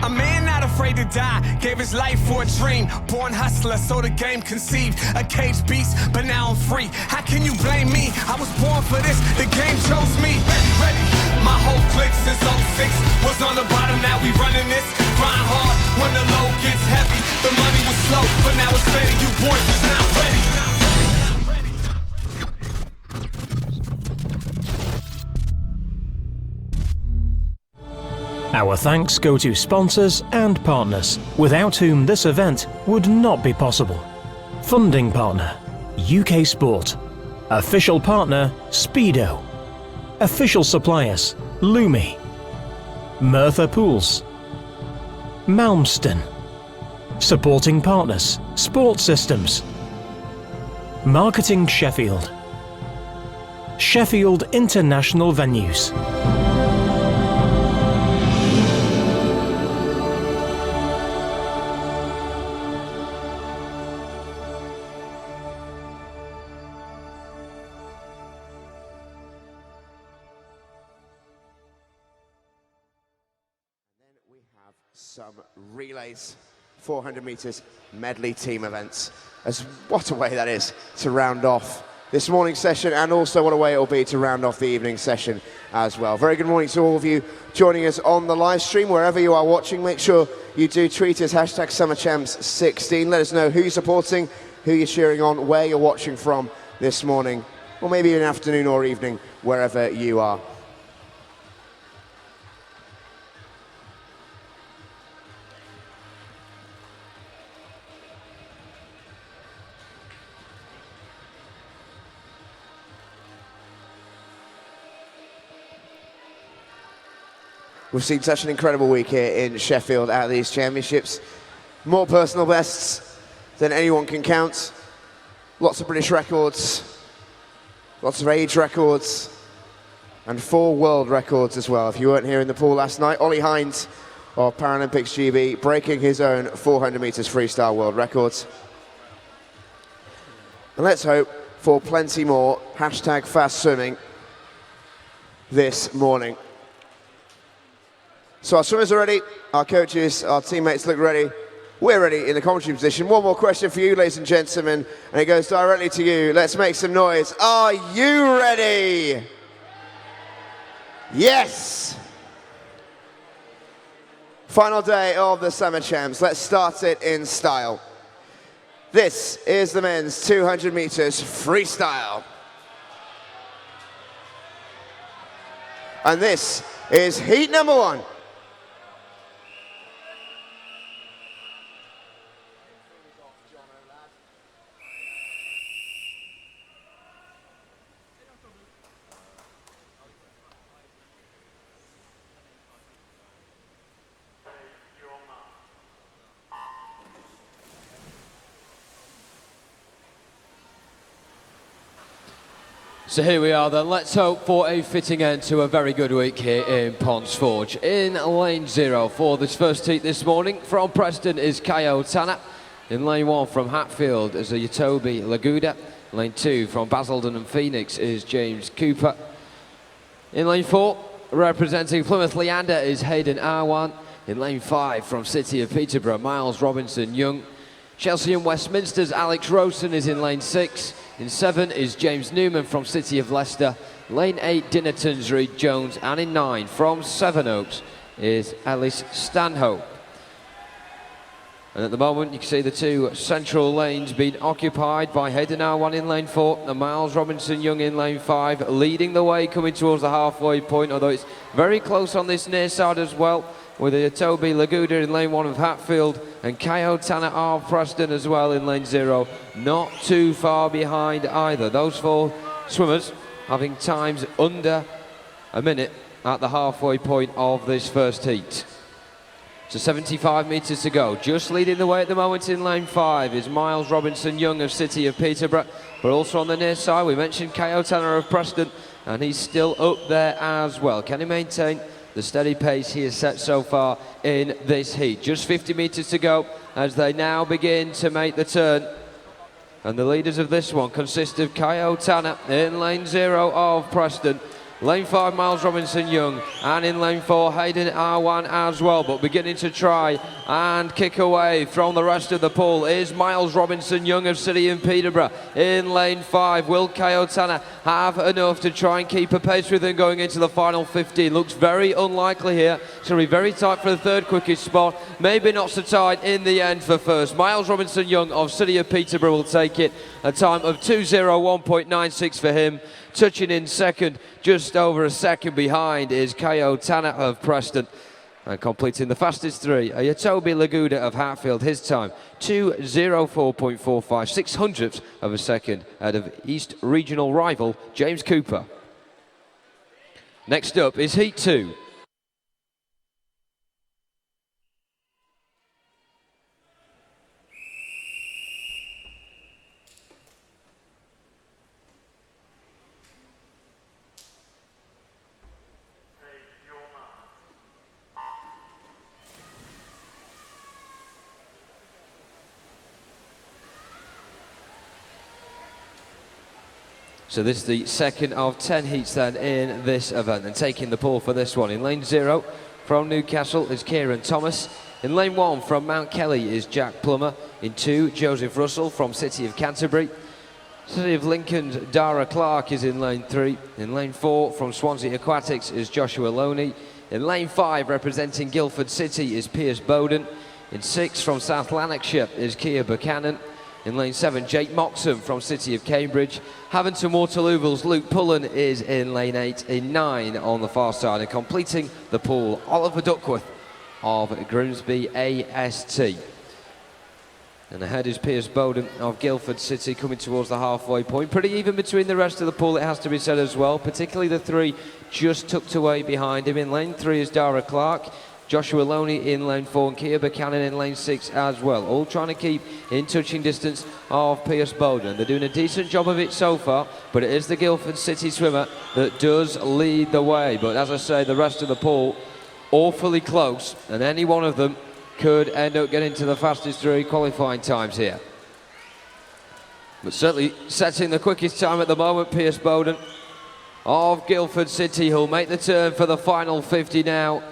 A man not afraid to die, gave his life for a dream. Born hustler, so the game conceived. A caged beast, but now I'm free. How can you blame me? I was born for this, the game chose me. Ready. My whole clique since '06 was on the bottom, now we running this. Grind hard when the load gets heavy. The money was slow, but now it's steady. You boys is not ready. Our thanks go to sponsors and partners, without whom this event would not be possible. Funding partner, UK Sport. Official partner, Speedo. Official suppliers, Lumi. Merthyr Pools. Malmston. Supporting partners, Sport Systems. Marketing Sheffield. Sheffield International Venues. Some relays, 400 meters medley team events. As what a way that is to round off this morning session, and also what a way it will be to round off the evening session as well. Very good morning to all of you joining us on the live stream, wherever you are watching. Make sure you do tweet us, #SummerChamps16. Let us know who you're supporting, who you're cheering on, where you're watching from this morning, or maybe in afternoon or evening, wherever you are. We've seen such an incredible week here in Sheffield at these championships. More personal bests than anyone can count. Lots of British records, lots of age records, and 4 world records as well. If you weren't here in the pool last night, Ollie Hines of Paralympics GB breaking his own 400 meters freestyle world records. And let's hope for plenty more #fast swimming this morning. So our swimmers are ready, our coaches, our teammates look ready. We're ready in the commentary position. One more question for you, ladies and gentlemen, and it goes directly to you. Let's make some noise. Are you ready? Yes! Final day of the Summer Champs. Let's start it in style. This is the men's 200 meters freestyle. And this is heat number 1. So here we are then, let's hope for a fitting end to a very good week here in Ponds Forge. In lane 0 for this first heat this morning, from Preston is Kayo Tanner. In lane 1 from Hatfield is a Yatobi Laguda. Lane 2 from Basildon and Phoenix is James Cooper. In lane 4, representing Plymouth Leander is Hayden Arwan. In lane 5 from City of Peterborough, Miles Robinson Young. Chelsea and Westminster's Alex Rosen is in lane 6. In 7 is James Newman from City of Leicester. Lane 8, Dinnerton's Reed Jones. And in 9 from Sevenoaks is Ellis Stanhope. And at the moment you can see the 2 central lanes being occupied by Hayden Arwan in lane 4 and Miles Robinson Young in lane 5, leading the way coming towards the halfway point, although it's very close on this near side as well, with the Toby Laguda in lane 1 of Hatfield and Kayo Tanner of Preston as well in lane 0. Not too far behind either. Those 4 swimmers having times under a minute at the halfway point of this first heat. So 75 metres to go. Just leading the way at the moment in lane 5 is Miles Robinson Young of City of Peterborough, but also on the near side we mentioned Kayo Tanner of Preston, and he's still up there as well. Can he maintain the steady pace he has set so far in this heat? Just 50 metres to go as they now begin to make the turn. And the leaders of this one consist of Kayo Tanner in lane 0 of Preston, Lane 5, Miles Robinson-Young, and in lane 4, Hayden Arwan as well, but beginning to try and kick away from the rest of the pool is Miles Robinson-Young of City and Peterborough. In lane 5, will Kayotana have enough to try and keep a pace with him going into the final 15? Looks very unlikely here. It's going to be very tight for the third quickest spot. Maybe not so tight in the end for first. Miles Robinson-Young of City of Peterborough will take it. A time of 2:01.96 for him. Touching in second, just over a second behind, is Kayotana of Preston. And completing the fastest three, Ayatobi Laguda of Hatfield. His time, 2:04.45, 600ths of a second ahead of East Regional rival James Cooper. Next up is Heat 2. So this is the second of 10 heats then in this event, and taking the pole for this one. In lane 0 from Newcastle is Kieran Thomas. In lane 1 from Mount Kelly is Jack Plummer. In 2, Joseph Russell from City of Canterbury. City of Lincoln's Dara Clark is in lane 3. In lane 4 from Swansea Aquatics is Joshua Loney. In lane 5 representing Guildford City is Piers Bowden. In 6 from South Lanarkshire is Kia Buchanan. In lane 7, Jake Moxham from City of Cambridge. Haventon Waterlooville's Luke Pullen is in lane 8. In 9 on the far side, and completing the pool, Oliver Duckworth of Grimsby AST. And ahead is Piers Bowden of Guildford City, coming towards the halfway point. Pretty even between the rest of the pool, it has to be said as well, particularly the 3 just tucked away behind him. In lane 3 is Dara Clark. Joshua Loney in lane 4 and Kia Buchanan in lane 6 as well. All trying to keep in touching distance of Piers Bowden. They're doing a decent job of it so far, but it is the Guildford City swimmer that does lead the way. But as I say, the rest of the pool awfully close, and any one of them could end up getting to the fastest 3 qualifying times here. But certainly setting the quickest time at the moment, Piers Bowden of Guildford City, who'll make the turn for the final 50 now.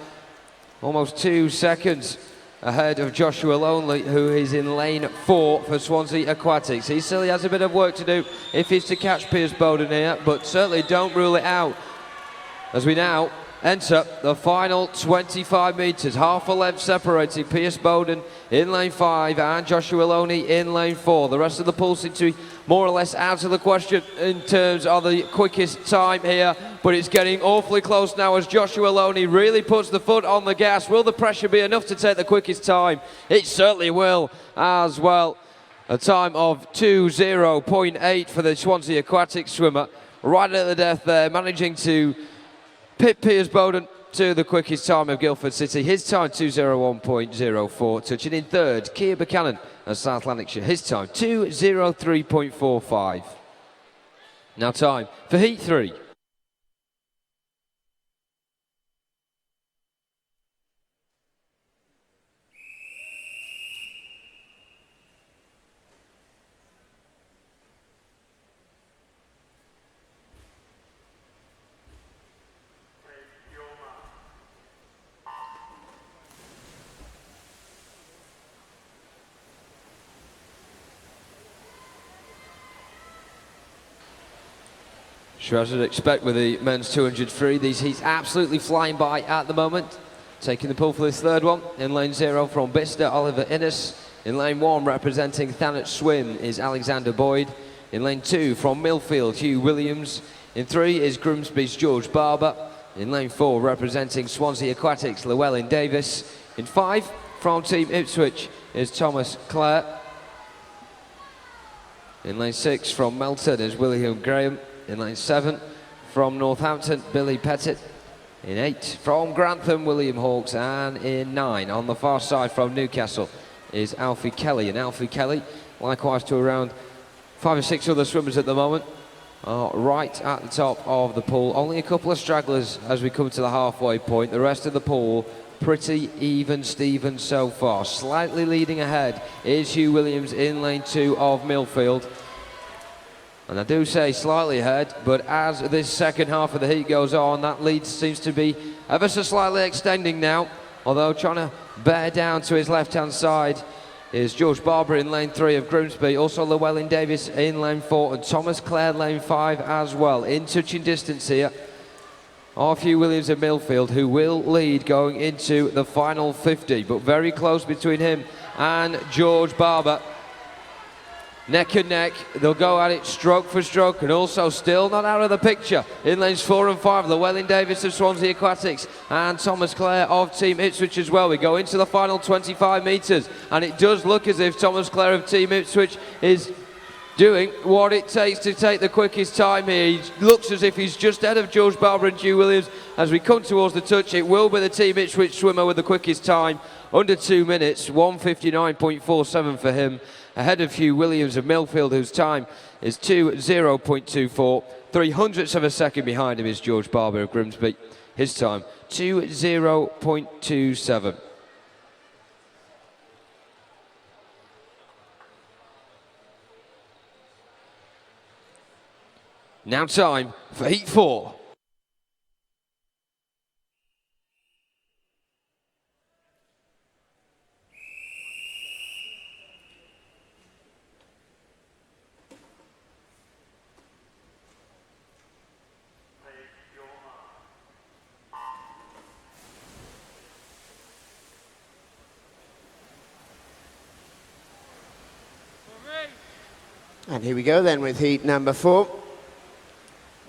Almost 2 seconds ahead of Joshua Loney, who is in lane 4 for Swansea Aquatics. He still has a bit of work to do if he's to catch Piers Bowden here, but certainly don't rule it out as we now enter the final 25 metres. Half a length separating Piers Bowden in lane 5 and Joshua Loney in lane 4. The rest of the pool seems to be more or less out of the question in terms of the quickest time here, but it's getting awfully close now as Joshua Loney really puts the foot on the gas. Will the pressure be enough to take the quickest time? It certainly will as well. A time of 2:0.8 for the Swansea Aquatics swimmer. Right at the death there, managing to pit Piers Bowden to the quickest time of Guildford City. His time 2:01.04. Touching in third, Kia Buchanan of South Lanarkshire. His time 2:03.45. Now time for Heat 3. Sure, as you'd expect with the men's 200 free, these heats absolutely flying by at the moment. Taking the pull for this third one. In lane 0 from Bicester, Oliver Innes. In lane 1 representing Thanet Swim is Alexander Boyd. In lane 2 from Millfield, Hugh Williams. In 3 is Grimsby's George Barber. In lane 4 representing Swansea Aquatics, Llewellyn Davis. In 5 from Team Ipswich is Thomas Clare. In lane 6 from Melton is William Graham. In lane 7 from Northampton, Billy Pettit. In 8 from Grantham, William Hawkes. And in 9 on the far side from Newcastle is Alfie Kelly. And Alfie Kelly, likewise to around 5 or 6 other swimmers at the moment, are right at the top of the pool. Only a couple of stragglers as we come to the halfway point. The rest of the pool pretty even Steven so far. Slightly leading ahead is Hugh Williams in lane 2 of Millfield. And I do say slightly ahead, but as this second half of the heat goes on, that lead seems to be ever so slightly extending now. Although trying to bear down to his left-hand side is George Barber in lane 3 of Grimsby, also Llewellyn Davis in lane 4, and Thomas Clare lane 5 as well. In touching distance here are Hugh Williams of Millfield, who will lead going into the final 50, but very close between him and George Barber. Neck and neck, they'll go at it stroke for stroke, and also still not out of the picture in lanes 4 and 5, Llewellyn Davis of Swansea Aquatics and Thomas Clare of Team Ipswich as well. We go into the final 25 metres, and it does look as if Thomas Clare of Team Ipswich is doing what it takes to take the quickest time here. He looks as if he's just ahead of George Barber and Hugh Williams. As we come towards the touch, it will be the Team Ipswich swimmer with the quickest time, under 2 minutes, 1:59.47 for him, ahead of Hugh Williams of Millfield, whose time is 2:0.24. 300ths of a second behind him is George Barber of Grimsby. His time, 2:0.27. Now time for Heat 4. And here we go then with heat number 4.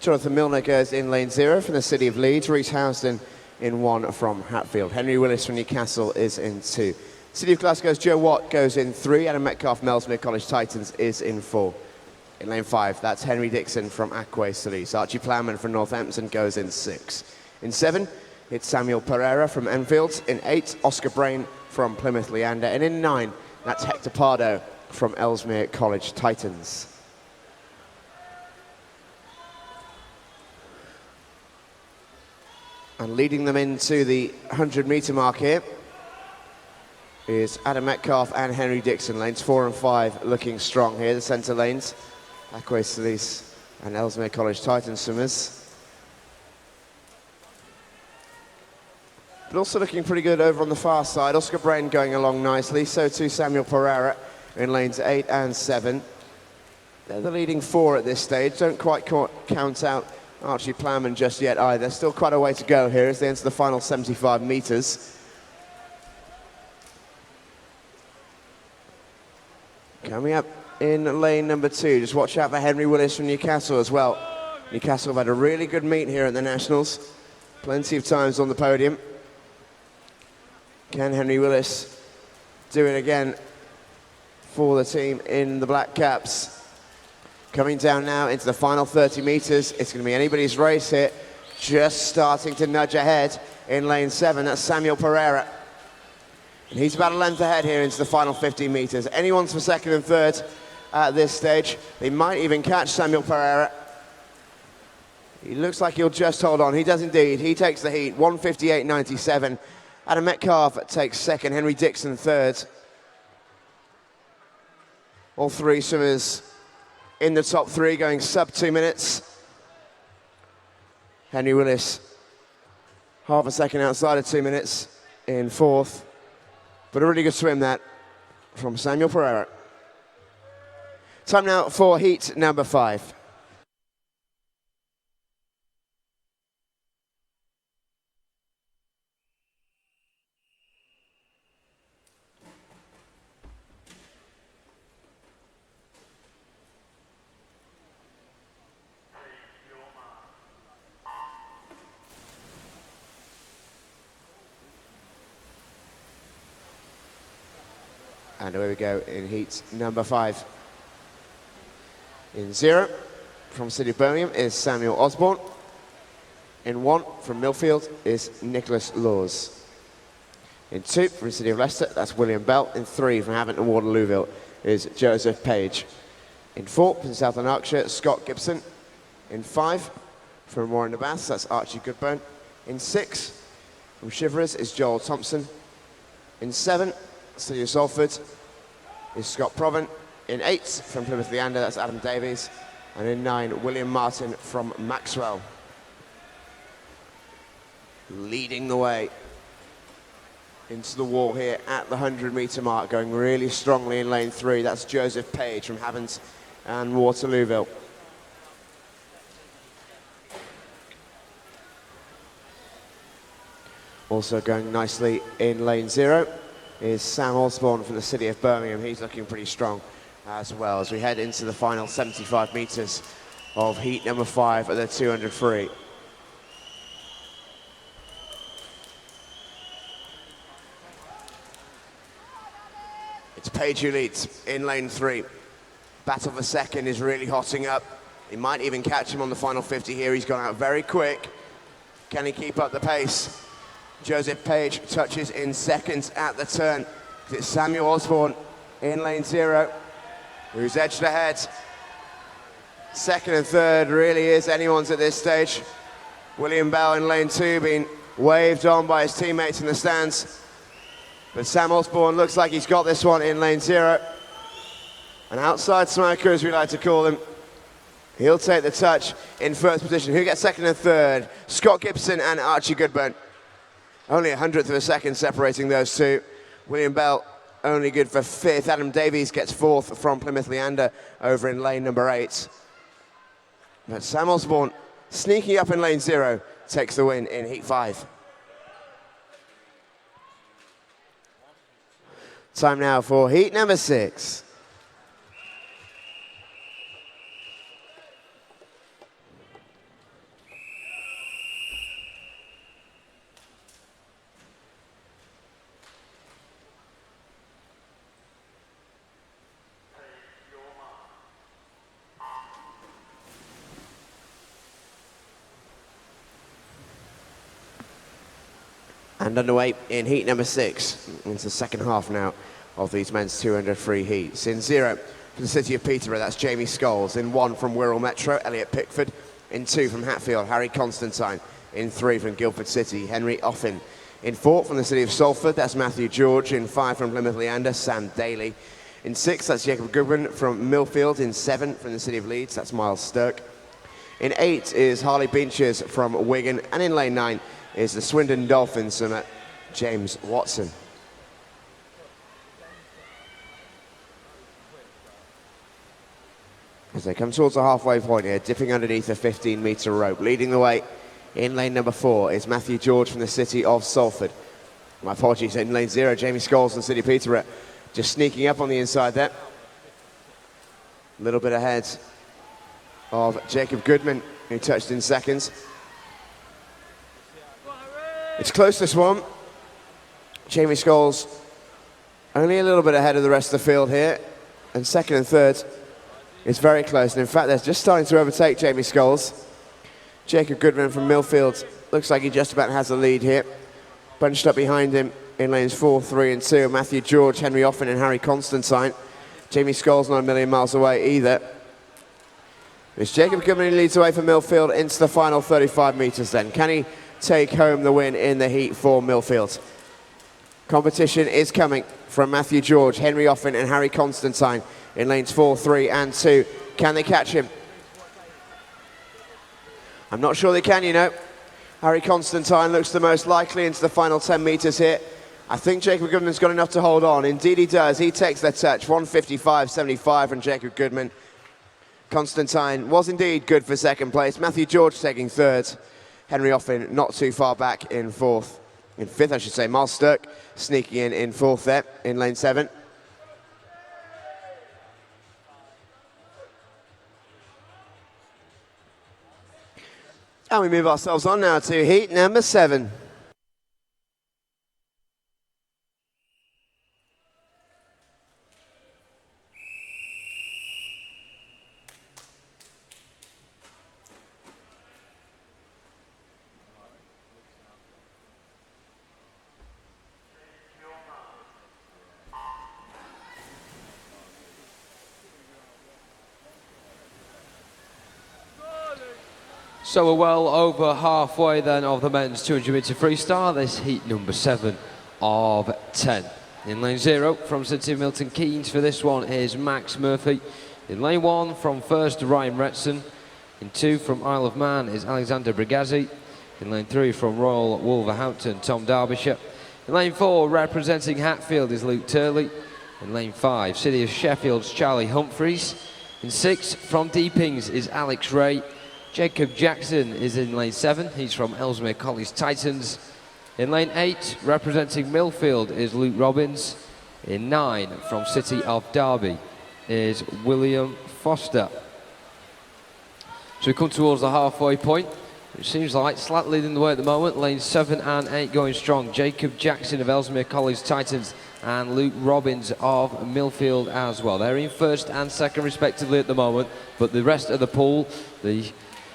Jonathan Milner goes in lane 0 from the City of Leeds. Reece Housden in 1 from Hatfield. Henry Willis from Newcastle is in 2. City of Glasgow's Joe Watt goes in 3. Adam Metcalf, Melsmere College Titans is in 4. In lane 5, that's Henry Dixon from Aquay Solis. Archie Plowman from Northampton goes in 6. In 7, it's Samuel Pereira from Enfield. In 8, Oscar Brain from Plymouth Leander. And in 9, that's Hector Pardo from Ellesmere College Titans. And leading them into the 100-metre mark here is Adam Metcalf and Henry Dixon. Lanes 4 and 5 looking strong here, the centre lanes. Aquay Solis and Ellesmere College Titans swimmers. But also looking pretty good over on the far side. Oscar Brain going along nicely, so too Samuel Pereira in lanes 8 and 7. They're the leading 4 at this stage. Don't quite count out Archie Plowman just yet either. Still quite a way to go here as they enter the final 75 metres. Coming up in lane number 2, just watch out for Henry Willis from Newcastle as well. Newcastle have had a really good meet here at the Nationals. Plenty of times on the podium. Can Henry Willis do it again for the team in the black caps? Coming down now into the final 30 metres. It's going to be anybody's race here. Just starting to nudge ahead in lane 7. That's Samuel Pereira. And he's about a length ahead here into the final 15 metres. Anyone's for second and third at this stage. They might even catch Samuel Pereira. He looks like he'll just hold on. He does indeed. He takes the heat, 1:58.97. Adam Metcalf takes second, Henry Dixon third. All 3 swimmers in the top 3 going sub 2 minutes. Henry Willis, half a second outside of 2 minutes in 4th. But a really good swim that from Samuel Pereira. Time now for heat number 5. And away we go in heat number 5. In 0, from City of Birmingham, is Samuel Osborne. In 1, from Millfield, is Nicholas Laws. In 2, from City of Leicester, that's William Bell. In 3, from Havant and Waterlooville, is Joseph Page. In 4, from South Lanarkshire, Scott Gibson. In 5, from Warren de Bass, that's Archie Goodburn. In 6, from Shiverers, is Joel Thompson. In 7, City of Salford is Scott Proven. In 8, from Plymouth Leander, that's Adam Davies. And in 9, William Martin from Maxwell. Leading the way into the wall here at the 100-metre mark, going really strongly in lane 3. That's Joseph Page from Havant and Waterlooville. Also going nicely in lane 0 is Sam Osborne from the city of Birmingham. He's looking pretty strong as well as we head into the final 75 metres of heat number 5 at the 200 free. It's Page who leads in lane 3. Battle for second is really hotting up. He might even catch him on the final 50 here. He's gone out very quick. Can he keep up the pace? Joseph Page touches in seconds at the turn. It's Samuel Osborne in lane 0, who's edged ahead. Second and third really is anyone's at this stage. William Bell in lane 2 being waved on by his teammates in the stands. But Sam Osborne looks like he's got this one in lane 0. An outside smoker, as we like to call him. He'll take the touch in first position. Who gets second and third? Scott Gibson and Archie Goodburn. Only 100th of a second separating those two. William Bell only good for 5th. Adam Davies gets 4th from Plymouth Leander over in lane number 8. But Sam Osborne, sneaking up in lane 0, takes the win in heat 5. Time now for heat number 6. And underway in heat number 6. It's the second half now of these men's 200 free heats. In 0 for the city of Peterborough, that's Jamie Scholes. In 1 from Wirral Metro, Elliot Pickford. In 2 from Hatfield, Harry Constantine. In 3 from Guildford City, Henry Offen. In 4 from the city of Salford, that's Matthew George. In 5 from Plymouth Leander, Sam Daly. In 6, that's Jacob Goodwin from Millfield. In 7 from the city of Leeds, that's Miles Stirk. In 8 is Harley Beeches from Wigan. And in lane 9 is the Swindon Dolphins from James Watson. As they come towards the halfway point here, dipping underneath a 15-metre rope. Leading the way in lane number 4 is Matthew George from the city of Salford. My apologies, in lane 0, Jamie Scholes from the city of Peterborough. Just sneaking up on the inside there. A little bit ahead of Jacob Goodman, who touched in seconds. It's close, this one. Jamie Scholes only a little bit ahead of the rest of the field here. And second and third is very close. And in fact, they're just starting to overtake Jamie Scholes. Jacob Goodman from Millfield looks like he just about has the lead here. Bunched up behind him in lanes 4, 3 and 2. Matthew George, Henry Offen and Harry Constantine. Jamie Scholes not a million miles away either. It's Jacob Goodman who leads away from Millfield into the final 35 metres then. Can he take home the win in the heat for Millfield? Competition is coming from Matthew George, Henry Offen and Harry Constantine in lanes 4, 3 and 2. Can they catch him? I'm not sure they can, you know. Harry Constantine looks the most likely into the final 10 metres here. I think Jacob Goodman's got enough to hold on. Indeed he does. He takes the touch. 1:55.75 from Jacob Goodman. Constantine was indeed good for second place. Matthew George taking third. Henry Offen not too far back in fourth. In fifth, I should say. Miles Stirk sneaking in fourth there in lane 7. And we move ourselves on now to heat number 7. So we're well over halfway then of the men's 200 metre freestyle. This heat number 7 of 10. In lane 0 from City of Milton Keynes for this one is Max Murphy. In lane 1 from first, Ryan Retson. In 2 from Isle of Man is Alexander Brigazzi. In lane 3 from Royal Wolverhampton, Tom Derbyshire. In lane 4, representing Hatfield, is Luke Turley. In lane 5, City of Sheffield's Charlie Humphreys. In 6, from Deepings is Alex Ray. Jacob Jackson is in lane 7, he's from Ellesmere College Titans. In lane 8, representing Millfield, is Luke Robbins. In 9, from City of Derby, is William Foster. So we come towards the halfway point. It seems like slightly leading the way at the moment. Lanes 7 and 8 going strong. Jacob Jackson of Ellesmere College Titans and Luke Robbins of Millfield as well. They're in first and second respectively at the moment, but the rest of the pool, the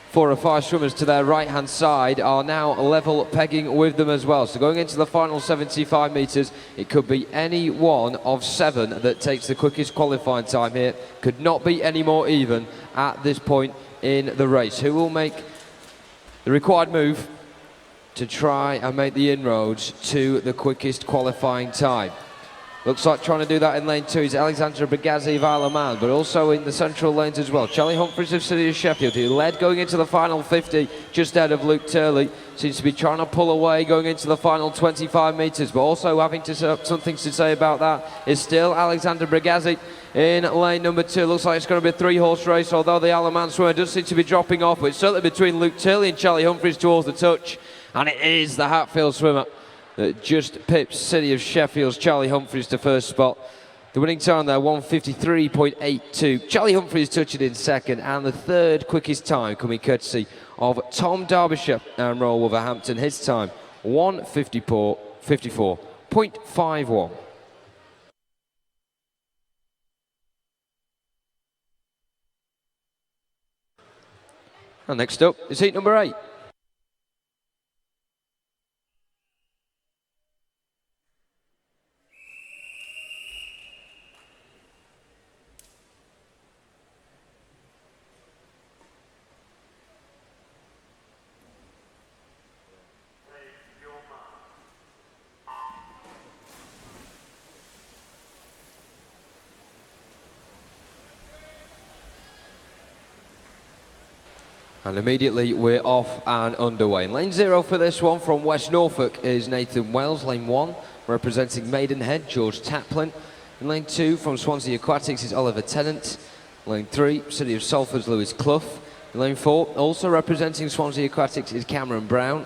4 or 5 swimmers to their right hand side, are now level pegging with them as well. So going into the final 75 metres, it could be any one of 7 that takes the quickest qualifying time here. Could not be any more even at this point in the race. Who will make the required move to try and make the inroads to the quickest qualifying time? Looks like trying to do that in lane 2 is Alexander Brigazzi of Isle of Man, but also in the central lanes as well. Charlie Humphreys of City of Sheffield, who led going into the final 50, just ahead of Luke Turley, seems to be trying to pull away going into the final 25 metres, but also having to some things to say about that is still Alexander Brigazzi in lane number 2. Looks like it's going to be a 3-horse race, although the Isle of Man swimmer does seem to be dropping off, but it's certainly between Luke Turley and Charlie Humphreys towards the touch, and it is the Hatfield swimmer that just pips City of Sheffield's Charlie Humphreys to first spot. The winning time there, 1:53.82. Charlie Humphreys touched it in second, and the third quickest time coming courtesy of Tom Derbyshire and Royal Wolverhampton. His time, 1:54.51. And next up is heat number 8. And immediately we're off and underway. In lane 0 for this one from West Norfolk is Nathan Wells. Lane 1 representing Maidenhead, George Taplin. In lane 2 from Swansea Aquatics is Oliver Tennant. Lane 3, City of Salford's Lewis Clough. In lane 4, also representing Swansea Aquatics is Cameron Brown.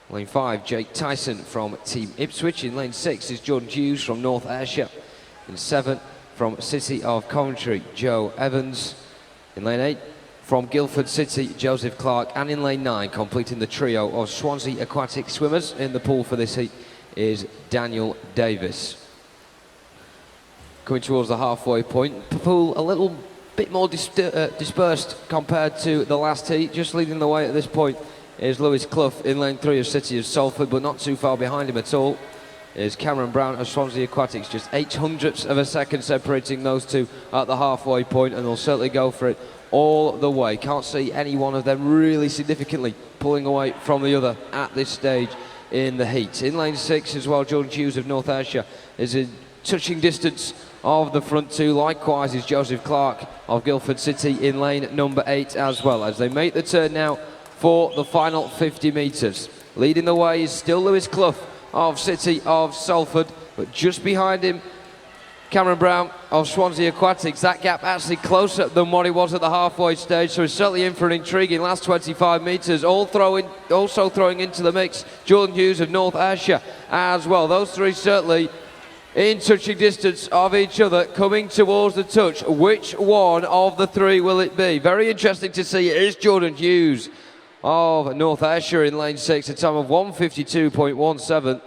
Lane 5, Jake Tyson from Team Ipswich. In lane 6 is Jordan Hughes from North Ayrshire. In 7, from City of Coventry, Joe Evans. In lane 8, from Guildford City, Joseph Clark. And in lane 9, completing the trio of Swansea Aquatic swimmers in the pool for this heat, is Daniel Davis. Coming towards the halfway point, the pool a little bit more dispersed compared to the last heat. Just leading the way at this point is Lewis Clough in lane 3 of City of Salford, but not too far behind him at all is Cameron Brown of Swansea Aquatics. Just 0.08 of a second separating those two at the halfway point, and they'll certainly go for it all the way. Can't see any one of them really significantly pulling away from the other at this stage in the heat. In lane 6 as well, Jordan Hughes of North Ayrshire is in touching distance of the front two. Likewise is Joseph Clark of Guildford City in lane number 8 as well, as they make the turn now for the final 50 metres. Leading the way is still Lewis Clough of City of Salford, but just behind him Cameron Brown of Swansea Aquatics. That gap actually closer than what it was at the halfway stage, so he's certainly in for an intriguing last 25 metres. Also throwing into the mix Jordan Hughes of North Ayrshire as well. Those three certainly in touching distance of each other, coming towards the touch. Which one of the three will it be? Very interesting to see. It is Jordan Hughes of North Ayrshire in lane 6, a time of 1:52.17,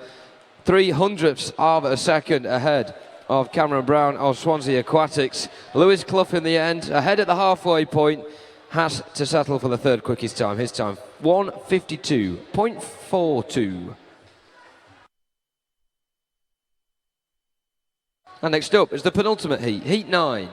0.03 of a second ahead of Cameron Brown of Swansea Aquatics. Lewis Clough in the end, ahead at the halfway point, has to settle for the third quickest time. His time, 1:52.42. And next up is the penultimate heat, heat 9.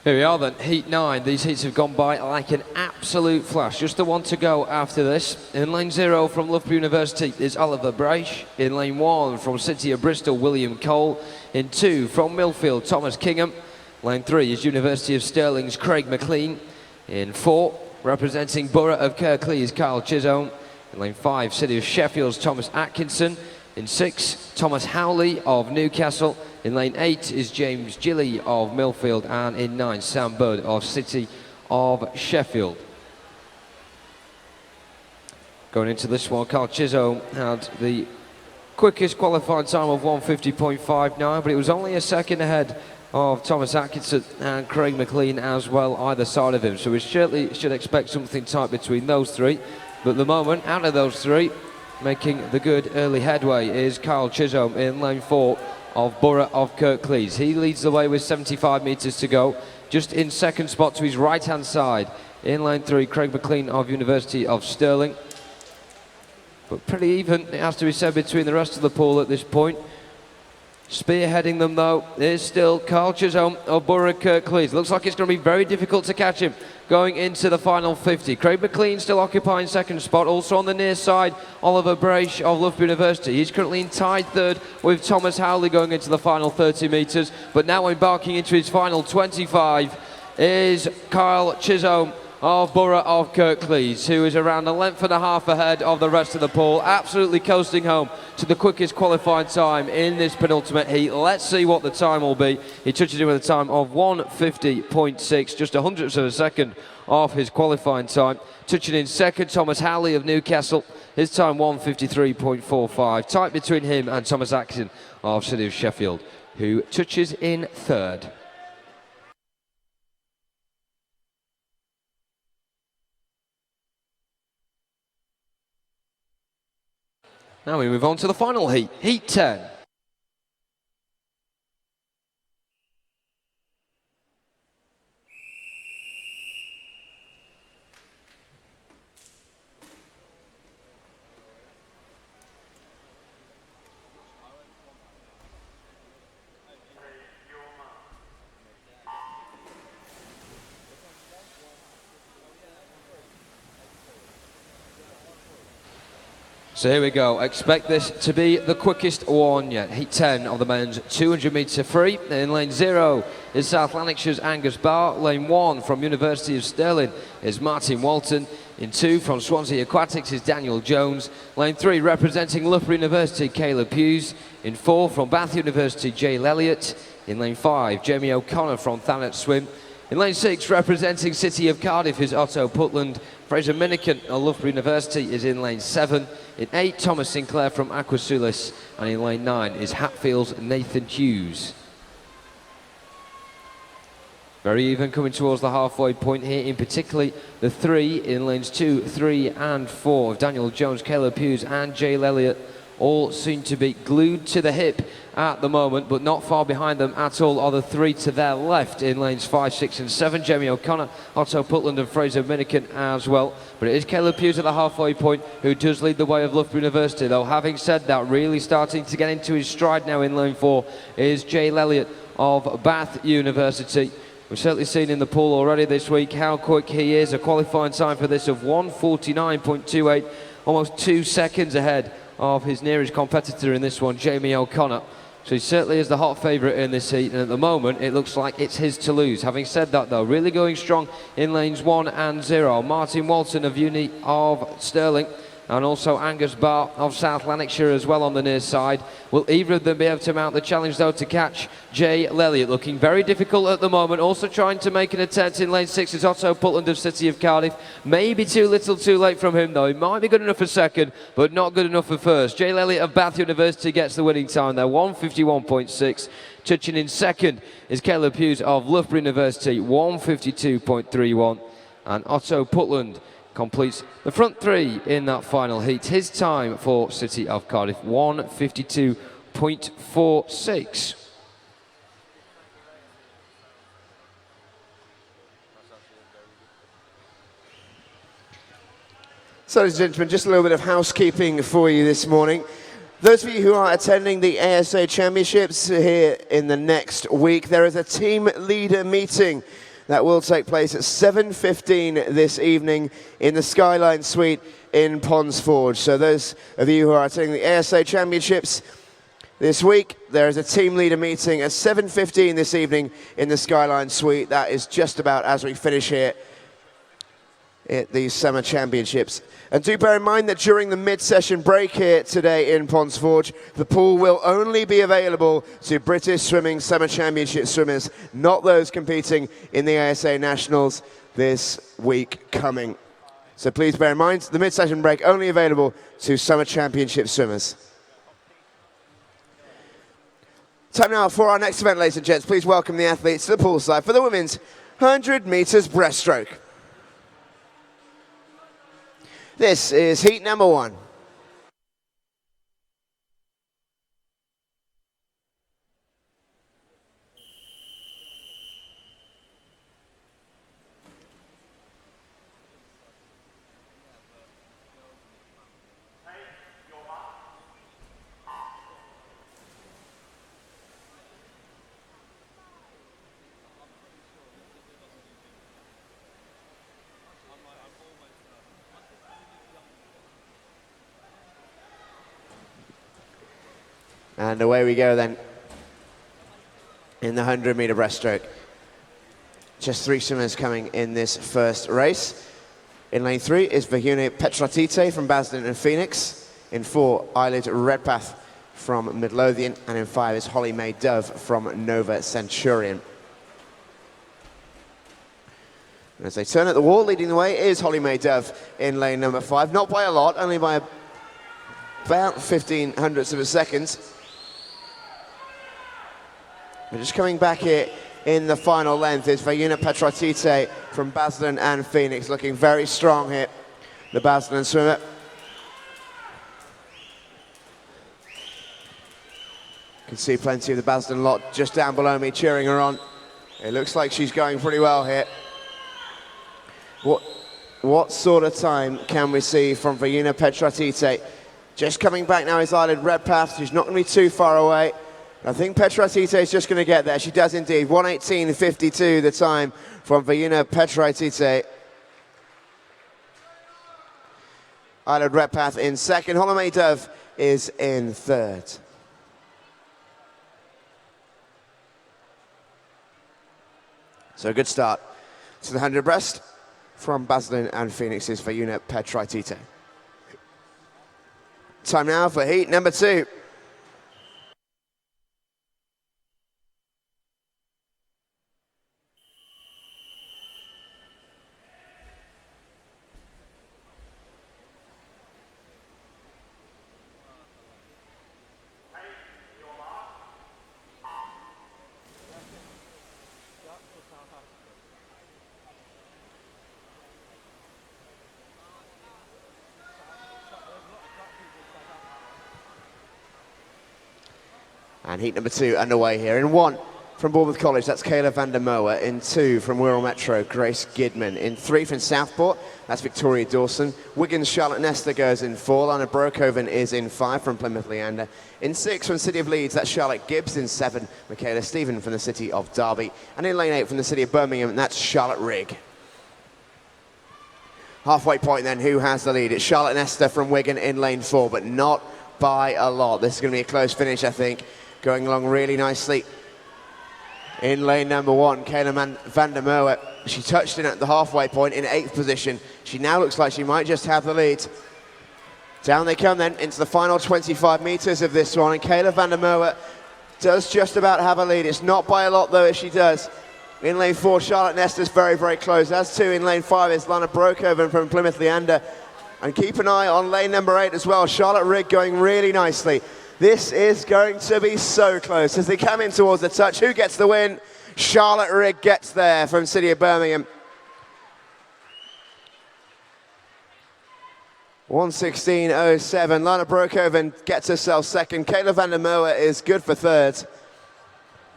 Here we are then, heat 9. These heats have gone by like an absolute flash. Just the one to go after this. In lane 0 from Loughborough University is Oliver Braish. In lane 1 from City of Bristol, William Cole. In 2 from Millfield, Thomas Kingham. Lane 3 is University of Stirling's Craig McLean. In 4, representing Borough of Kirklees is Kyle Chisholm. In lane 5, City of Sheffield's Thomas Atkinson. In 6, Thomas Howley of Newcastle. In lane 8 is James Gilly of Millfield, and in 9, Sam Budd of City of Sheffield. Going into this one, Carl Chisholm had the quickest qualifying time of 1:50.59, but it was only a second ahead of Thomas Atkinson and Craig McLean as well, either side of him. So we certainly should expect something tight between those three. But at the moment, out of those three, making the good early headway is Carl Chisholm in lane 4 of Borough of Kirklees. He leads the way with 75 metres to go, just in second spot to his right-hand side. In lane 3, Craig McLean of University of Stirling. But pretty even, it has to be said, between the rest of the pool at this point. Spearheading them, though, is still Carl Chisholm of Borough of Kirklees. Looks like it's going to be very difficult to catch him going into the final 50. Craig McLean still occupying second spot. Also on the near side, Oliver Braish of Loughborough University. He's currently in tied third with Thomas Howley going into the final 30 metres. But now embarking into his final 25 is Kyle Chisholm of Borough of Kirklees, who is around a length and a half ahead of the rest of the pool, absolutely coasting home to the quickest qualifying time in this penultimate heat. Let's see what the time will be. He touches in with a time of 1:50.6, just a hundredths of a second off his qualifying time. Touching in second, Thomas Howley of Newcastle, his time 1:53.45. Tight between him and Thomas Atkinson of City of Sheffield, who touches in third. Now we move on to the final heat, heat 10. So here we go, expect this to be the quickest one yet. Heat 10 of the men's 200 metre free. In lane 0 is South Lanarkshire's Angus Barr. Lane 1 from University of Stirling is Martin Walton. In 2 from Swansea Aquatics is Daniel Jones. Lane 3 representing Loughborough University, Caleb Hughes. In 4 from Bath University, Jay Elliott. In lane 5, Jamie O'Connor from Thanet Swim. In lane 6, representing City of Cardiff is Otto Putland. Fraser Minican of Loughborough University is in lane 7. In 8, Thomas Sinclair from Aquasulis. And in lane 9 is Hatfield's Nathan Hughes. Very even coming towards the halfway point here, in particularly the 3 in lanes 2, 3 and 4 of Daniel Jones, Caleb Hughes and Jay Elliott. All seem to be glued to the hip at the moment, but not far behind them at all are the 3 to their left in lanes 5, 6 and 7. Jamie O'Connor, Otto Putland and Fraser Minican as well. But it is Caleb Hughes at the halfway point who does lead the way of Loughborough University, though having said that, really starting to get into his stride now in lane 4 is Jay Elliott of Bath University. We've certainly seen in the pool already this week how quick he is. A qualifying time for this of 1:49.28, almost 2 seconds ahead of his nearest competitor in this one, Jamie O'Connor. So he certainly is the hot favourite in this heat, and at the moment it looks like it's his to lose. Having said that though, really going strong in lanes 1 and 0. Martin Walton of Uni of Stirling and also Angus Barr of South Lanarkshire as well on the near side. Will either of them be able to mount the challenge though to catch Jay Elliott? Looking very difficult at the moment. Also trying to make an attempt in lane 6 is Otto Putland of City of Cardiff. Maybe too little too late from him though. He might be good enough for second, but not good enough for first. Jay Elliott of Bath University gets the winning time there, 1:51.6. Touching in second is Caleb Hughes of Loughborough University, 1:52.31. And Otto Putland completes the front 3 in that final heat. His time for City of Cardiff, 1:52.46. So, ladies and gentlemen, just a little bit of housekeeping for you this morning. Those of you who are attending the ASA Championships here in the next week, there is a team leader meeting That will take place at 7:15 this evening in the Skyline Suite in Ponds Forge. So those of you who are attending the ASA Championships this week, there is a team leader meeting at 7:15 this evening in the Skyline Suite. That is just about as we finish here at the Summer Championships. And do bear in mind that during the mid-session break here today in Ponds Forge, the pool will only be available to British Swimming Summer Championship swimmers, not those competing in the ASA Nationals this week coming. So please bear in mind, the mid-session break only available to Summer Championship swimmers. Time now for our next event, ladies and gents. Please welcome the athletes to the poolside for the women's 100 meters breaststroke. This is heat number 1. And away we go then in the 100 meter breaststroke. Just 3 swimmers coming in this first race. In lane 3 is Vahuna Petratite from Basden and Phoenix. In 4, Eilid Redpath from Midlothian. And in 5 is Holly Mae Dove from Nova Centurion. And as they turn at the wall, leading the way is Holly Mae Dove in lane number 5. Not by a lot, only by about 15 hundredths of a second. But just coming back here in the final length is Vahuna Petratite from Basden and Phoenix, looking very strong here, the Basden swimmer. You can see plenty of the Basden lot just down below me cheering her on. It looks like she's going pretty well here. What sort of time can we see from Vahuna Petratite? Just coming back now is Eilid Redpath. She's not going to be too far away. I think Petratite is just going to get there. She does indeed. 1:18.52 the time from Vahuna Petratite. Eilid Redpath in second. Holly Mae Dove is in third. So a good start to the 100 breast from Basden and Phoenix's Vahuna Petratite. Time now for heat number 2. And heat number 2 underway here. In 1 from Bournemouth College, that's Kayla van der Moa. In 2 from Wirral Metro, Grace Gidman. In 3 from Southport, that's Victoria Dawson. Wigan's Charlotte Nesta goes in 4. Lana Broekhoven is in 5 from Plymouth Leander. In 6 from City of Leeds, that's Charlotte Gibbs. In 7, Michaela Stephen from the City of Derby. And in lane 8 from the City of Birmingham, that's Charlotte Rigg. Halfway point then, who has the lead? It's Charlotte Nesta from Wigan in lane 4, but not by a lot. This is going to be a close finish, I think. Going along really nicely. In lane number 1, Kayla van der Moa. She touched in at the halfway point in 8th position. She now looks like she might just have the lead. Down they come then into the final 25 meters of this one. And Kayla van der Moa does just about have a lead. It's not by a lot though if she does. In lane 4, Charlotte Nesta's very, very close. As 2 in lane 5 is Lana Broekhoven from Plymouth Leander. And keep an eye on lane number 8 as well. Charlotte Rigg going really nicely. This is going to be so close as they come in towards the touch. Who gets the win? Charlotte Rigg gets there from City of Birmingham. 1:16.07. Lana Broekhoven gets herself second. Kayla van der Moa is good for third.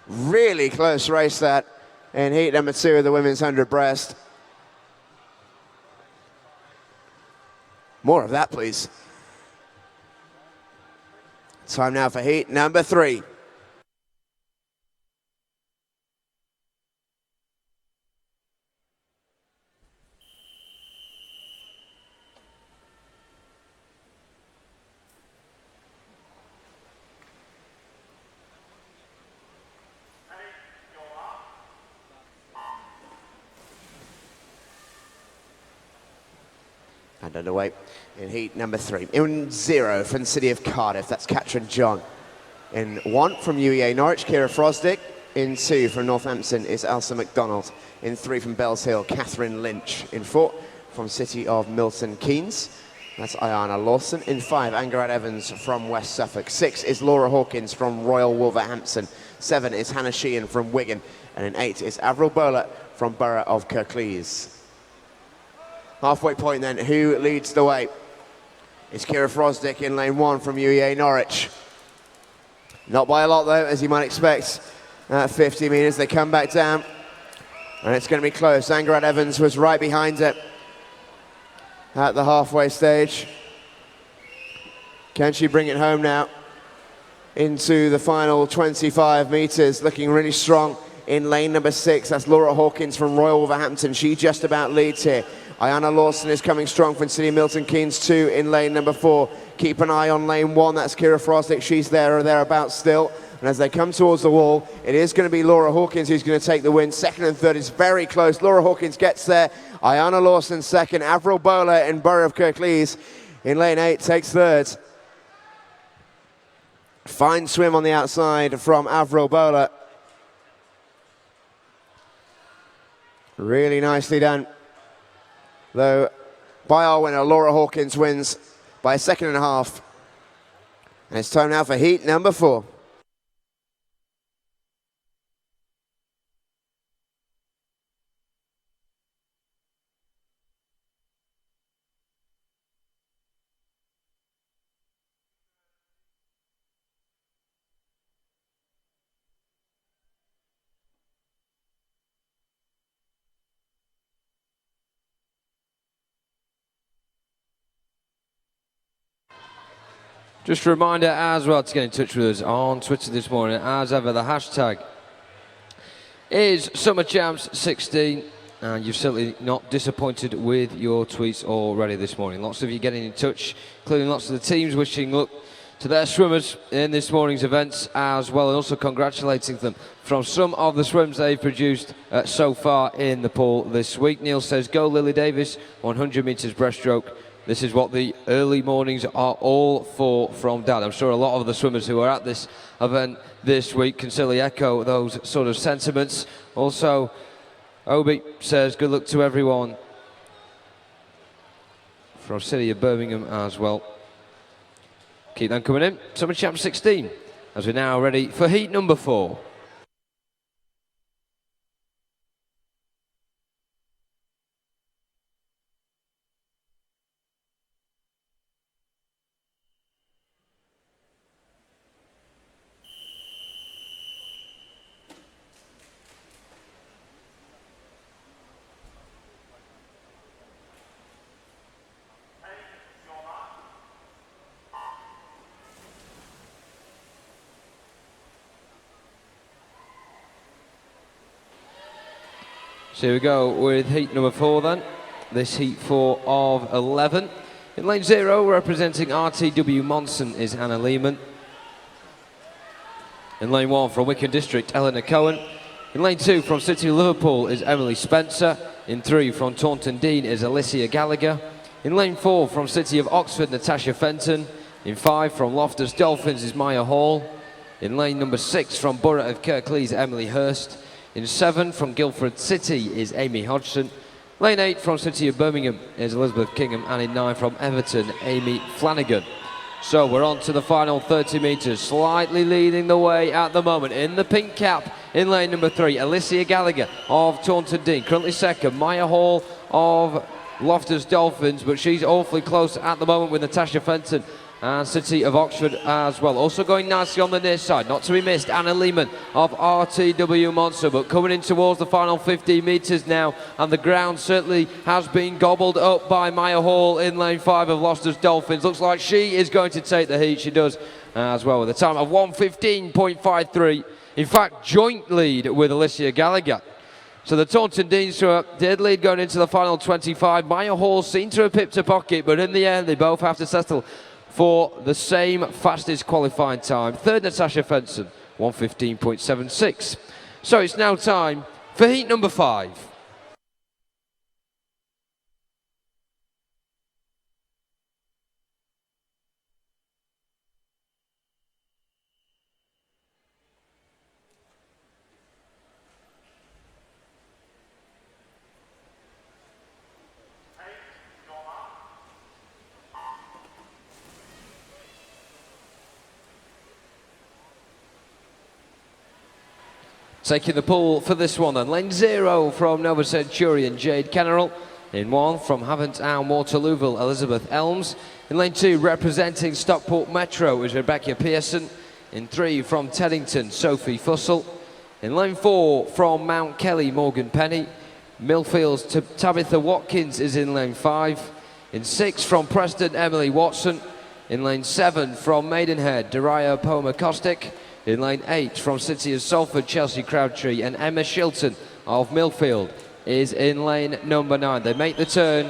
Really close race that in heat number 2 of the women's 100 breast. More of that, please. Time now for heat number 3. and underway in heat number 3. In 0 from the city of Cardiff, that's Katrin John. In 1 from UEA Norwich, Kira Frosdick. In 2 from Northampton is Elsa McDonald. In 3 from Bells Hill, Catherine Lynch. In 4 from city of Milton Keynes, that's Ayana Lawson. In 5, Angarad Evans from West Suffolk. 6 is Laura Hawkins from Royal Wolverhampton. 7 is Hannah Sheehan from Wigan. And in 8 is Avril Bowler from Borough of Kirklees. Halfway point then, who leads the way? It's Kira Frosdick in lane 1 from UEA Norwich. Not by a lot though, as you might expect. At 50 metres, they come back down. And it's going to be close. Angarad Evans was right behind it at the halfway stage. Can she bring it home now? Into the final 25 metres, looking really strong in lane number 6. That's Laura Hawkins from Royal Wolverhampton. She just about leads here. Ayana Lawson is coming strong from City of Milton Keynes 2 in lane number 4. Keep an eye on lane 1. That's Kira Frosdick. She's there or thereabouts still. And as they come towards the wall, it is going to be Laura Hawkins who's going to take the win. 2nd and 3rd is very close. Laura Hawkins gets there. Ayana Lawson 2nd. Avril Bowler in Borough of Kirklees in lane 8 takes 3rd. Fine swim on the outside from Avril Bowler. Really nicely done. Though, by our winner, Laura Hawkins wins by a 2.5 seconds. And it's time now for heat number 4. Just a reminder as well to get in touch with us on Twitter this morning. As ever, the hashtag is SummerChamps16, and you've certainly not disappointed with your tweets already this morning. Lots of you getting in touch, including lots of the teams wishing luck to their swimmers in this morning's events as well, and also congratulating them from some of the swims they've produced so far in the pool this week. Neil says, go Lily Davis, 100 metres breaststroke. This is what the early mornings are all for from Dad. I'm sure a lot of the swimmers who are at this event this week can certainly echo those sort of sentiments. Also, Obi says good luck to everyone from City of Birmingham as well. Keep them coming in. Summer Champ 16 as we're now ready for heat number 4. So here we go with heat number 4 then. This heat 4 of 11. In lane 0, representing RTW Monson is Anna Lehman. In lane 1 from Wigan District, Eleanor Cohen. In lane 2 from City of Liverpool is Emily Spencer. In 3 from Taunton Dean is Alicia Gallagher. In lane 4 from City of Oxford, Natasha Fenton. In 5 from Loftus Dolphins is Maya Hall. In lane number 6 from Borough of Kirklees, Emily Hurst. In 7 from Guildford City is Amy Hodgson. Lane 8 from City of Birmingham is Elizabeth Kingham, and in 9 from Everton, Amy Flanagan. So we're on to the final 30 metres, slightly leading the way at the moment in the pink cap in lane number 3, Alicia Gallagher of Taunton Dean. Currently 2nd, Maya Hall of Loftus Dolphins, but she's awfully close at the moment with Natasha Fenton and City of Oxford as well. Also going nicely on the near side, not to be missed, Anna Lehman of RTW Monster, but coming in towards the final 15 metres now, and the ground certainly has been gobbled up by Maya Hall in lane 5 of Loftus Dolphins. Looks like she is going to take the heat. She does as well with a time of 1:15.53. In fact, joint lead with Alicia Gallagher. So the Taunton Dean did lead going into the final 25. Maya Hall seemed to have pipped a pocket, but in the end they both have to settle for the same fastest qualifying time. 3rd, Natasha Fenton, 1:15.76. So it's now time for heat number 5. Taking the pole for this one then. Lane 0 from Nova Centurion, Jade Kennerall. In 1 from Havant and Waterlooville, Elizabeth Elms. In lane 2, representing Stockport Metro, is Rebecca Pearson. In 3 from Teddington, Sophie Fussell. In lane 4 from Mount Kelly, Morgan Penny. Millfield's Tabitha Watkins is in lane 5. In 6 from Preston, Emily Watson. In lane 7 from Maidenhead, Daria Poma-Kostic. In lane 8 from City of Salford, Chelsea Crabtree, and Emma Shilton of Millfield is in lane number 9. They make the turn,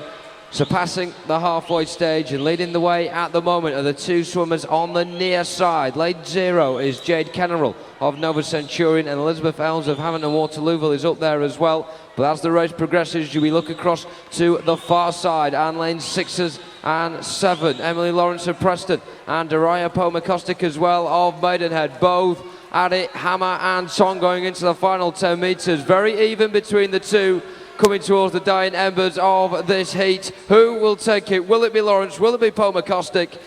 surpassing the halfway stage, and leading the way at the moment are the 2 swimmers on the near side. Lane 0 is Jade Kennerall of Nova Centurion, and Elizabeth Elms of Havant and Waterlooville is up there as well. But as the race progresses, we look across to the far side, and lane 6 and 7, Emily Lawrence of Preston and Daria Poma-Kostic as well of Maidenhead, both at it, hammer and song going into the final 10 metres. Very even between the 2, coming towards the dying embers of this heat. Who will take it? Will it be Lawrence? Will it be Poma-Kostic?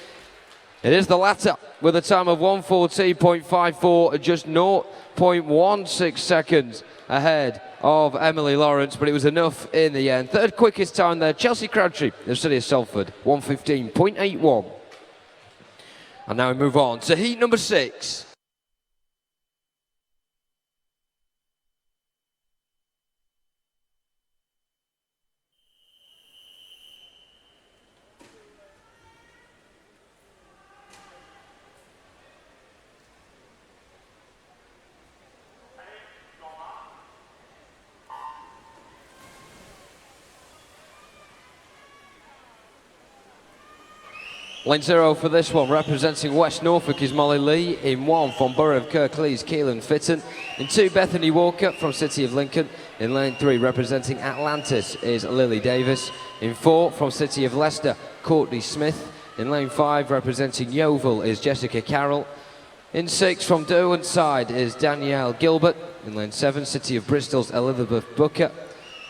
It is the latter, with a time of 1:14.54, just 0.16 seconds ahead of Emily Lawrence, but it was enough in the end. Third quickest time there, Chelsea Crabtree of City of Salford, 1:15.81. And now we move on to heat number 6. Lane 0 for this one, representing West Norfolk, is Molly Lee. In 1 from Borough of Kirklees, Keelan Fitton. In 2, Bethany Walker from City of Lincoln. In lane 3, representing Atlantis, is Lily Davis. In 4 from City of Leicester, Courtney Smith. In lane 5, representing Yeovil, is Jessica Carroll. In 6 from Derwent is Danielle Gilbert. In lane 7, City of Bristol's Elizabeth Booker.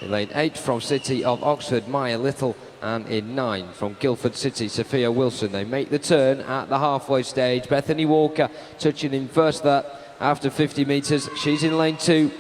In lane 8 from City of Oxford, Maya Little. And in 9 from Guildford City, Sophia Wilson. They make the turn at the halfway stage. Bethany Walker touching in first there after 50 metres. She's in lane 2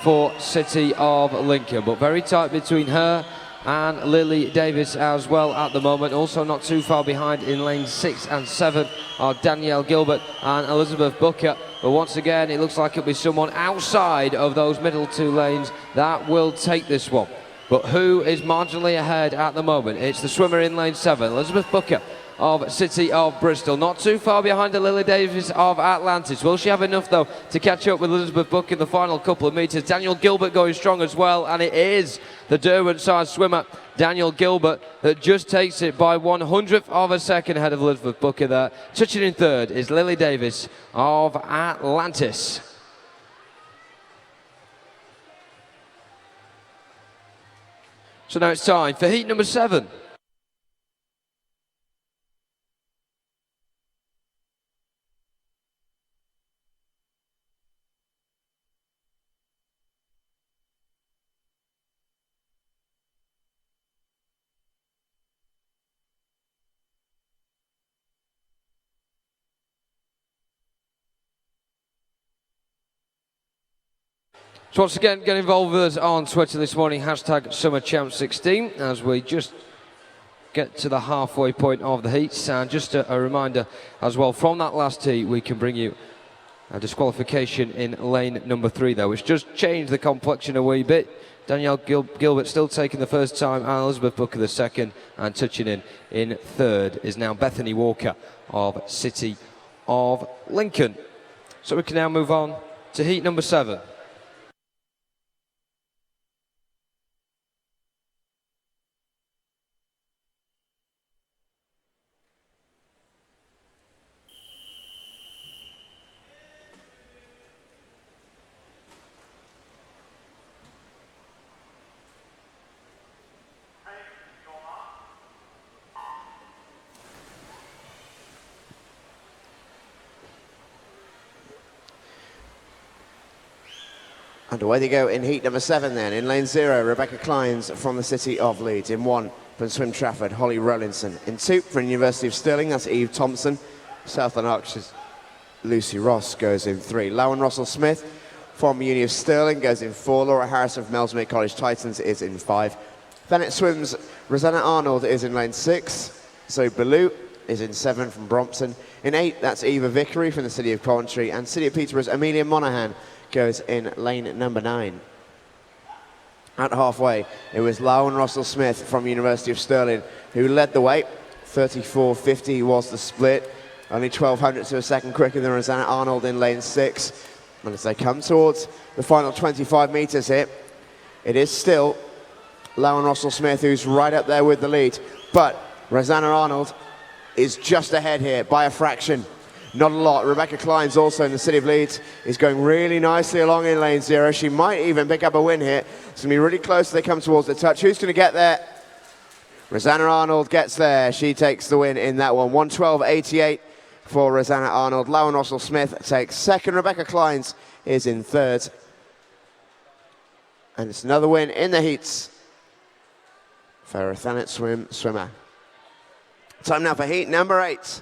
for City of Lincoln, but very tight between her and Lily Davis as well at the moment. Also not too far behind in lane 6 and 7 are Danielle Gilbert and Elizabeth Booker. But once again, it looks like it'll be someone outside of those middle 2 lanes that will take this one. But who is marginally ahead at the moment? It's the swimmer in lane 7, Elizabeth Booker of City of Bristol. Not too far behind Lily Davis of Atlantis. Will she have enough, though, to catch up with Elizabeth Booker in the final couple of metres? Daniel Gilbert going strong as well, and it is the Derwent-side swimmer, Daniel Gilbert, that just takes it by 1/100th of a second ahead of Elizabeth Booker there. Touching in third is Lily Davis of Atlantis. So now it's time for heat number 7. So once again, get involved with us on Twitter this morning, hashtag SummerChamp16, as we just get to the halfway point of the heats. And just a reminder as well, from that last heat, we can bring you a disqualification in lane number 3, though, which just changed the complexion a wee bit. Danielle Gilbert still taking the first time, and Elizabeth Booker the second, and touching in third is now Bethany Walker of City of Lincoln. So we can now move on to heat number 7. And away they go in heat number 7 then. In lane 0, Rebecca Clines from the City of Leeds. In 1 from Swim Trafford, Holly Rowlinson. In 2 from University of Stirling, that's Eve Thompson. Southern Arches, Lucy Ross goes in 3. Lauren Russell-Smith from Uni of Stirling goes in 4. Laura Harrison from Ellesmere College Titans is in 5. Then it swims. Rosanna Arnold is in lane 6. Zoe Ballou is in 7 from Brompton. In 8, that's Eva Vickery from the City of Coventry. And City of Peterborough's Amelia Monaghan goes in lane number 9. At halfway, it was Lauren Russell-Smith from University of Stirling who led the way. 34.50 was the split. Only 0.12 of a second quicker than Rosanna Arnold in lane 6. And as they come towards the final 25 metres here, it is still Lauren Russell-Smith who's right up there with the lead. But Rosanna Arnold is just ahead here by a fraction. Not a lot. Rebecca Clines, also in the City of Leeds, is going really nicely along in lane 0. She might even pick up a win here. It's going to be really close as they come towards the touch. Who's going to get there? Rosanna Arnold gets there. She takes the win in that one. 1:12.88 for Rosanna Arnold. Lauren Russell-Smith takes second. Rebecca Clines is in third. And it's another win in the heats for a Thanet swimmer. Time now for heat number 8.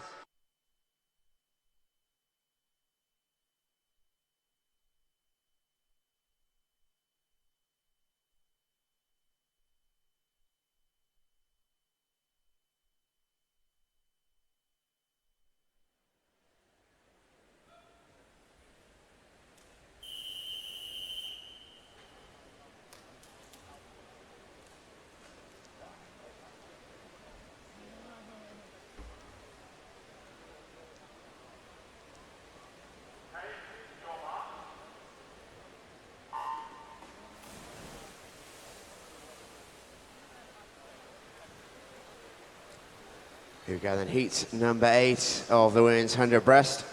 Here we go then, heat number 8 of the women's 100 breast.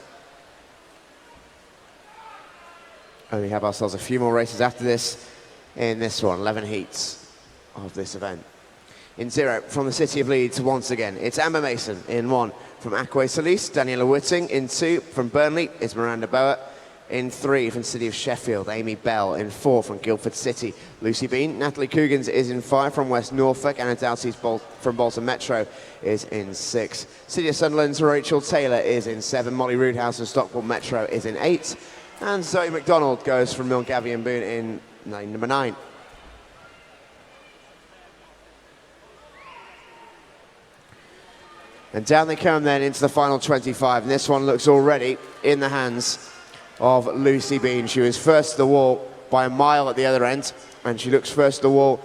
And we have ourselves a few more races after this in this one, 11 heats of this event. In 0, from the City of Leeds, once again, it's Amber Mason. In 1, from Aquay Solis, Daniela Whitting. In 2, from Burnley, it's Miranda Bower. In 3, from City of Sheffield, Amy Bell. In 4, from Guildford City, Lucy Bean. Natalie Coogans is in 5, from West Norfolk. Anna Doughty from Bolton Metro is in 6. City of Sunderland's Rachel Taylor is in 7. Molly Roodhouse of Stockport Metro is in 8. And Zoe McDonald goes from Milngavie and Boone in lane number 9. And down they come then into the final 25. And this one looks already in the hands of Lucy Bean. She was first to the wall by a mile at the other end, and she looks first to the wall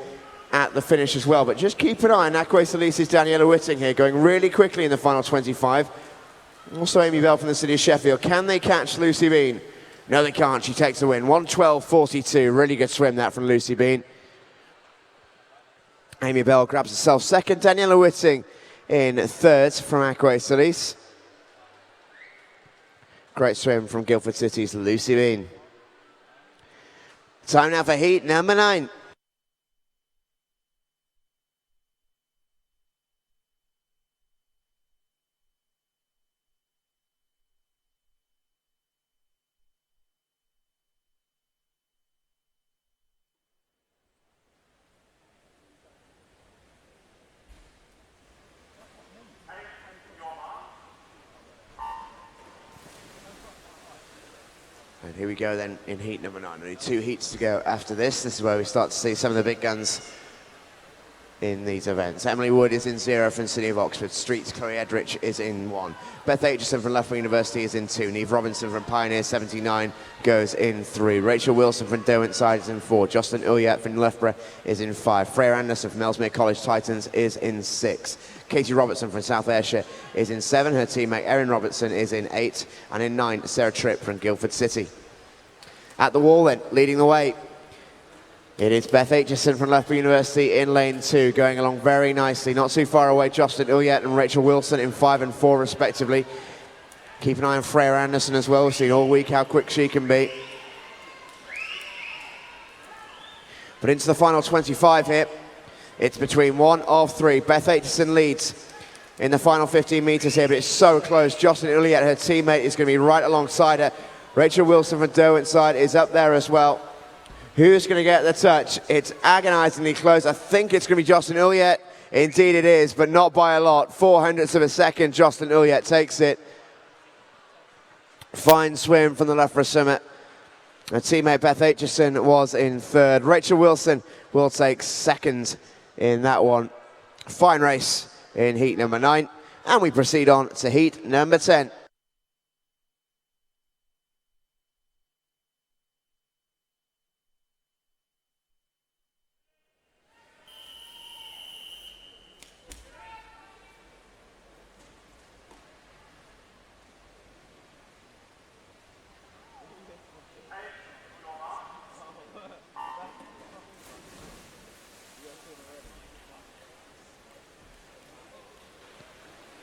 at the finish as well. But just keep an eye on Aquay Solis' Daniela Whitting here, going really quickly in the final 25. Also Amy Bell from the City of Sheffield. Can they catch Lucy Bean? No, they can't. She takes the win. 1:12.42. Really good swim that from Lucy Bean. Amy Bell grabs herself second. Daniela Whitting in third from Aquay Solis. Great swim from Guildford City's Lucy Bean. Time now for heat number 9. And here we go then in heat number 9. Only 2 heats to go after this. This is where we start to see some of the big guns in these events. Emily Wood is in 0 from City of Oxford. Streets, Chloe Edrich is in 1. Beth Aitchison from Loughborough University is in 2. Neve Robinson from Pioneer 79 goes in 3. Rachel Wilson from Derwent's is in 4. Jocelyn Ulyat from Loughborough is in 5. Freya Anderson from Ellesmere College Titans is in 6. Katie Robertson from South Ayrshire is in 7. Her teammate Erin Robertson is in 8. And in 9, Sarah Tripp from Guildford City. At the wall then, leading the way, it is Beth Aitchison from Loughborough University in lane 2, going along very nicely. Not too far away, Jocelyn Ulyat and Rachel Wilson in 5 and 4 respectively. Keep an eye on Freya Anderson as well. We've seen all week how quick she can be. But into the final 25 here, it's between 1 of 3. Beth Aitchison leads in the final 15 metres here, but it's so close. Jocelyn Ulyat, her teammate, is going to be right alongside her. Rachel Wilson from Derwent's side is up there as well. Who's going to get the touch? It's agonisingly close. I think it's going to be Jocelyn Ulyat. Indeed it is, but not by a lot. 0.04 of a second, Jocelyn Ulyat takes it. Fine swim from the Loughborough Summit. Her teammate Beth Aitchison was in third. Rachel Wilson will take second in that one. Fine race in heat number 9. And we proceed on to heat number 10.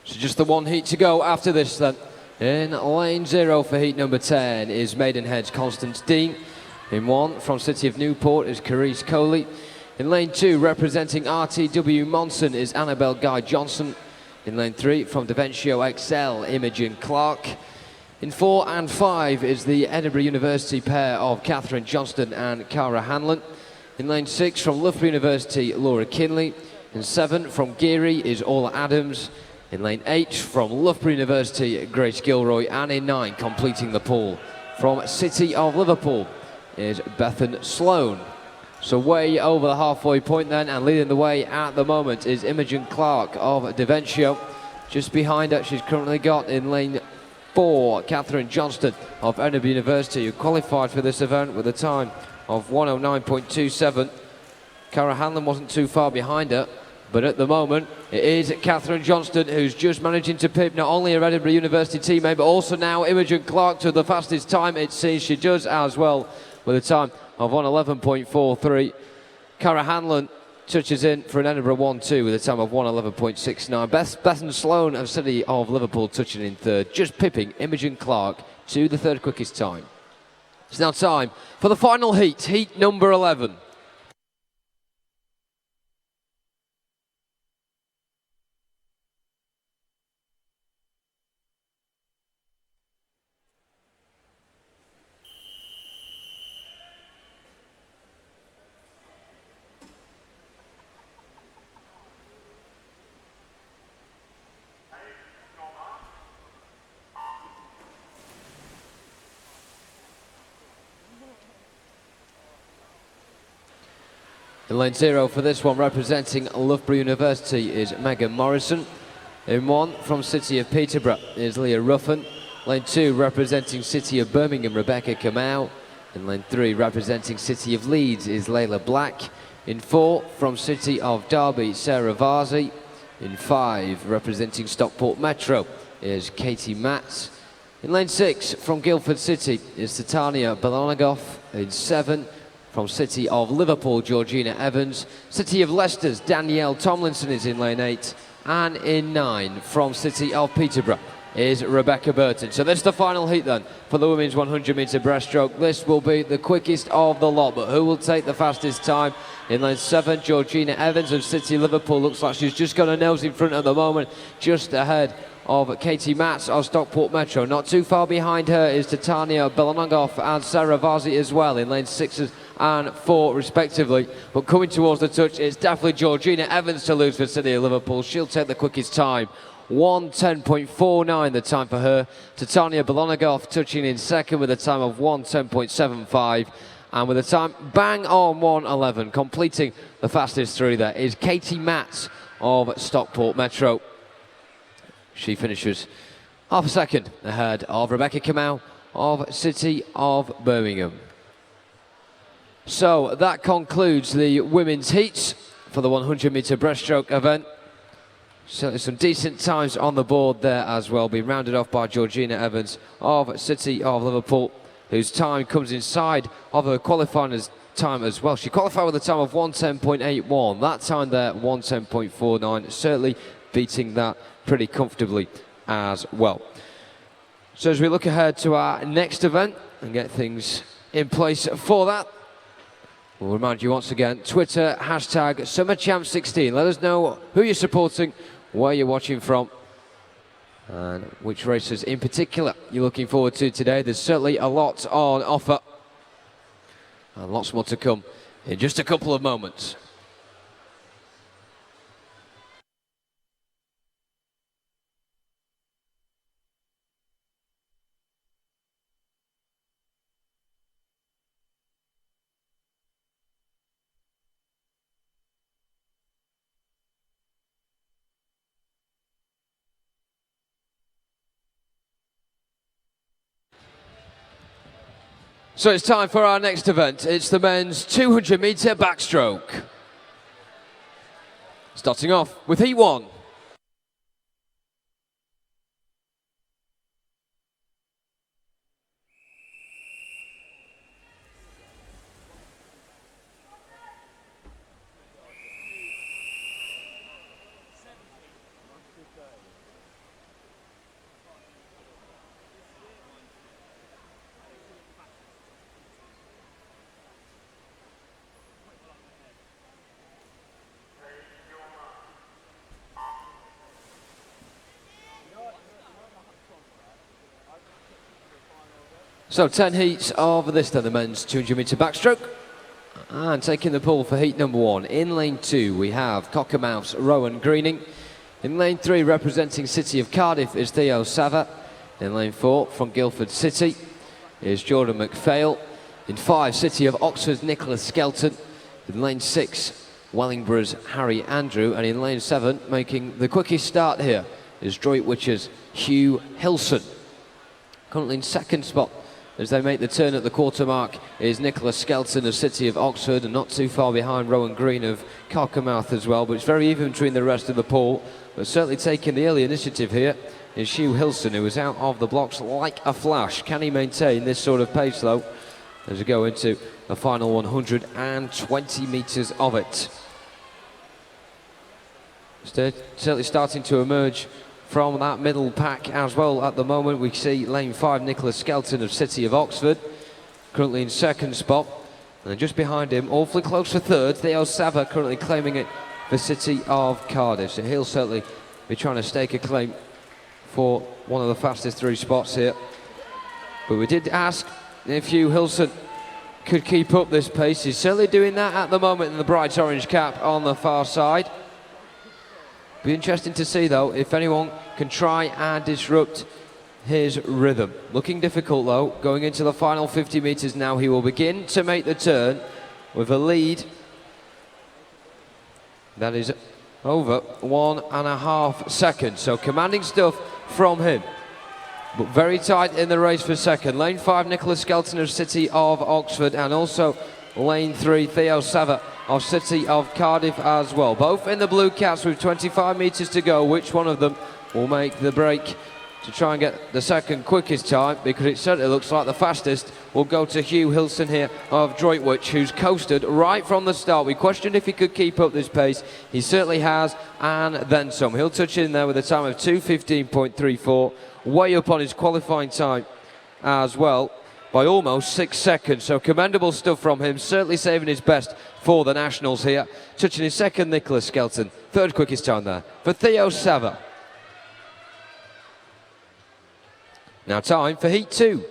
So just the one heat to go after this then. In lane 0 for heat number 10 is Maidenhead's Constance Dean. In 1 from City of Newport is Carice Coley. In lane 2 representing RTW Monson is Annabelle Guy Johnson. In lane 3 from Daventio XL Imogen Clark. In 4 and 5 is the Edinburgh University pair of Catherine Johnston and Cara Hanlon. In lane 6 from Loughborough University Laura Kinley. In 7 from Geary is Orla Adams. In lane 8 from Loughborough University, Grace Gilroy, and in 9 completing the pool from City of Liverpool is Bethan Sloan. So way over the halfway point then, and leading the way at the moment is Imogen Clark of Daventio. Just behind her, she's currently got in lane 4, Catherine Johnston of Edinburgh University, who qualified for this event with a time of 109.27. Cara Hanlon wasn't too far behind her. But at the moment, it is Catherine Johnston who's just managing to pip not only her Edinburgh University teammate, but also now Imogen Clark to the fastest time. It seems she does as well, with a time of 111.43. Cara Hanlon touches in for an Edinburgh 1-2 with a time of 111.69. Bethan Sloan of City of Liverpool touching in third, just pipping Imogen Clark to the third quickest time. It's now time for the final heat, heat number 11. In lane 0 for this one, representing Loughborough University, is Megan Morrison. In 1 from City of Peterborough is Leah Ruffin. Lane 2 representing City of Birmingham, Rebecca Kamau. In lane 3 representing City of Leeds is Layla Black. In 4 from City of Derby, Sarah Varzi. In 5 representing Stockport Metro is Katie Matz. In lane 6 from Guildford City is Titania Balagoff. In 7 from City of Liverpool, Georgina Evans. City of Leicester's Danielle Tomlinson is in lane 8. And in 9 from City of Peterborough is Rebecca Burton. So this is the final heat then for the women's 100 metre breaststroke. This will be the quickest of the lot, but who will take the fastest time? In lane 7, Georgina Evans of City Liverpool. Looks like she's just got her nose in front at the moment, just ahead of Katie Matz of Stockport Metro. Not too far behind her is Titania Belanogov and Sarah Varzi as well in lane 6 and 4 respectively. But coming towards the touch, it's definitely Georgina Evans to lose for City of Liverpool. She'll take the quickest time. 1:10.49 the time for her. Titania Belanogov touching in second with a time of 1:10.75. And with a time bang on 1:11, completing the fastest through there is Katie Matz of Stockport Metro. She finishes half a second ahead of Rebecca Kamau of City of Birmingham. So that concludes the women's heats for the 100 metre breaststroke event. Certainly some decent times on the board there as well, being rounded off by Georgina Evans of City of Liverpool, whose time comes inside of her qualifying time as well. She qualified with a time of 1:10.81. That time there, 1:10.49, certainly beating that pretty comfortably as well. So as we look ahead to our next event and get things in place for that, we'll remind you once again, Twitter, hashtag SummerChamp16. Let us know who you're supporting, where you're watching from, and which races in particular you're looking forward to today. There's certainly a lot on offer, and lots more to come in just a couple of moments. So it's time for our next event. It's the men's 200 metre backstroke. Starting off with heat 1. So 10 heats of this then, the men's 200 metre backstroke. And taking the pole for heat number 1. In lane 2 we have Cockermouth's Rowan Greening. In lane 3 representing City of Cardiff is Theo Sava. In lane 4 from Guildford City is Jordan McPhail. In 5 City of Oxford's Nicholas Skelton. In lane 6 Wellingborough's Harry Andrew. And in lane 7 making the quickest start here is Droitwich's Hugh Hilson. Currently in second spot as they make the turn at the quarter mark is Nicholas Skelton of City of Oxford, and not too far behind Rowan Green of Cockermouth as well, but it's very even between the rest of the pool. But certainly taking the early initiative here is Hugh Hilson, who is out of the blocks like a flash. Can he maintain this sort of pace though as we go into the final 120 metres of it? Certainly starting to emerge from that middle pack as well at the moment. We see lane 5 Nicholas Skelton of City of Oxford currently in second spot, and then just behind him, awfully close for third, Theo Sava currently claiming it for City of Cardiff. So he'll certainly be trying to stake a claim for one of the fastest 3 spots here. But we did ask if Hugh Hilson could keep up this pace. He's certainly doing that at the moment in the bright orange cap on the far side. Be interesting to see though if anyone can try and disrupt his rhythm. Looking difficult though, going into the final 50 metres now. He will begin to make the turn with a lead that is over 1.5 seconds. So commanding stuff from him, but very tight in the race for second. Lane 5 Nicholas Skelton of City of Oxford, and also lane 3 Theo Sava of City of Cardiff as well. Both in the blue caps with 25 metres to go. Which one of them will make the break to try and get the second quickest time? Because it certainly looks like the fastest will go to Hugh Hilson here of Droitwich, who's coasted right from the start. We questioned if he could keep up this pace. He certainly has, and then some. He'll touch in there with a time of 2:15.34, way up on his qualifying time as well by almost 6 seconds. So commendable stuff from him, certainly saving his best for the Nationals here. Touching his second, Nicholas Skelton. Third quickest time there for Theo Sava. Now time for heat 2.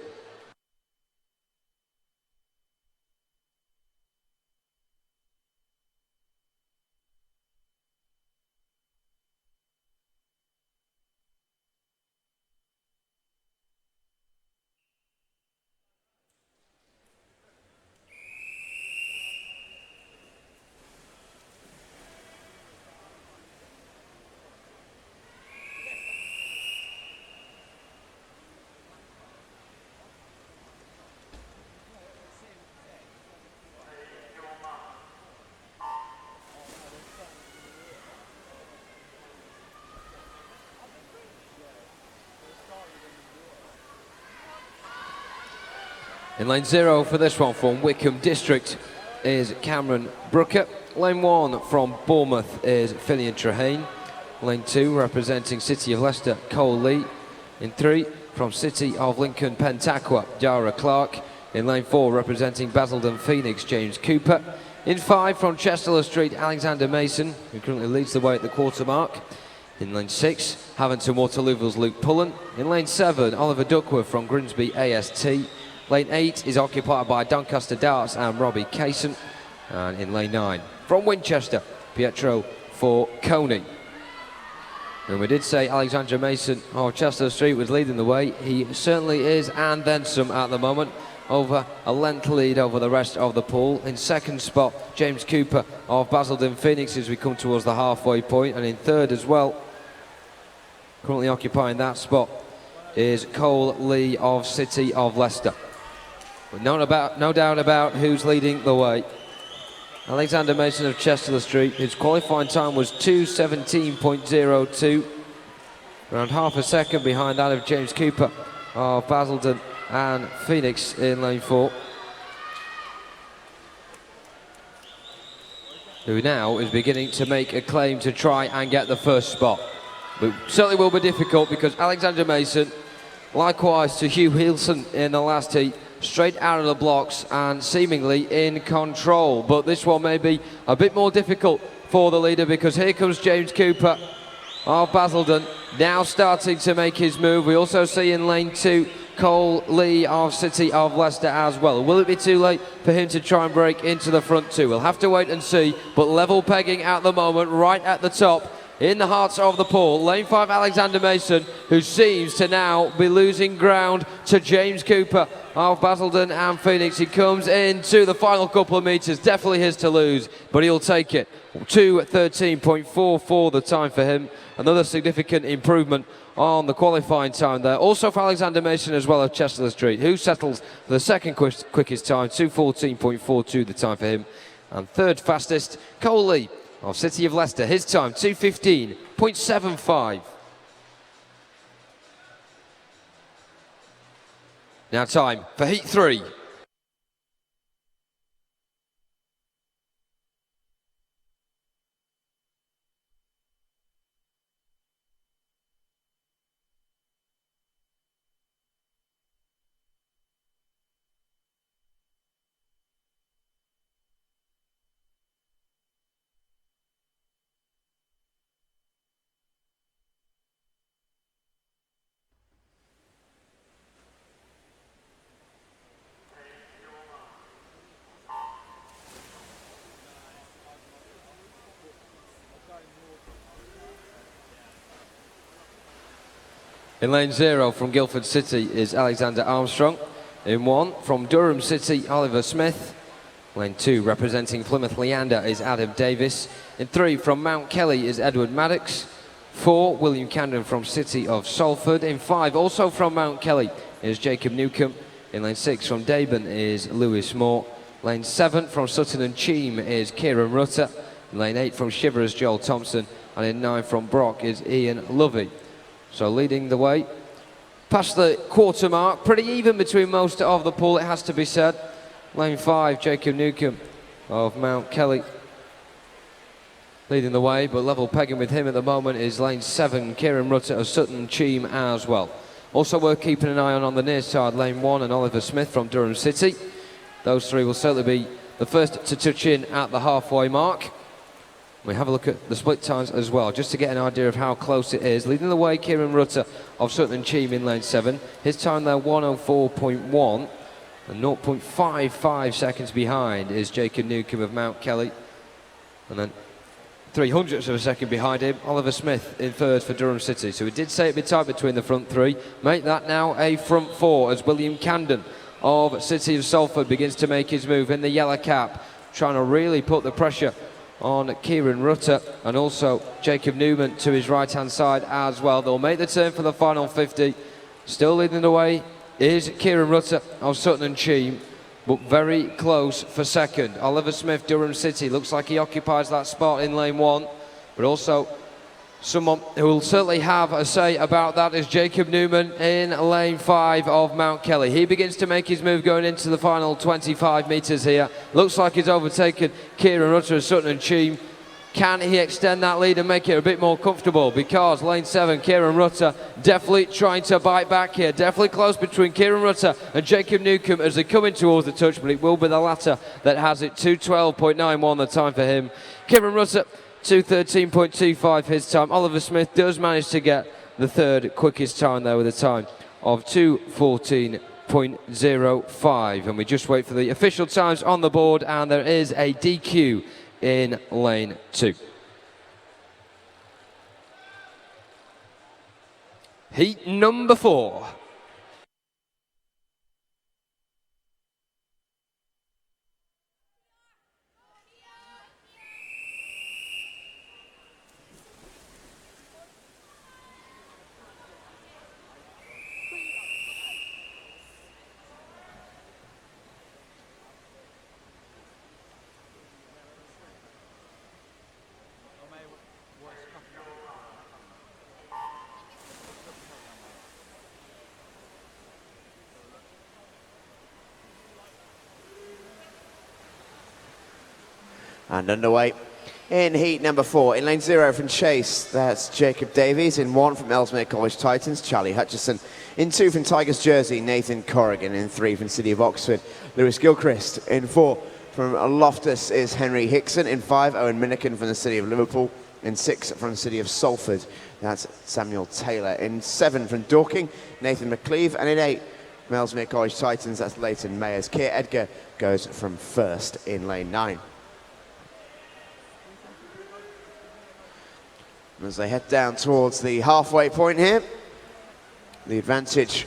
In lane 0 for this one from Wickham District is Cameron Brooker. Lane 1 from Bournemouth is Fillion Trehane. Lane 2 representing City of Leicester, Cole Lee. In 3 from City of Lincoln, Pentaqua, Dara Clark. In lane 4 representing Basildon Phoenix, James Cooper. In 5 from Chester Street, Alexander Mason, who currently leads the way at the quarter mark. In lane 6, Haventon Waterlooville's Luke Pullen. In lane 7, Oliver Duckworth from Grimsby AST. Lane 8 is occupied by Doncaster Darts and Robbie Kaysen. And in lane 9, from Winchester, Pietro for Coney. And we did say Alexander Mason of Chester Street was leading the way. He certainly is, and then some at the moment. Over a length lead over the rest of the pool. In second spot, James Cooper of Basildon Phoenix as we come towards the halfway point. And in third as well, currently occupying that spot, is Cole Lee of City of Leicester. But no doubt about who's leading the way. Alexander Mason of Chester Street, his qualifying time was 2:17.02. Around half a second behind that of James Cooper of Basildon and Phoenix in lane 4. Who now is beginning to make a claim to try and get the first spot. But certainly will be difficult because Alexander Mason, likewise to Hugh Hilson in the last heat, straight out of the blocks and seemingly in control. But this one may be a bit more difficult for the leader because here comes James Cooper of Basildon, now starting to make his move. We also see in lane 2 Cole Lee of City of Leicester as well. Will it be too late for him to try and break into the front two? We'll have to wait and see, but level pegging at the moment, right at the top, in the hearts of the pool. Lane 5, Alexander Mason, who seems to now be losing ground to James Cooper of Basildon and Phoenix. He comes into the final couple of metres, definitely his to lose, but he'll take it. 2:13.44 the time for him. Another significant improvement on the qualifying time there. Also for Alexander Mason as well of Chester Street, who settles for the second quickest time, 2:14.42 the time for him. And third fastest, Cole Lee of City of Leicester, his time 2:15.75. Now time for heat 3. In lane 0 from Guildford City is Alexander Armstrong. In 1 from Durham City, Oliver Smith. Lane 2 representing Plymouth Leander is Adam Davis. In 3 from Mount Kelly is Edward Maddox. 4 William Camden from City of Salford. In 5 also from Mount Kelly is Jacob Newcomb. In lane 6 from Deben is Lewis Moore. Lane 7 from Sutton and Cheam is Kieran Rutter. In lane 8 from Shiver is Joel Thompson. And in 9 from Brock is Ian Lovey. So leading the way past the quarter mark, pretty even between most of the pool, it has to be said. Lane 5, Jacob Newcomb of Mount Kelly leading the way, but level pegging with him at the moment is lane 7, Kieran Rutter of Sutton Cheam as well. Also worth keeping an eye on the near side, lane 1 and Oliver Smith from Durham City. Those three will certainly be the first to touch in at the halfway mark. We have a look at the split times as well, just to get an idea of how close it is. Leading the way, Kieran Rutter of Sutton Cheam in lane 7. His time there, 1:04.1. And 0.55 seconds behind is Jacob Newcomb of Mount Kelly. And then 0.03 of a second behind him, Oliver Smith in third for Durham City. So we did say it'd be tight between the front three. Make that now a front four as William Camden of City of Salford begins to make his move in the yellow cap, trying to really put the pressure on Kieran Rutter and also Jacob Newman to his right hand side as well. They'll make the turn for the final 50. Still leading the way is Kieran Rutter of Sutton and Cheam, but very close for second. Oliver Smith, Durham City, looks like he occupies that spot in lane 1, but also someone who will certainly have a say about that is Jacob Newman in lane 5 of Mount Kelly. He begins to make his move going into the final 25 metres here. Looks like he's overtaken Kieran Rutter of Sutton and Cheam. Can he extend that lead and make it a bit more comfortable? Because lane 7, Kieran Rutter, definitely trying to bite back here. Definitely close between Kieran Rutter and Jacob Newcomb as they come in towards the touch, but it will be the latter that has it. 2:12.91 the time for him. Kieran Rutter, 2:13.25 his time. Oliver Smith does manage to get the third quickest time there with a time of 2:14.05. And we just wait for the official times on the board, and there is a DQ in lane 2. Heat number 4. And underway in heat number 4. In lane 0 from Chase, that's Jacob Davies. In 1 from Ellesmere College Titans, Charlie Hutchison. In 2 from Tigers Jersey, Nathan Corrigan. In 3 from City of Oxford, Lewis Gilchrist. In 4 from Loftus is Henry Hickson. In 5, Owen Minikin from the City of Liverpool. In 6 from the City of Salford, that's Samuel Taylor. In 7 from Dorking, Nathan McCleve. And in 8 from Ellesmere College Titans, that's Leighton Mayers. Keir Edgar goes from first in lane 9. As they head down towards the halfway point here, the advantage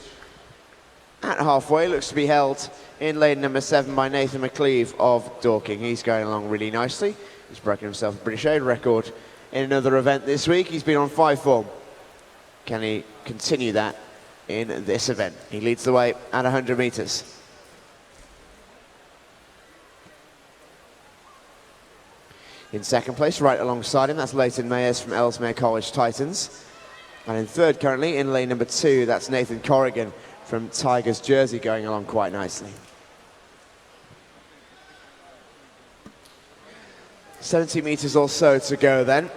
at halfway looks to be held in lane number 7 by Nathan McCleve of Dorking. He's going along really nicely. He's broken himself a British Aid record in another event this week. He's been on 5 form. Can he continue that in this event? He leads the way at 100 metres. In second place, right alongside him, that's Leighton Mayers from Ellesmere College Titans. And in third currently, in lane number 2, that's Nathan Corrigan from Tigers Jersey, going along quite nicely. 70 metres or so to go then.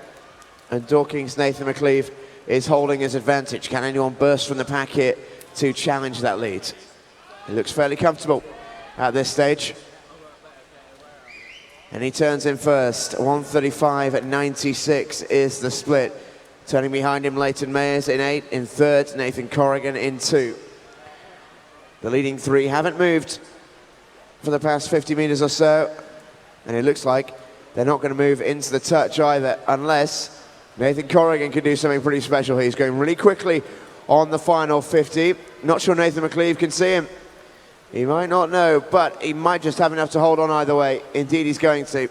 And Dorking's Nathan McCleve is holding his advantage. Can anyone burst from the pack here to challenge that lead? He looks fairly comfortable at this stage. And he turns in first. 1:35.96 is the split. Turning behind him, Leighton Mayers in 8. In third, Nathan Corrigan in 2. The leading 3 haven't moved for the past 50 metres or so. And it looks like they're not going to move into the touch either, unless Nathan Corrigan can do something pretty special. He's going really quickly on the final 50. Not sure Nathan McCleve can see him. He might not know, but he might just have enough to hold on either way. Indeed, he's going to.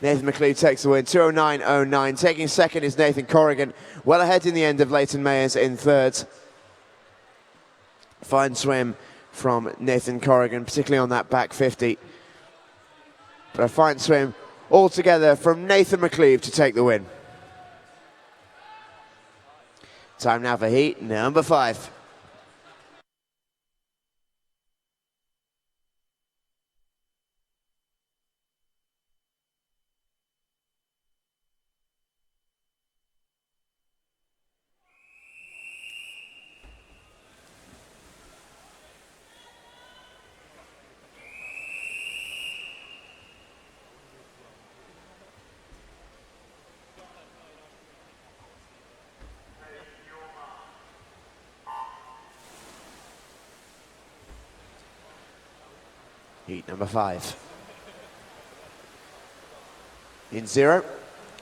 Nathan McCleve takes the win, 2:09.09. Taking second is Nathan Corrigan, well ahead in the end of Leighton Mayers in third. Fine swim from Nathan Corrigan, particularly on that back 50. But a fine swim altogether from Nathan McCleve to take the win. Time now for heat number 5. Heat number 5. In 0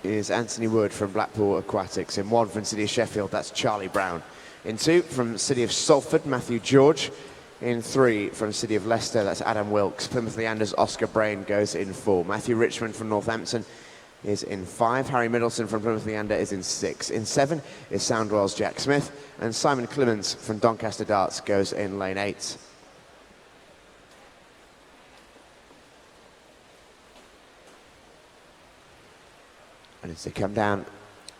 is Anthony Wood from Blackpool Aquatics. In 1 from City of Sheffield, that's Charlie Brown. In 2 from City of Salford, Matthew George. In 3 from City of Leicester, that's Adam Wilkes. Plymouth Leander's Oscar Brain goes in 4. Matthew Richmond from Northampton is in 5. Harry Middleton from Plymouth Leander is in 6. In 7 is Soundwell's Jack Smith. And Simon Clemens from Doncaster Darts goes in lane 8. And as they come down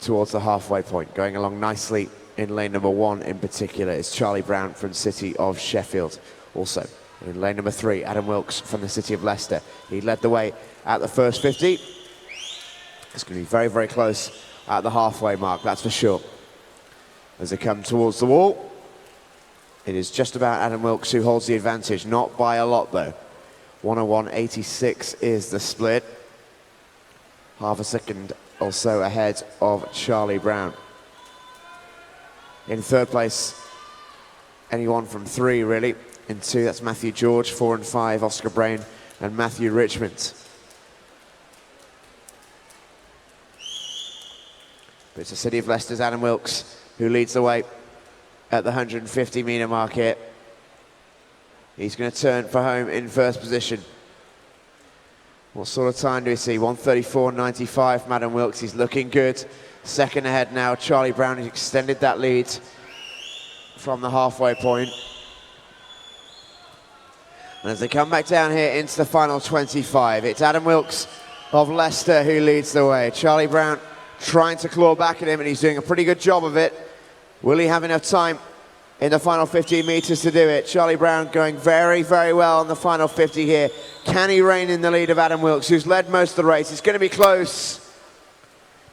towards the halfway point, going along nicely in lane number 1 in particular is Charlie Brown from City of Sheffield. Also in lane number 3, Adam Wilkes from the City of Leicester. He led the way at the first 50. It's going to be very, very close at the halfway mark, that's for sure. As they come towards the wall, it is just about Adam Wilkes who holds the advantage, not by a lot though. 1:01.86 is the split. Half a second or so ahead of Charlie Brown. In third place, anyone from 3 really. In 2, that's Matthew George. 4 and 5, Oscar Brain and Matthew Richmond. But it's the City of Leicester's Adam Wilkes who leads the way at the 150 metre mark here. He's going to turn for home in first position. What sort of time do we see? 1:34.95 from Adam Wilkes. He's looking good. Second ahead now. Charlie Brown has extended that lead from the halfway point. And as they come back down here into the final 25, it's Adam Wilkes of Leicester who leads the way. Charlie Brown trying to claw back at him, and he's doing a pretty good job of it. Will he have enough time in the final 15 metres to do it. Charlie Brown going very, very well on the final 50 here. Can he rein in the lead of Adam Wilkes, who's led most of the race? It's going to be close.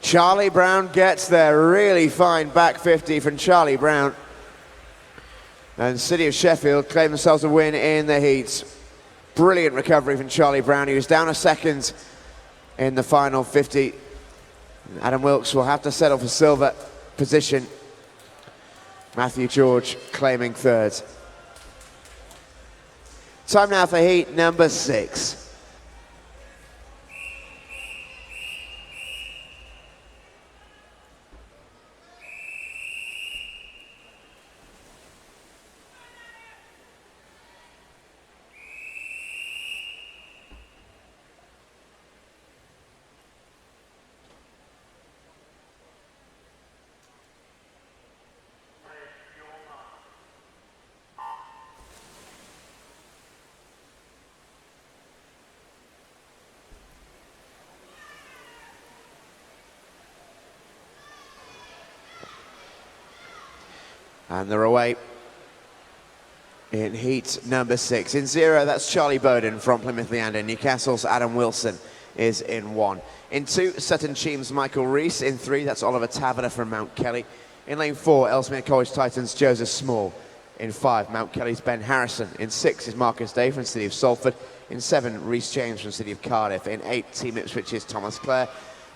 Charlie Brown gets there. Really fine back 50 from Charlie Brown. And City of Sheffield claim themselves a win in the heats. Brilliant recovery from Charlie Brown. He was down a second in the final 50. Adam Wilkes will have to settle for silver position. Matthew George claiming third. Time now for heat number 6. And they're away in heat number 6. In 0, that's Charlie Bowden from Plymouth Leander. Newcastle's Adam Wilson is in 1. In 2, Sutton Cheam's Michael Rees. In 3, that's Oliver Taverner from Mount Kelly. In lane 4, Ellesmere College Titans' Joseph Small. In 5, Mount Kelly's Ben Harrison. In 6 is Marcus Day from the City of Salford. In 7, Rhys James from the City of Cardiff. In 8, Team Ipswich's Thomas Clare.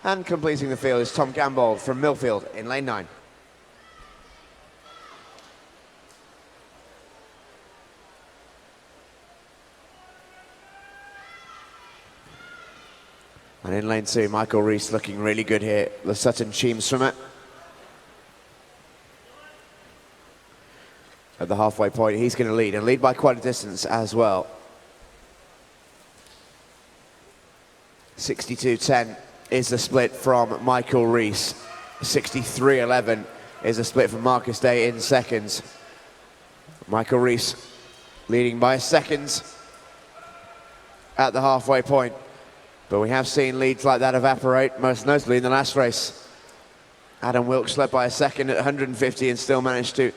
And completing the field is Tom Gambold from Millfield in lane 9. And in lane 2, Michael Rees looking really good here. The Sutton Cheam swimmer. At the halfway point, he's going to lead, and lead by quite a distance as well. 62.10 is the split from Michael Rees. 63.11 is the split from Marcus Day in seconds. Michael Rees leading by seconds at the halfway point. But we have seen leads like that evaporate, most notably in the last race. Adam Wilkes led by a second at 150 and still managed to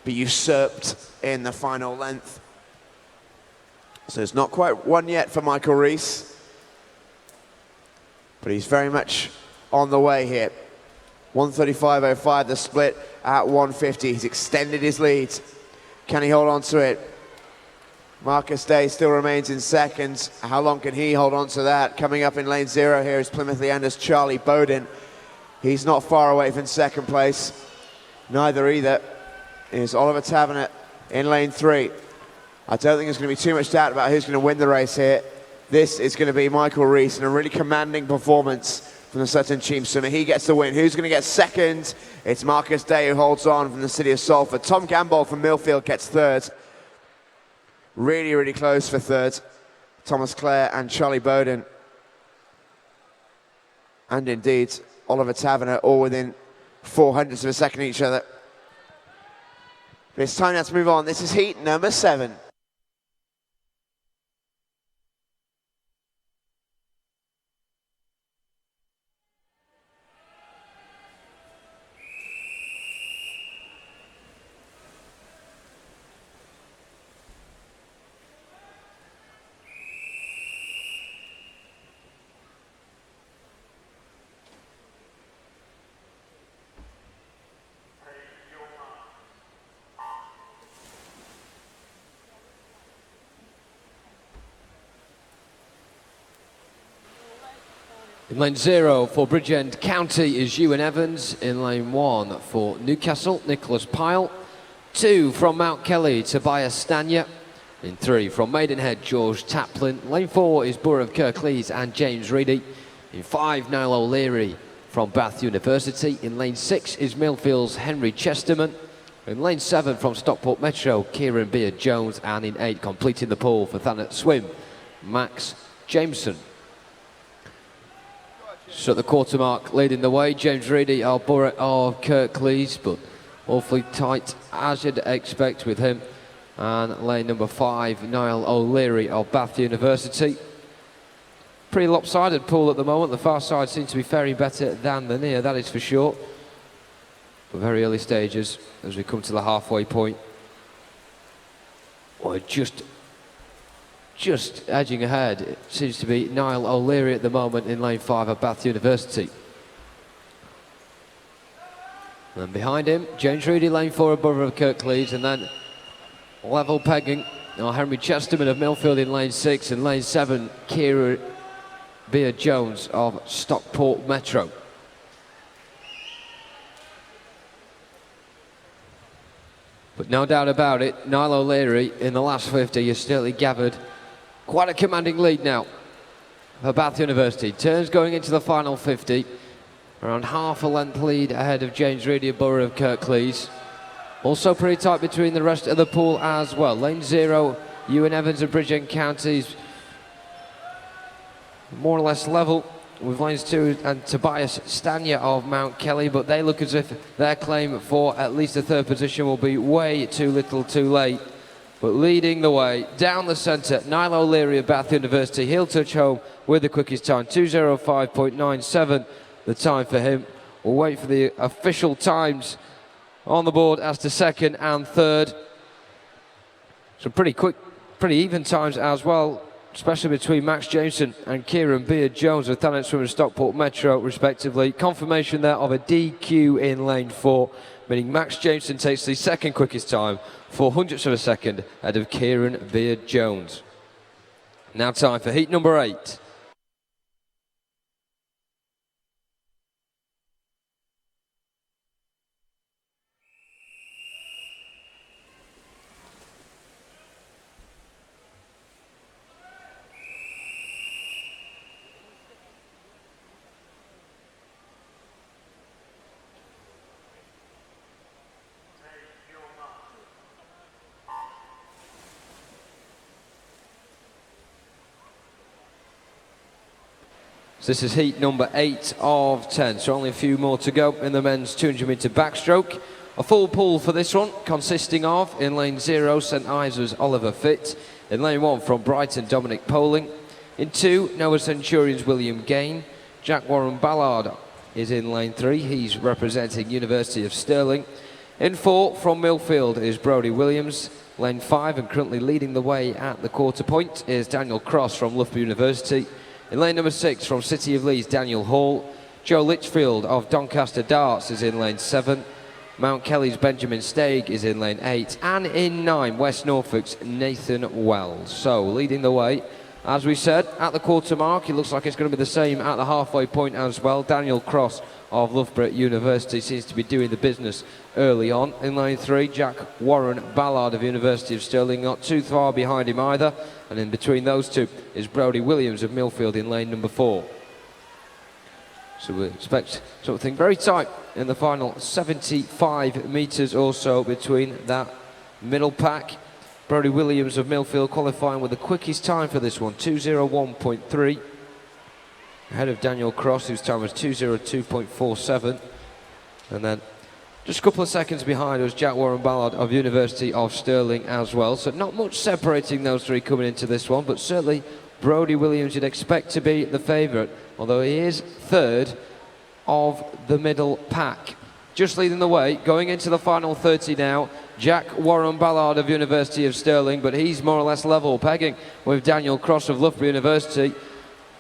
be usurped in the final length. So it's not quite one yet for Michael Rees. But he's very much on the way here. 135.05 the split at 150. He's extended his lead. Can he hold on to it? Marcus Day still remains in seconds. How long can he hold on to that? Coming up in lane 0 here is Plymouth Leander's Charlie Bowden. He's not far away from second place. Neither either is Oliver Taverner in lane 3. I don't think there's going to be too much doubt about who's going to win the race here. This is going to be Michael Rees in a really commanding performance from the Sutton Cheam swimmer. He gets the win. Who's going to get second? It's Marcus Day who holds on from the City of Salford. Tom Gambold from Millfield gets third. Really, really close for third. Thomas Clare and Charlie Bowden. And indeed, Oliver Taverner all within 400ths of a second each other. But it's time now to move on. This is heat number 7. In lane 0 for Bridgend County is Ewan Evans. In lane 1 for Newcastle, Nicholas Pyle. 2 from Mount Kelly, Tobias Stanya. In 3 from Maidenhead, George Taplin. Lane 4 is Borough of Kirklees and James Reedy. In 5, Niall O'Leary from Bath University. In lane 6 is Millfield's Henry Chesterman. In lane 7 from Stockport Metro, Kieran Beard-Jones. And in 8, completing the pole for Thanet Swim, Max Jameson. So at the quarter mark, leading the way, James Reedy of Borough of Kirklees, but awfully tight as you'd expect with him. And lane number 5, Niall O'Leary of Bath University. Pretty lopsided pool at the moment. The far side seems to be faring better than the near, that is for sure. But very early stages as we come to the halfway point. Or just edging ahead. It seems to be Niall O'Leary at the moment in lane 5 of Bath University. And behind him, James Reedy, lane 4 above Kirklees, and then level pegging. Henry Chesterman of Millfield in lane 6, and lane 7, Kieran Beard-Jones of Stockport Metro. But no doubt about it, Niall O'Leary in the last 50 has certainly gathered quite a commanding lead now for Bath University. Turns going into the final 50. Around half a length lead ahead of James Reedy of Borough of Kirklees. Also pretty tight between the rest of the pool as well. Lane 0, Ewan Evans of Bridgend Counties, more or less level with lanes 2 and Tobias Stanya of Mount Kelly, but they look as if their claim for at least a third position will be way too little too late. But leading the way down the centre, Niall O'Leary of Bath University. He'll touch home with the quickest time, 2:05.97. The time for him. We'll wait for the official times on the board as to second and third. Some pretty quick, pretty even times as well, especially between Max Jameson and Kieran Beard-Jones of Thanet Swim and Stockport Metro, respectively. Confirmation there of a DQ in lane 4, meaning Max Jameson takes the second quickest time, 0.04 of a second, ahead of Kieran Beard-Jones. Now time for heat number 8. So this is heat number 8 of 10, so only a few more to go in the men's 200 metre backstroke. A full pool for this one, consisting of, in lane 0, St Ives' Oliver Fitt. In lane 1, from Brighton, Dominic Poling. In 2, Noah Centurion's William Gain. Jack Warren Ballard is in lane 3, he's representing University of Stirling. In 4, from Millfield, is Brodie Williams. Lane 5, and currently leading the way at the quarter point, is Daniel Cross from Loughborough University. In lane number 6, from City of Leeds, Daniel Hall. Joe Litchfield of Doncaster Darts is in lane 7. Mount Kelly's Benjamin Steig is in lane 8. And in 9, West Norfolk's Nathan Wells. So, leading the way, as we said, at the quarter mark. It looks like it's going to be the same at the halfway point as well. Daniel Cross of Loughborough University seems to be doing the business early on. In lane 3, Jack Warren Ballard of University of Stirling, not too far behind him either. And in between those two is Brodie Williams of Millfield in lane number 4. So we expect something very tight in the final 75 metres or so between that middle pack. Brodie Williams of Millfield qualifying with the quickest time for this one, 2:01.3. Ahead of Daniel Cross, whose time was 2:02.47. And then just a couple of seconds behind was Jack Warren Ballard of University of Stirling as well. So not much separating those three coming into this one, but certainly Brodie Williams you'd expect to be the favourite, although he is third of the middle pack. Just leading the way, going into the final 30 now, Jack Warren Ballard of University of Stirling, but he's more or less level pegging with Daniel Cross of Loughborough University.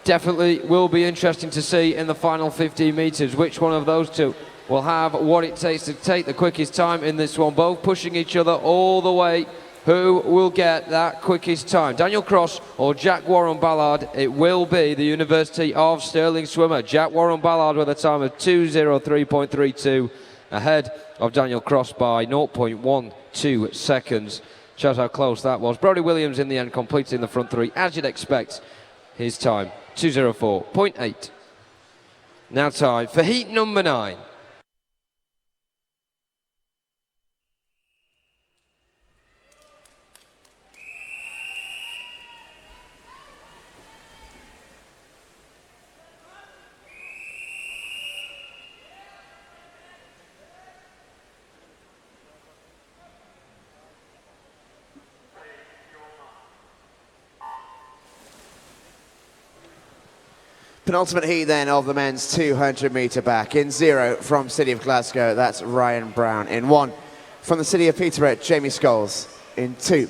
Definitely will be interesting to see in the final 15 metres which one of those two will have what it takes to take the quickest time in this one. Both pushing each other all the way. Who will get that quickest time? Daniel Cross or Jack Warren Ballard? It will be the University of Stirling swimmer. Jack Warren Ballard with a time of 2:03.32, ahead of Daniel Cross by 0.12 seconds. Shows how close that was. Brodie Williams in the end completing the front three, as you'd expect. His time, 2:04.8. Now time for heat number 9. Penultimate heat then of the men's 200 metre back. In 0 from City of Glasgow, that's Ryan Brown. In 1 from the City of Peterborough, Jamie Scholes. In 2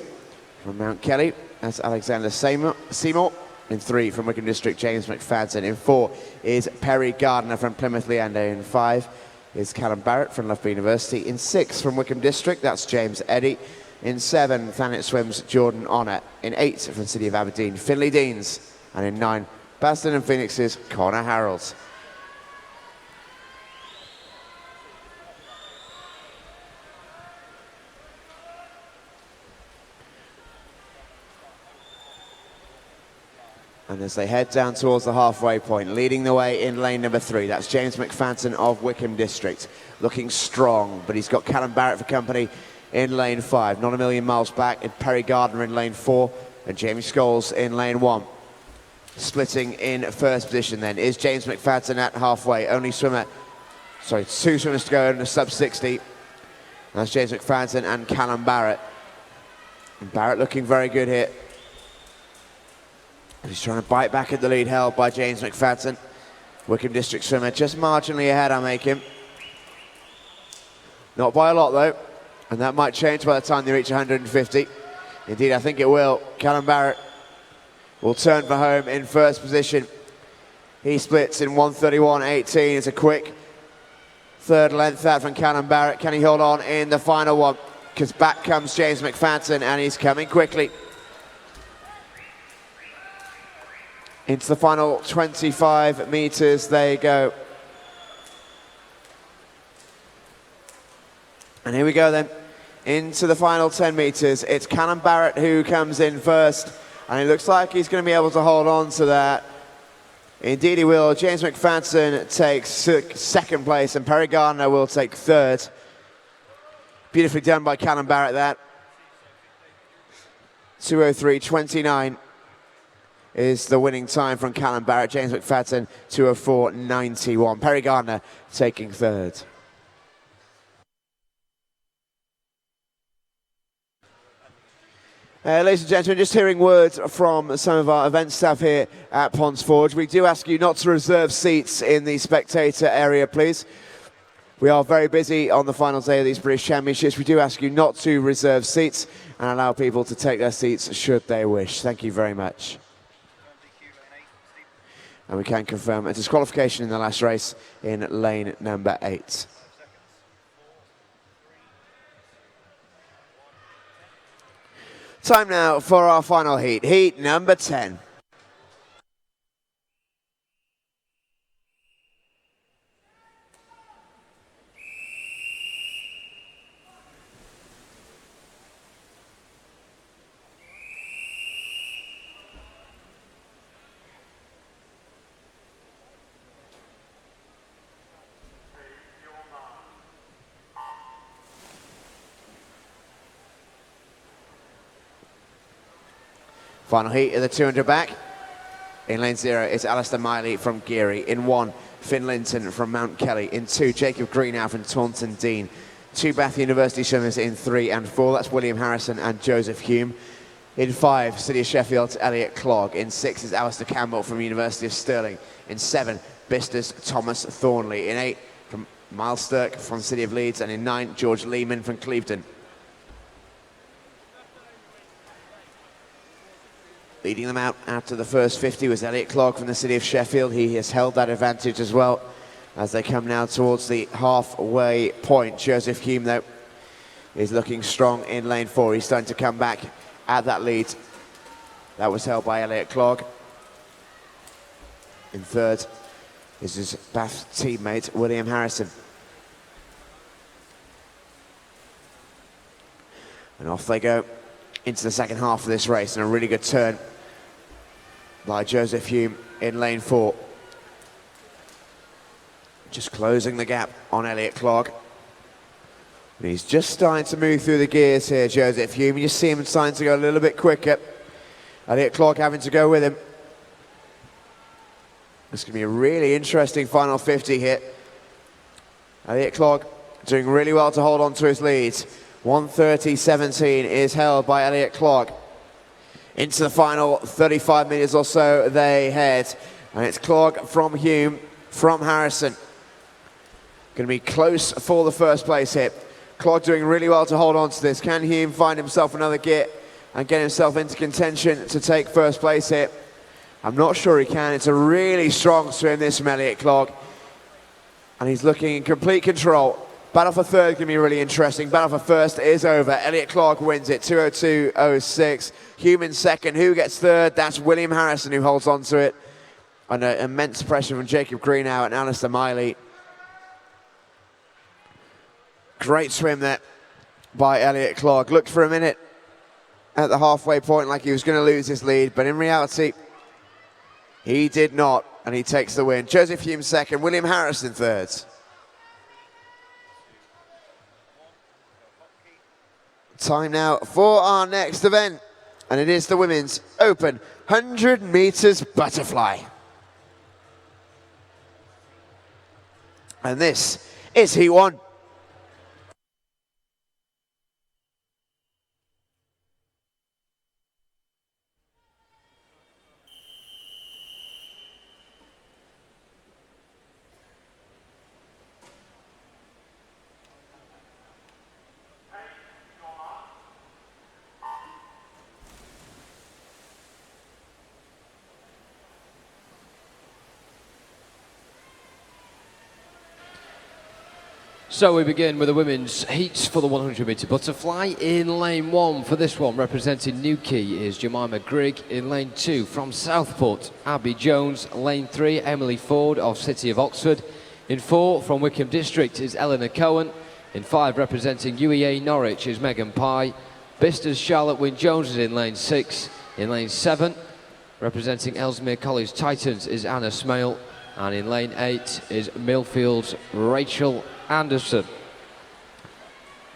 From Mount Kelly, that's Alexander Seymour. In 3 from Wickham District, James McFadden. In 4 is Perry Gardner from Plymouth Leander. In 5 is Callum Barrett from Loughborough University. In 6 from Wickham District, that's James Eddy. In 7, Thanet Swims, Jordan Honour. In 8 from City of Aberdeen, Finley Deans. And in 9, Baston and Phoenix's Connor Harrells. And as they head down towards the halfway point, leading the way in lane number 3, that's James McFadden of Wickham District. Looking strong, but he's got Callum Barrett for company in lane 5. Not a million miles back, and Perry Gardner in lane 4, and Jamie Scholes in lane 1. Splitting in first position then is James McFadden at halfway. Two swimmers to go in the sub 60. That's James McFadden and Callum Barrett. And Barrett looking very good here. He's trying to bite back at the lead held by James McFadden. Wickham District swimmer just marginally ahead, I make him. Not by a lot though, and that might change by the time they reach 150. Indeed, I think it will. Callum Barrett will turn for home in first position. He splits in 1:31.18. It's a quick third length out from Callum Barrett. Can he hold on in the final one? Because back comes James McFadden, and he's coming quickly. Into the final 25 metres they go. And here we go then, into the final 10 metres. It's Callum Barrett who comes in first, and it looks like he's going to be able to hold on to that. Indeed he will. James McFadden takes second place, and Perry Gardner will take third. Beautifully done by Callum Barrett, that. 2:03.29. Is the winning time from Callum Barrett. James McFadden, 2:04.91. Perry Gardner taking third. Ladies and gentlemen, just hearing words from some of our event staff here at Ponds Forge. We do ask you not to reserve seats in the spectator area, please. We are very busy on the final day of these British Championships. We do ask you not to reserve seats and allow people to take their seats should they wish. Thank you very much. And we can confirm a disqualification in the last race in lane number 8. Time now for our final heat, heat number 10. Final heat of the 200 back. In lane 0, it's Alistair Miley from Geary. In 1, Finn Linton from Mount Kelly. In 2, Jacob Greenhow from Taunton Dean. 2 Bath University swimmers in 3 and 4. That's William Harrison and Joseph Hume. In 5, City of Sheffield's Elliot Clogg. In 6 is Alistair Campbell from University of Stirling. In 7, Bister's Thomas Thornley. In 8, from Miles Stirk from City of Leeds. And in 9, George Lehman from Clevedon. Leading them out after the first 50 was Elliot Clogg from the City of Sheffield. He has held that advantage as well as they come now towards the halfway point. Joseph Hume, though, is looking strong in lane 4. He's starting to come back at that lead. That was held by Elliot Clogg. In 3rd is his Bath teammate, William Harrison. And off they go into the second half of this race, and a really good turn by Joseph Hume in lane 4. Just closing the gap on Elliot Clogg. And he's just starting to move through the gears here, Joseph Hume. You see him starting to go a little bit quicker. Elliot Clogg having to go with him. It's going to be a really interesting final 50 here. Elliot Clogg doing really well to hold on to his lead. 1:30.17 is held by Elliot Clogg. Into the final 35 metres or so they head. And it's Clogg from Hume, from Harrison. Going to be close for the first place hit. Clogg doing really well to hold on to this. Can Hume find himself another gear and get himself into contention to take first place here? I'm not sure he can. It's a really strong swim, this from Elliot Clark. And he's looking in complete control. Battle for third can be really interesting. Battle for first is over. Elliot Clark wins it, 2:02.06. Human second. Who gets third? That's William Harrison, who holds on to it. Under immense pressure from Jacob Greenow and Alistair Miley. Great swim there by Elliot Clark. Looked for a minute at the halfway point like he was going to lose his lead, but in reality, he did not, and he takes the win. Joseph Hume second, William Harrison third. Time now for our next event, and it is the Women's Open 100 meters butterfly. And this is Heat 1. So we begin with the women's heats for the 100 metre butterfly. In lane 1 for this one, representing Newquay, is Jemima Grigg. In lane 2 from Southport, Abby Jones. Lane 3, Emily Ford of City of Oxford. In 4 from Wickham District is Eleanor Cohen. In 5 representing UEA Norwich is Megan Pye. Bisters's Charlotte Wynne-Jones is in lane 6. In lane 7 representing Ellesmere College Titans is Anna Smale. And in lane 8 is Millfield's Rachel Anderson.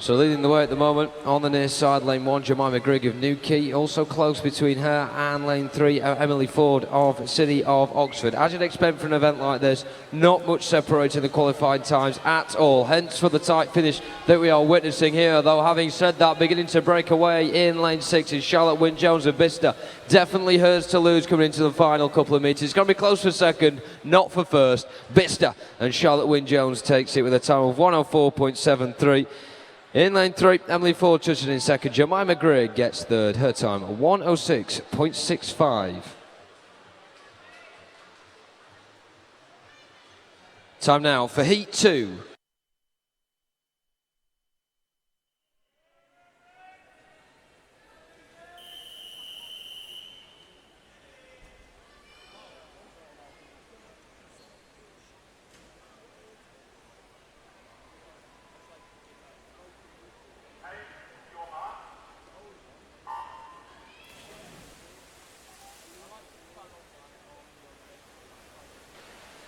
So leading the way at the moment on the near side, lane 1, Jemima Grigg of Newquay. Also close between her and lane 3, Emily Ford of City of Oxford. As you'd expect for an event like this, not much separating the qualifying times at all. Hence for the tight finish that we are witnessing here. Though having said that, beginning to break away in lane 6 is Charlotte Wynne-Jones of Bicester. Definitely hers to lose coming into the final couple of metres. It's going to be close for second, not for first. Bicester and Charlotte Wynne-Jones takes it with a time of 1:04.73. In lane 3, Emily Ford touches in second. Jemima Grigg gets third. Her time, 1:06.65. Time now for Heat 2.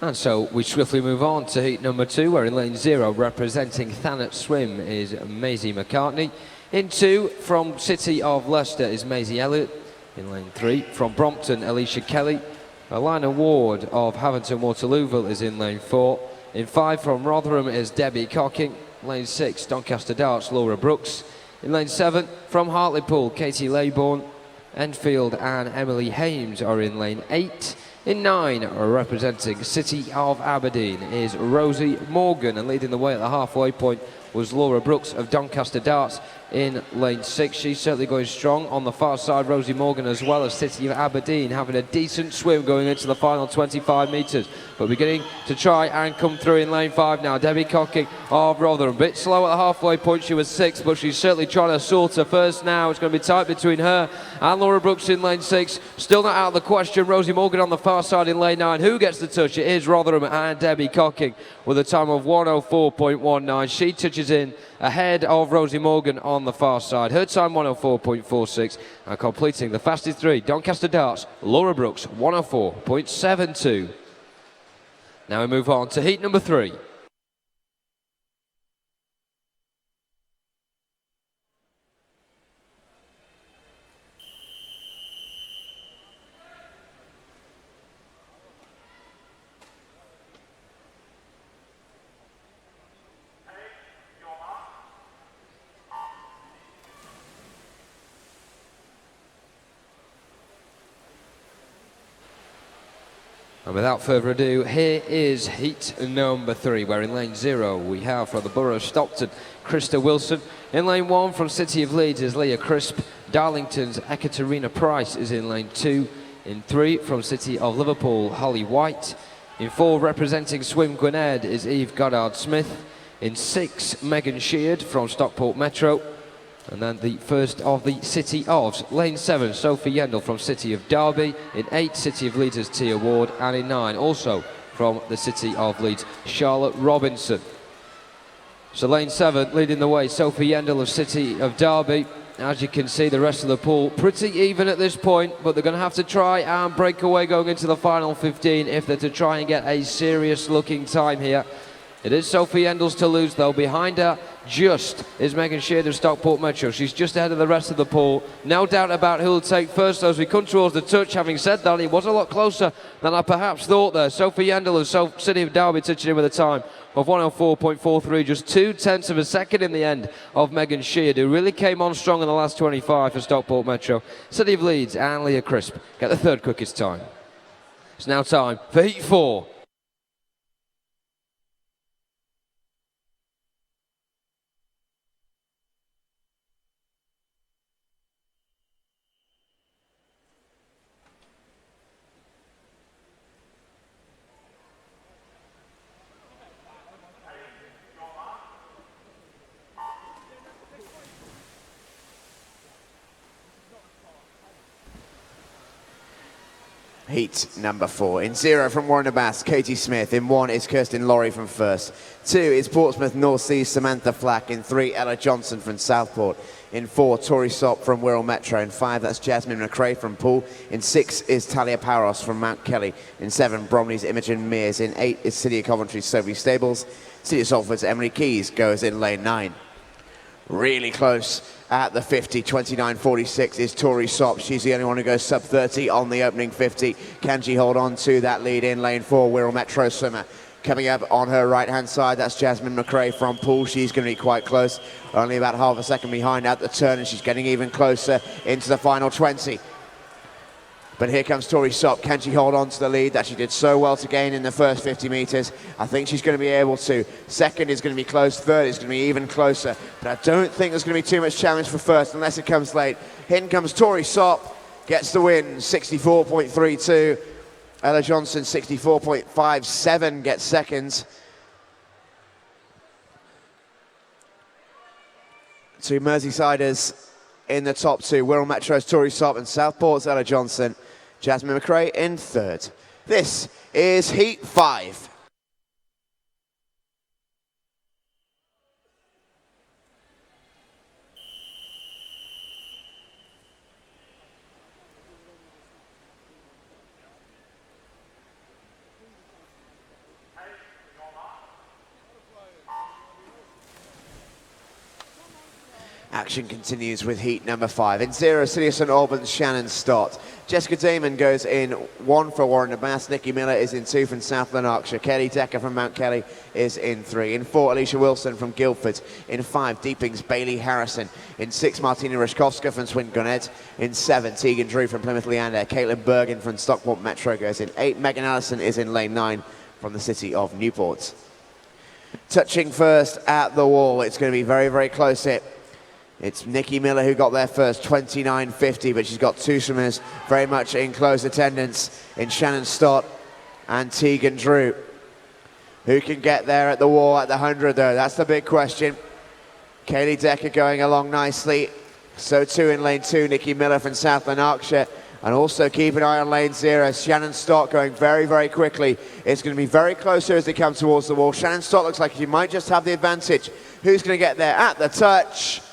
And so we swiftly move on to heat number 2, where in lane 0, representing Thanet Swim, is Maisie McCartney. In 2, from City of Leicester, is Maisie Elliott. In lane 3, from Brompton, Alicia Kelly. Alina Ward of Haverton Waterlooville is in lane 4. In 5, from Rotherham, is Debbie Cocking. Lane 6, Doncaster Darts, Laura Brooks. In lane 7, from Hartlepool, Katie Laybourne. Enfield and Emily Hames are in lane 8. In 9, representing City of Aberdeen, is Rosie Morgan, and leading the way at the halfway point was Laura Brooks of Doncaster Darts in lane 6. She's certainly going strong on the far side. Rosie Morgan, as well as City of Aberdeen, having a decent swim going into the final 25 metres, but beginning to try and come through in lane 5 now. Debbie Cocking of Rotherham, a bit slow at the halfway point. She was 6th, but she's certainly trying to sort her first now. It's going to be tight between her and Laura Brooks in lane 6. Still not out of the question. Rosie Morgan on the far side in lane 9. Who gets the touch? It is Rotherham and Debbie Cocking with a time of 1:04.19. She touches in ahead of Rosie Morgan on the far side. Her time 1:04.46, and completing the fastest 3, Doncaster Darts, Laura Brooks, 1:04.72. Now we move on to heat number 3. And without further ado, here is heat number 3, where in lane 0 we have from the Borough of Stockton, Krista Wilson. In lane 1 from City of Leeds is Leah Crisp. Darlington's Ekaterina Price is in lane 2. In 3, from City of Liverpool, Holly White. In 4, representing Swim Gwynedd is Eve Goddard-Smith. In 6, Megan Sheard from Stockport Metro. And then the first of the City ofs, lane 7, Sophie Yendall from City of Derby. In 8, City of Leeds' Tia Ward. And in 9, also from the City of Leeds, Charlotte Robinson. So lane 7 leading the way, Sophie Yendall of City of Derby. As you can see, the rest of the pool pretty even at this point, but they're going to have to try and break away going into the final 15 if they're to try and get a serious looking time here. It is Sophie Yendall's to lose though. Behind her just is Megan Sheard of Stockport Metro. She's just ahead of the rest of the pool. No doubt about who will take first as we come towards the touch. Having said that, it was a lot closer than I perhaps thought there. Sophie Yendall of City of Derby touching in with a time of 104.43, just 0.2 of a second in the end of Megan Sheard, who really came on strong in the last 25 for Stockport Metro. City of Leeds and Leah Crisp get the third quickest time. It's now time for Heat 4. Heat number 4. In 0 from Warren Bass, Katie Smith. In 1 is Kirsten Laurie from First. 2 is Portsmouth North Sea, Samantha Flack. In 3, Ella Johnson from Southport. In 4, Tori Sopp from Wirral Metro. In 5, that's Jasmine McRae from Poole. In 6 is Talia Paros from Mount Kelly. In 7, Bromley's Imogen Mears. In 8 is City of Coventry's Sophie Stables. City of Salford's Emily Keys goes in lane 9. Really close at the 50, 29.46 is Tori Sopp. She's the only one who goes sub 30 on the opening 50. Can she hold on to that lead in lane 4? Wirral Metro swimmer coming up on her right hand side. That's Jasmine McRae from Poole. She's going to be quite close, only about half a second behind at the turn, and she's getting even closer into the final 20. But here comes Tori Sopp. Can she hold on to the lead that she did so well to gain in the first 50 metres? I think she's going to be able to. Second is going to be close. Third is going to be even closer. But I don't think there's going to be too much challenge for first unless it comes late. In comes Tori Sopp. Gets the win, 64.32. Ella Johnson, 64.57, gets seconds. Two Merseysiders in the top 2. Wirral Metro's Tori Sopp and Southport's Ella Johnson. Jasmine McRae in 3rd. This is Heat 5. Action continues with heat number 5. In 0, City of St Albans, Shannon Stott. Jessica Damon goes in 1 for Warren Bass. Nikki Miller is in 2 from South Lanarkshire. Kelly Decker from Mount Kelly is in 3. In 4, Alicia Wilson from Guildford. In 5, Deeping's Bailey Harrison. In 6, Martina Ryszkowska from Swin Gwynedd. In 7, Tegan Drew from Plymouth Leander. Caitlin Bergen from Stockport Metro goes in 8. Megan Allison is in lane 9 from the City of Newport. Touching first at the wall. It's going to be very, very close here. It's Nikki Miller who got there first, 29.50, but she's got 2 swimmers very much in close attendance in Shannon Stott and Tegan Drew. Who can get there at the wall at the 100 though? That's the big question. Kaylee Decker going along nicely. So too in lane 2, Nikki Miller from South Lanarkshire. And also keep an eye on lane 0. Shannon Stott going very, very quickly. It's going to be very close here as they come towards the wall. Shannon Stott looks like she might just have the advantage. Who's going to get there at the touch?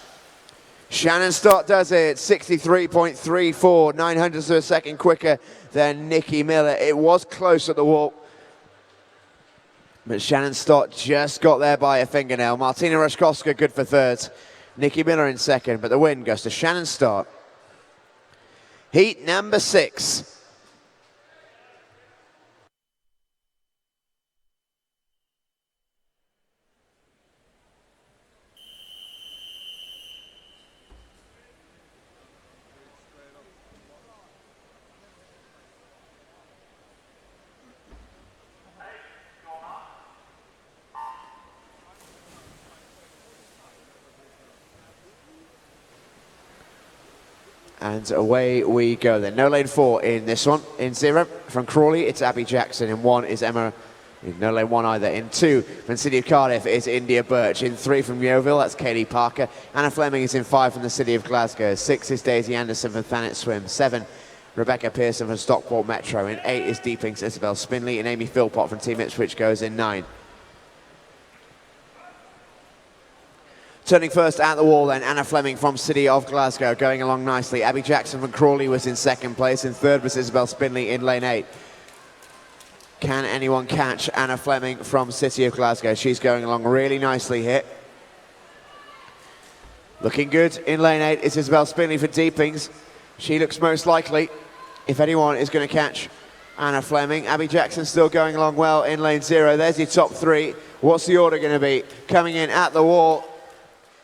Shannon Stott does it, 63.34, 900ths of a second quicker than Nikki Miller. It was close at the wall, but Shannon Stott just got there by a fingernail. Martina Ryszkowska good for 3rd. Nikki Miller in 2nd, but the win goes to Shannon Stott. Heat number 6. And away we go then. No lane 4 in this one. In 0 from Crawley, it's Abby Jackson. In 1 is Emma. In no lane 1 either. In 2 from City of Cardiff, it's India Birch. In 3 from Yeovil, that's Katie Parker. Anna Fleming is in 5 from the City of Glasgow. 6 is Daisy Anderson from Thanet Swim. 7, Rebecca Pearson from Stockport Metro. In 8 is Deeping's Isabel Spinley. And Amy Philpott from Team Ipswich goes in 9. Turning first at the wall then, Anna Fleming from City of Glasgow going along nicely. Abby Jackson from Crawley was in 2nd place. In 3rd was Isabel Spinley in lane 8. Can anyone catch Anna Fleming from City of Glasgow? She's going along really nicely here. Looking good in lane 8 is Isabel Spinley for Deepings. She looks most likely, if anyone is going to catch Anna Fleming. Abby Jackson still going along well in lane 0. There's your top 3. What's the order going to be? Coming in at the wall,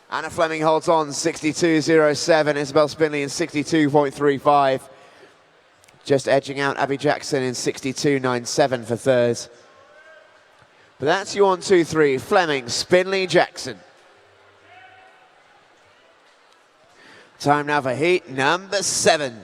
Anna Fleming holds on, 62.07. Isabel Spinley in 62.35. Just edging out Abby Jackson in 62.97 for 3rd. But that's your 1, 2, 3. Fleming, Spinley, Jackson. Time now for heat number 7.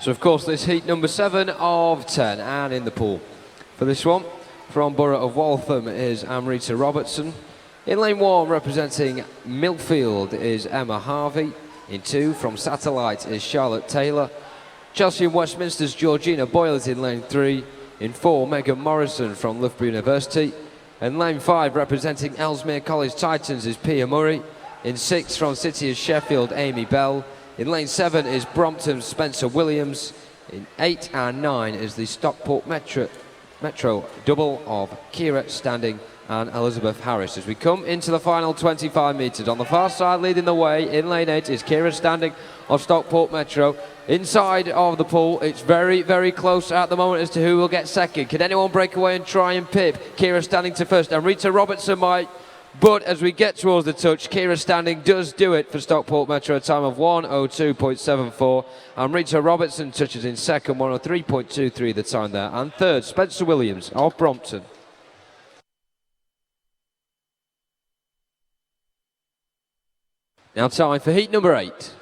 So of course this heat number 7 of 10, and in the pool for this one from Borough of Waltham is Amrita Robertson. In lane 1 representing Millfield is Emma Harvey. In 2 from Satellite is Charlotte Taylor. Chelsea and Westminster's Georgina Boyle is in lane 3. In 4 Megan Morrison from Loughborough University. And lane 5 representing Ellesmere College Titans is Pia Murray. In 6 from City of Sheffield Amy Bell. In lane 7 is Brompton's Spencer Williams. In 8 and 9 is the Stockport Metro double of Kira Standing and Elizabeth Harris. As we come into the final 25 metres, on the far side leading the way in lane 8 is Kira Standing of Stockport Metro. Inside of the pool, it's very, very close at the moment as to who will get second. Can anyone break away and try and pip Kira Standing to first? And Rita Robertson might. But as we get towards the touch, Kira Standing does do it for Stockport Metro, a time of 1:02.74. And Rita Robertson touches in second, 1:03.23 the time there. And third, Spencer Williams of Brompton. Now time for heat number 8.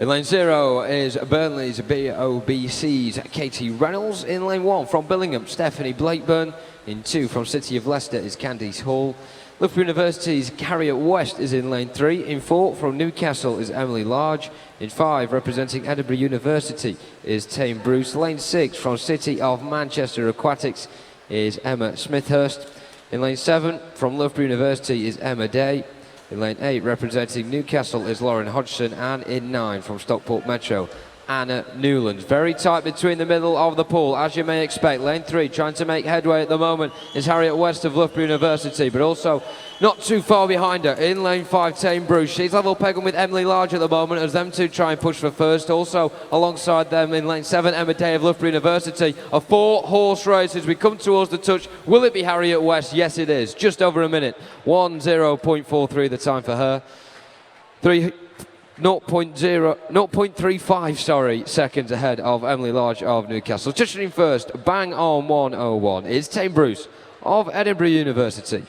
In lane 0 is Burnley's BOBC's Katie Reynolds. In lane 1 from Billingham, Stephanie Blakeburn. In 2 from City of Leicester is Candice Hall. Loughborough University's Harriet West is in lane 3. In 4 from Newcastle is Emily Large. In 5 representing Edinburgh University is Tame Bruce. Lane 6 from City of Manchester Aquatics is Emma Smithhurst. In lane 7 from Loughborough University is Emma Day. In lane 8, representing Newcastle, is Lauren Hodgson, and in 9 from Stockport Metro, Anna Newland. Very tight between the middle of the pool, as you may expect. Lane 3, trying to make headway at the moment, is Harriet West of Loughborough University, but also not too far behind her. In lane 5, Tame Bruce. She's level pegging with Emily Large at the moment, as them two try and push for first. Also alongside them in lane 7, Emma Day of Loughborough University. A 4-horse race as we come towards the touch. Will it be Harriet West? Yes, it is. Just over a minute. 1:0.43 the time for her. 0.35 seconds ahead of Emily Large of Newcastle. Touching in first, bang on 1:01, is Tame Bruce of Edinburgh University.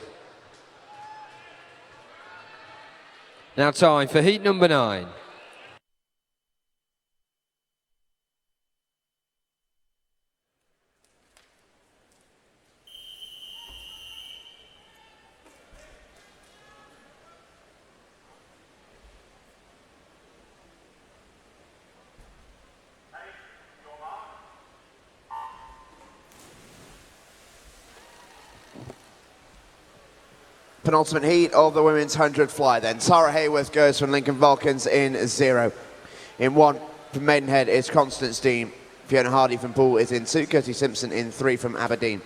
Now time for heat number 9. Penultimate heat of the women's 100 fly then. Tara Hayworth goes from Lincoln Vulcans in 0. In 1 from Maidenhead is Constance Dean. Fiona Hardy from Poole is in 2. Kirsty Simpson in 3 from Aberdeen.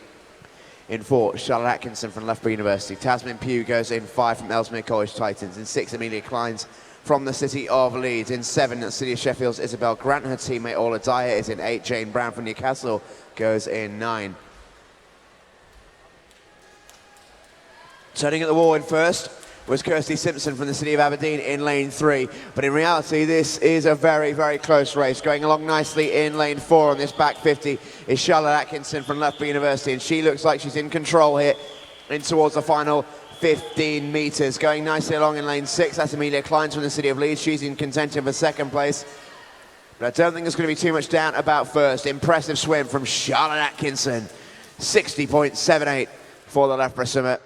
In 4, Charlotte Atkinson from Loughborough University. Tasmin Pugh goes in 5 from Ellesmere College Titans. In 6, Amelia Kleins from the City of Leeds. In 7, the City of Sheffield's Isabel Grant. Her teammate Orla Dyer is in 8. Jane Brown from Newcastle goes in 9. Turning at the wall in first was Kirsty Simpson from the City of Aberdeen in lane 3. But in reality, this is a very, very close race. Going along nicely in lane 4 on this back 50 is Charlotte Atkinson from Loughborough University. And she looks like she's in control here in towards the final 15 metres. Going nicely along in lane 6, that's Amelia Kleins from the City of Leeds. She's in contention for second place. But I don't think there's going to be too much doubt about first. Impressive swim from Charlotte Atkinson. 60.78 for the Loughborough summit.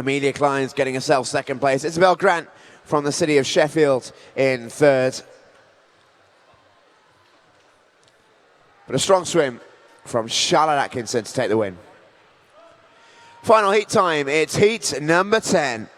Amelia Kleins getting herself second place. Isabel Grant from the City of Sheffield in 3rd. But a strong swim from Charlotte Atkinson to take the win. Final heat time, it's heat number 10.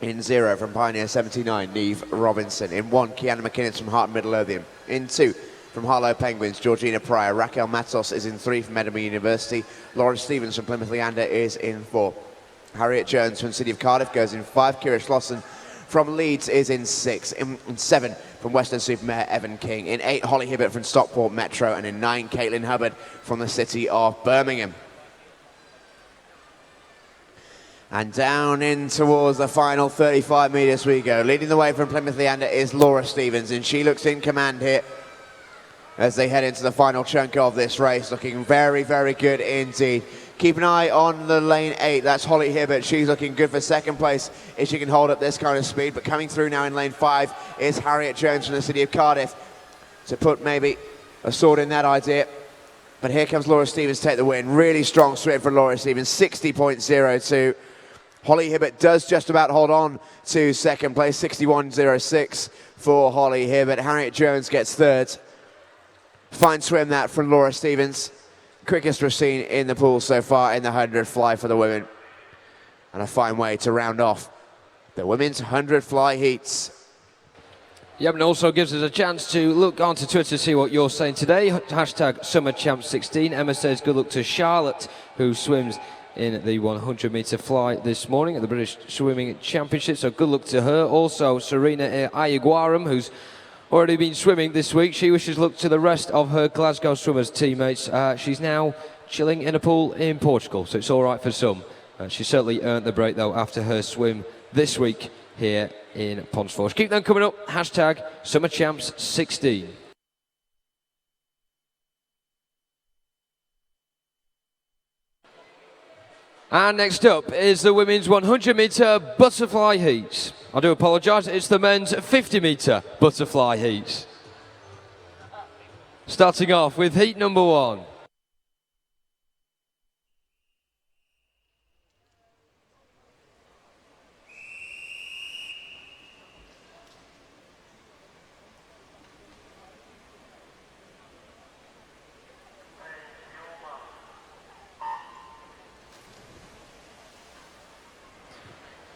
In 0 from Pioneer 79, Neve Robinson. In 1, Kiana McInnes from Hart Midlothian. In 2, from Harlow Penguins, Georgina Pryor. Raquel Matos is in 3 from Edinburgh University. Laura Stevens from Plymouth Leander is in 4. Harriet Jones from City of Cardiff goes in 5. Kira Schlossen from Leeds is in 6. In 7, from Western-super-Mare, Evan King. In 8, Holly Hibbert from Stockport Metro. And in 9, Caitlin Hubbard from the City of Birmingham. And down in towards the final 35 metres we go. Leading the way from Plymouth Leander is Laura Stevens, and she looks in command here as they head into the final chunk of this race. Looking very, very good indeed. Keep an eye on the lane 8. That's Holly Hibbert. She's looking good for second place if she can hold up this kind of speed. But coming through now in lane 5 is Harriet Jones from the City of Cardiff to put maybe a sword in that idea. But here comes Laura Stevens to take the win. Really strong swim for Laura Stevens, 60.02. Holly Hibbert does just about hold on to second place, 61.06 for Holly Hibbert. Harriet Jones gets 3rd. Fine swim that from Laura Stevens. Quickest we've seen in the pool so far in the 100 fly for the women. And a fine way to round off the women's 100 fly heats. Yep, and also gives us a chance to look onto Twitter to see what you're saying today. Hashtag SummerChamp16. Emma says good luck to Charlotte, who swims in the 100-metre fly this morning at the British Swimming Championship, so good luck to her. Also, Serena Ayaguaram, who's already been swimming this week, she wishes luck to the rest of her Glasgow Swimmers teammates. She's now chilling in a pool in Portugal, so it's all right for some. She certainly earned the break, though, after her swim this week here in Ponsforge. Keep them coming up. Hashtag SummerChamps16. And next up is the women's 100-metre butterfly heats. I do apologise, it's the men's 50-metre butterfly heats. Starting off with heat number 1.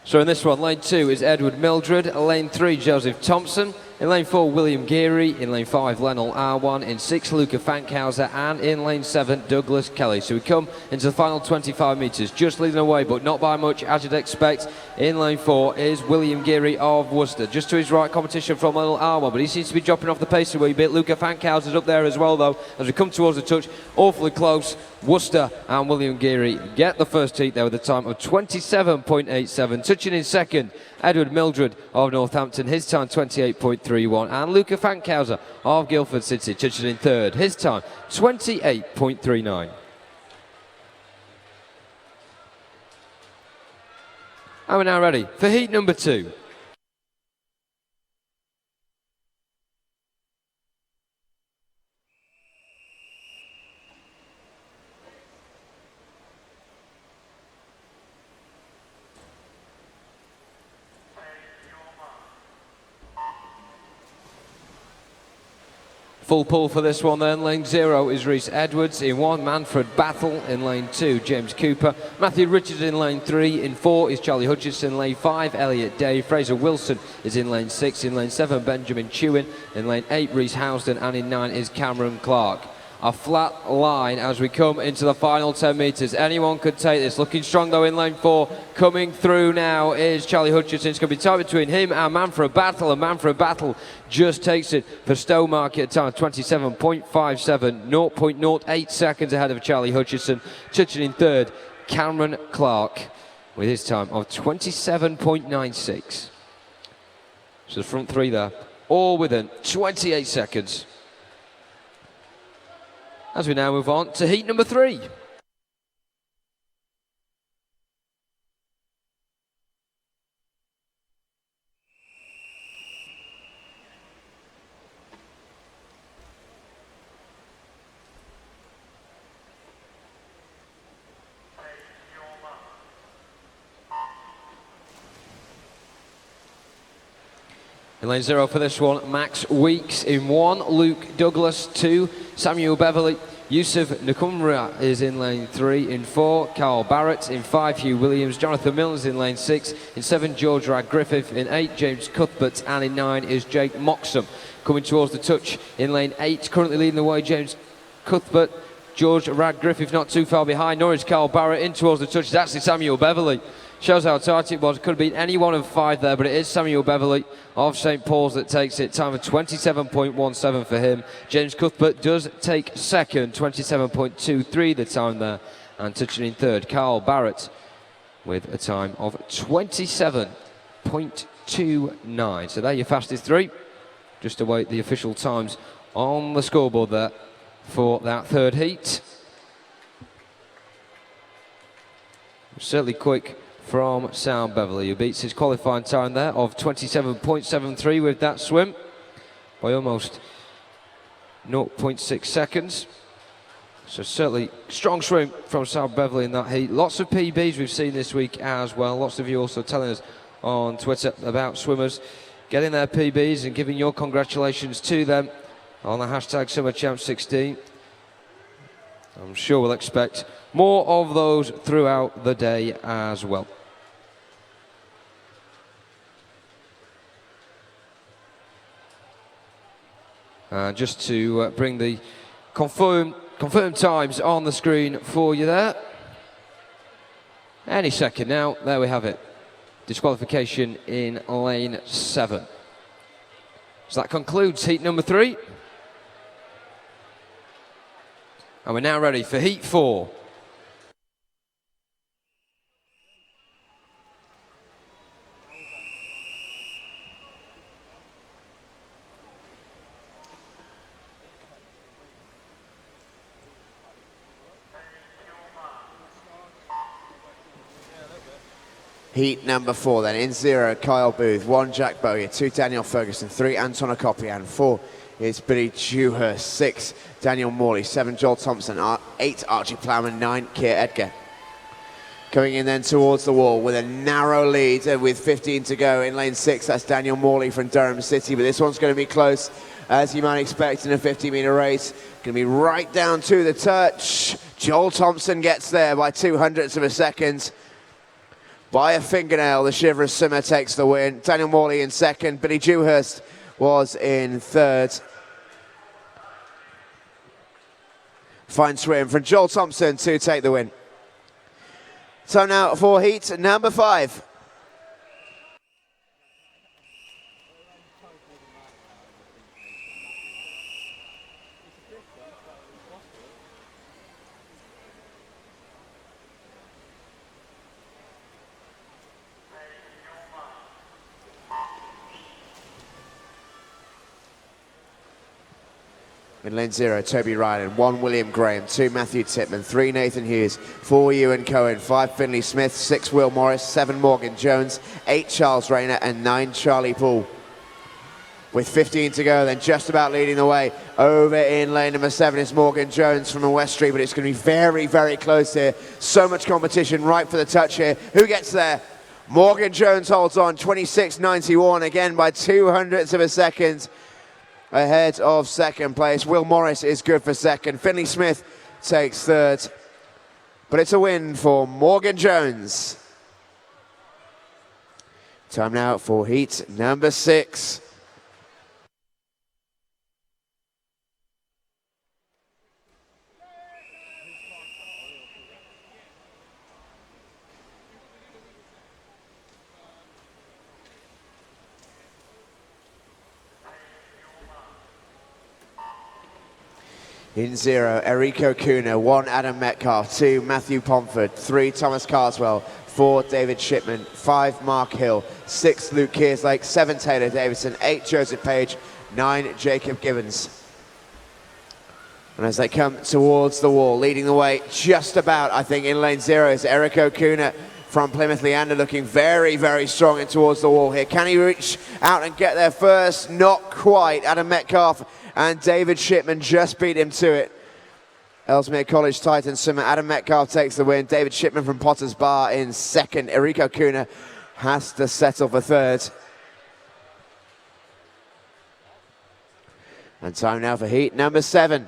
So in this one, lane 2 is Edward Mildred, lane 3 Joseph Thompson, in lane 4 William Geary, in lane 5 Lennell R1, in 6 Luca Fankhauser, and in lane 7 Douglas Kelly. So we come into the final 25 metres, just leading away but not by much as you'd expect. In lane 4 is William Geary of Worcester, just to his right, competition from Lennell R1, but he seems to be dropping off the pace a wee bit. Luca Fankhauser's up there as well though, as we come towards the touch, awfully close. Worcester and William Geary get the first heat there with a time of 27.87. Touching in second, Edward Mildred of Northampton, his time 28.31. And Luca Fankhauser of Guildford City touching in third, his time 28.39. And we're now ready for heat number 2. Full pull for this one then. Lane 0 is Rhys Edwards. In 1, Manfred Battle. In lane 2, James Cooper. Matthew Richards in lane 3. In 4 is Charlie Hutchinson. Lane 5, Elliot Day. Fraser Wilson is in lane 6. In lane 7, Benjamin Chewin. In lane 8, Rhys Housden. And in 9 is Cameron Clark. A flat line as we come into the final 10 metres. Anyone could take this. Looking strong though in lane 4. Coming through now is Charlie Hutchinson. It's going to be tight between him and Manfred Battle. And Manfred Battle just takes it for Stowmarket at time 27.57. 0.08 seconds ahead of Charlie Hutchinson. Touching in third, Cameron Clark with his time of 27.96. So the front three there, all within 28 seconds. As we now move on to heat number 3. In lane 0 for this one, Max Weeks. In 1, Luke Douglas. 2, Samuel Beverley. Yusuf Nkumra is in lane 3. In 4, Carl Barrett. In 5, Hugh Williams. Jonathan Mills in lane 6. In 7, George Radgriffith. In 8, James Cuthbert. And in 9 is Jake Moxham. Coming towards the touch in lane 8, currently leading the way, James Cuthbert. George Radgriffith not too far behind, nor is Carl Barrett. In towards the touch is actually Samuel Beverley. Shows how tight it was. Could have been any one of 5 there, but it is Samuel Beverley of St Paul's that takes it. Time of 27.17 for him. James Cuthbert does take second, 27.23 the time there. And touching in third, Carl Barrett with a time of 27.29. So they're your fastest 3. Just await the official times on the scoreboard there for that third heat. Certainly quick from Sam Beverley, who beats his qualifying time there of 27.73 with that swim by almost 0.6 seconds. So certainly strong swim from Sam Beverley in that heat. Lots of PBs we've seen this week as well. Lots of you also telling us on Twitter about swimmers getting their PBs and giving your congratulations to them on the hashtag SummerChamp16. I'm sure we'll expect more of those throughout the day as well. Just to bring the confirmed times on the screen for you there. Any second now, there we have it. Disqualification in lane 7. So that concludes heat number 3. And we're now ready for heat 4. Heat number 4 then. In 0, Kyle Booth. 1, Jack Bowyer. 2, Daniel Ferguson. 3, Anton Akopian. 4 is Billy Dewhurst. 6, Daniel Morley. 7, Joel Thompson. 8, Archie Plowman. 9, Keir Edgar. Going in then towards the wall with a narrow lead with 15 to go in lane 6. That's Daniel Morley from Durham City. But this one's going to be close, as you might expect in a 50-metre race. Going to be right down to the touch. Joel Thompson gets there by 0.02 of a second. By a fingernail, the Chivalrous Swimmer takes the win. Daniel Morley in second. Billy Dewhurst was in third. Fine swim from Joel Thompson to take the win. So now for heat number 5. In lane 0, Toby Ryland. 1, William Graham. 2, Matthew Titman. 3, Nathan Hughes. 4, Ewan Cohen. 5, Finley Smith. 6, Will Morris. 7, Morgan Jones. 8, Charles Rayner. And 9, Charlie Poole. With 15 to go, then just about leading the way. Over in lane number 7 is Morgan Jones from the West Street, but it's going to be very, very close here. So much competition right for the touch here. Who gets there? Morgan Jones holds on, 26.91, again by 0.02 of a second. ahead of second place. Will Morris is good for second. Finley Smith takes third. But it's a win for Morgan Jones. Time now for heat number 6. In 0, Eriko Kuna. 1, Adam Metcalf. 2, Matthew Pomford. 3, Thomas Carswell. 4, David Shipman. 5, Mark Hill. 6, Luke Kearslake. 7, Taylor Davison. 8, Joseph Page. 9, Jacob Gibbons. And as they come towards the wall, leading the way just about, I think, in lane 0 is Eriko Kuna from Plymouth Leander, looking very, very strong in towards the wall here. Can he reach out and get there first? Not quite. Adam Metcalf and David Shipman just beat him to it. Ellesmere College Titan swimmer Adam Metcalf takes the win. David Shipman from Potter's Bar in second. Eriko Kuna has to settle for third. And time now for heat number 7.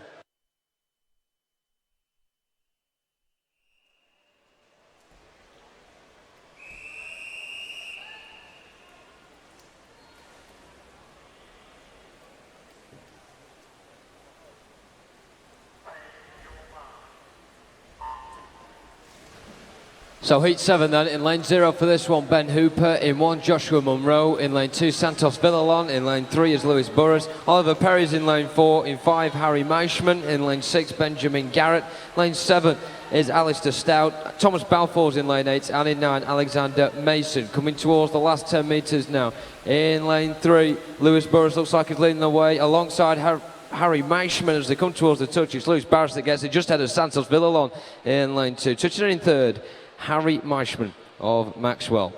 So heat 7 then, in lane 0 for this one, Ben Hooper. In 1, Joshua Munro. In lane 2, Santos Villalon. In lane 3 is Lewis Burrows. Oliver Perry's in lane 4. In 5, Harry Meischman. In lane 6, Benjamin Garrett. Lane 7 is Alistair Stout. Thomas Balfour's in lane 8. And in 9, Alexander Mason. Coming towards the last 10 metres now. In lane 3, Lewis Burrows looks like he's leading the way alongside Harry Meischman as they come towards the touch. It's Lewis Barris that gets it just ahead of Santos Villalon in lane 2. Touching in third, Harry Meischman of Maxwell.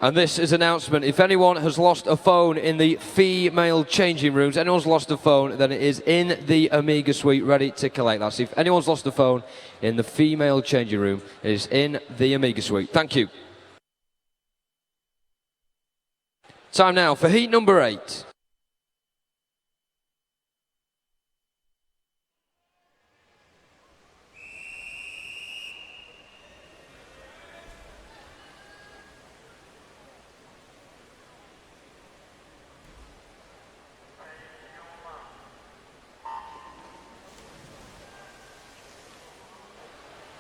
And this is an announcement. If anyone has lost a phone in the female changing rooms, anyone's lost a phone, then it is in the Amiga suite ready to collect. That's if anyone's lost a phone in the female changing room, it is in the Amiga suite. Thank you. Time now for heat number 8.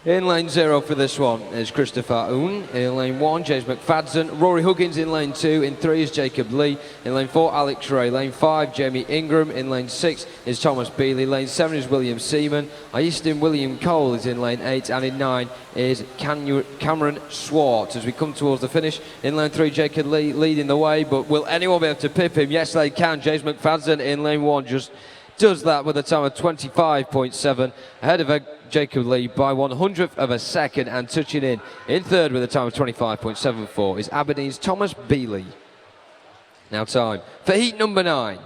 In lane 0 for this one is Christopher Oon. In lane 1, James McFadden. Rory Huggins in lane 2. In 3 is Jacob Lee. In lane 4, Alex Ray. Lane 5, Jamie Ingram. In lane 6 is Thomas Bealey. Lane 7 is William Seaman. Easton William Cole is in lane 8. And in 9 is Cameron Swart. As we come towards the finish, in lane 3, Jacob Lee leading the way. But will anyone be able to pip him? Yes, they can. James McFadden in lane 1 just does that with a time of 25.7, ahead of Jacob Lee by 100th of a second, and touching in third with a time of 25.74 is Aberdeen's Thomas Bealey. Now time for heat number 9.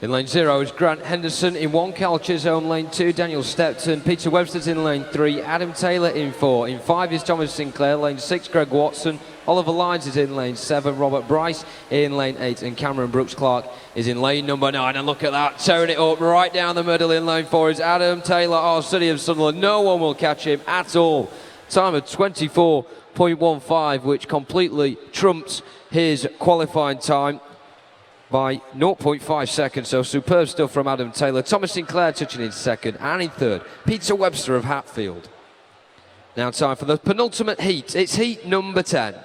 In lane 0 is Grant Henderson. In 1, Cal Chisholm. Lane 2, Daniel Stepton. Peter Webster's in lane 3. Adam Taylor in 4. In 5 is Thomas Sinclair. Lane 6, Greg Watson. Oliver Lyons is in lane 7. Robert Bryce in lane 8. And Cameron Brooks-Clark is in lane number 9. And look at that, tearing it up right down the middle in lane 4 is Adam Taylor, our City of Sunderland. No one will catch him at all. Time of 24.15, which completely trumps his qualifying time by 0.5 seconds, so superb stuff from Adam Taylor. Thomas Sinclair touching in second, and in third, Peter Webster of Hatfield. Now time for the penultimate heat. It's heat number 10.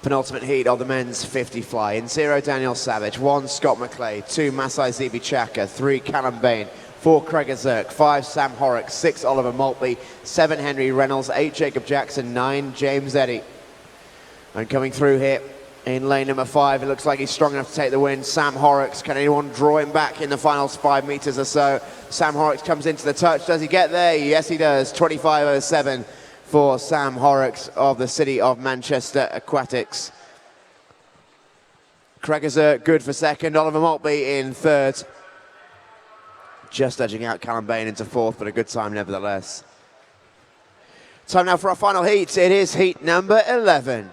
Penultimate heat of the men's 50 fly. In 0, Daniel Savage. 1, Scott McClay. 2, Masai Zibi-Chaka. 3, Callum Bain. 4, Craig Zirk. 5, Sam Horrocks. 6, Oliver Maltby. 7, Henry Reynolds. 8, Jacob Jackson. 9, James Eddy. And coming through here in lane number 5, it looks like he's strong enough to take the win. Sam Horrocks. Can anyone draw him back in the final 5 meters or so? Sam Horrocks comes into the touch. Does he get there? Yes, he does. 25.07 for Sam Horrocks of the City of Manchester Aquatics. Craig Zirk good for second. Oliver Maltby in third. Just edging out Callum Bain into fourth, but a good time nevertheless. Time now for our final heat. It is heat number 11.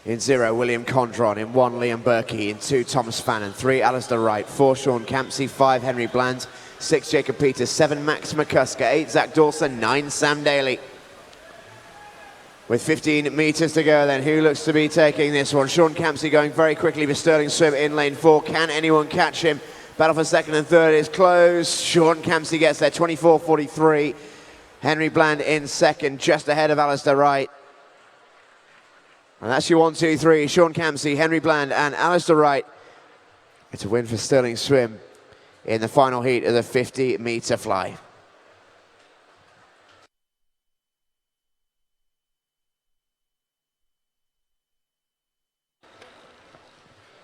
In 0, William Condron. In 1, Liam Berkey. In 2, Thomas Fannin. 3, Alistair Wright. 4, Sean Campsey. 5, Henry Bland. 6, Jacob Peters. 7, Max McCusker. 8, Zach Dawson. 9, Sam Daly. With 15 metres to go then, who looks to be taking this one? Sean Campsey going very quickly for Sterling Swim in lane 4. Can anyone catch him? Battle for second and third is close. Sean Campsey gets there, 24.43. Henry Bland in second, just ahead of Alistair Wright. And that's your 1, 2, 3. Sean Campsey, Henry Bland and Alistair Wright. It's a win for Sterling Swim in the final heat of the 50-metre fly.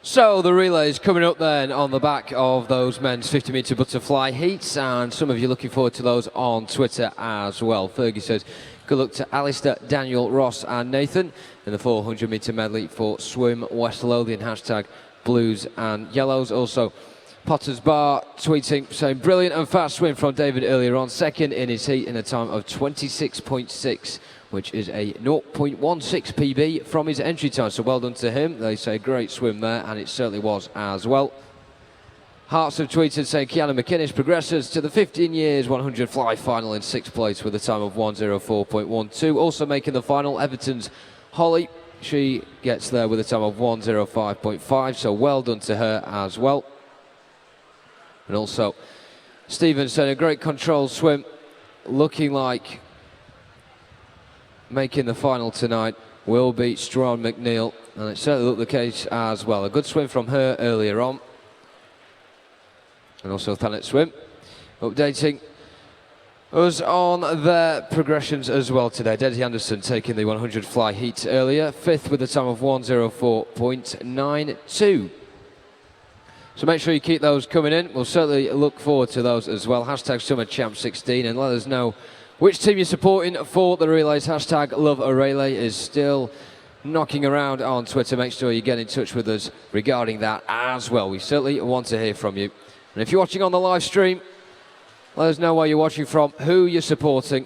So the relays coming up then on the back of those men's 50-metre butterfly heats, and some of you looking forward to those on Twitter as well. Fergie says, good luck to Alistair, Daniel, Ross and Nathan in the 400-metre medley for Swim West Lothian, hashtag blues and yellows. Also, Potter's Bar tweeting, saying, brilliant and fast swim from David earlier on, second in his heat in a time of 26.6, which is a 0.16 PB from his entry time. So well done to him. They say great swim there, and it certainly was as well. Hearts have tweeted saying Kiana McInnes progresses to the 15 years 100 fly final in 6th place with a time of 1:04.12. Also making the final, Everton's Holly. She gets there with a time of 1:05.5, so well done to her as well. And also, Stephen said a great controlled swim, looking like making the final tonight will be Strawn McNeil, and it certainly looked the case as well. A good swim from her earlier on. And also Thanet Swim updating us on their progressions as well today. Desi Anderson taking the 100 fly heat earlier, 5th with a time of 1:04.92. So make sure you keep those coming in. We'll certainly look forward to those as well. Hashtag SummerChamp16, and let us know which team you're supporting for the relays. Hashtag LoveARelay is still knocking around on Twitter. Make sure you get in touch with us regarding that as well. We certainly want to hear from you. And if you're watching on the live stream, let us know where you're watching from, who you're supporting,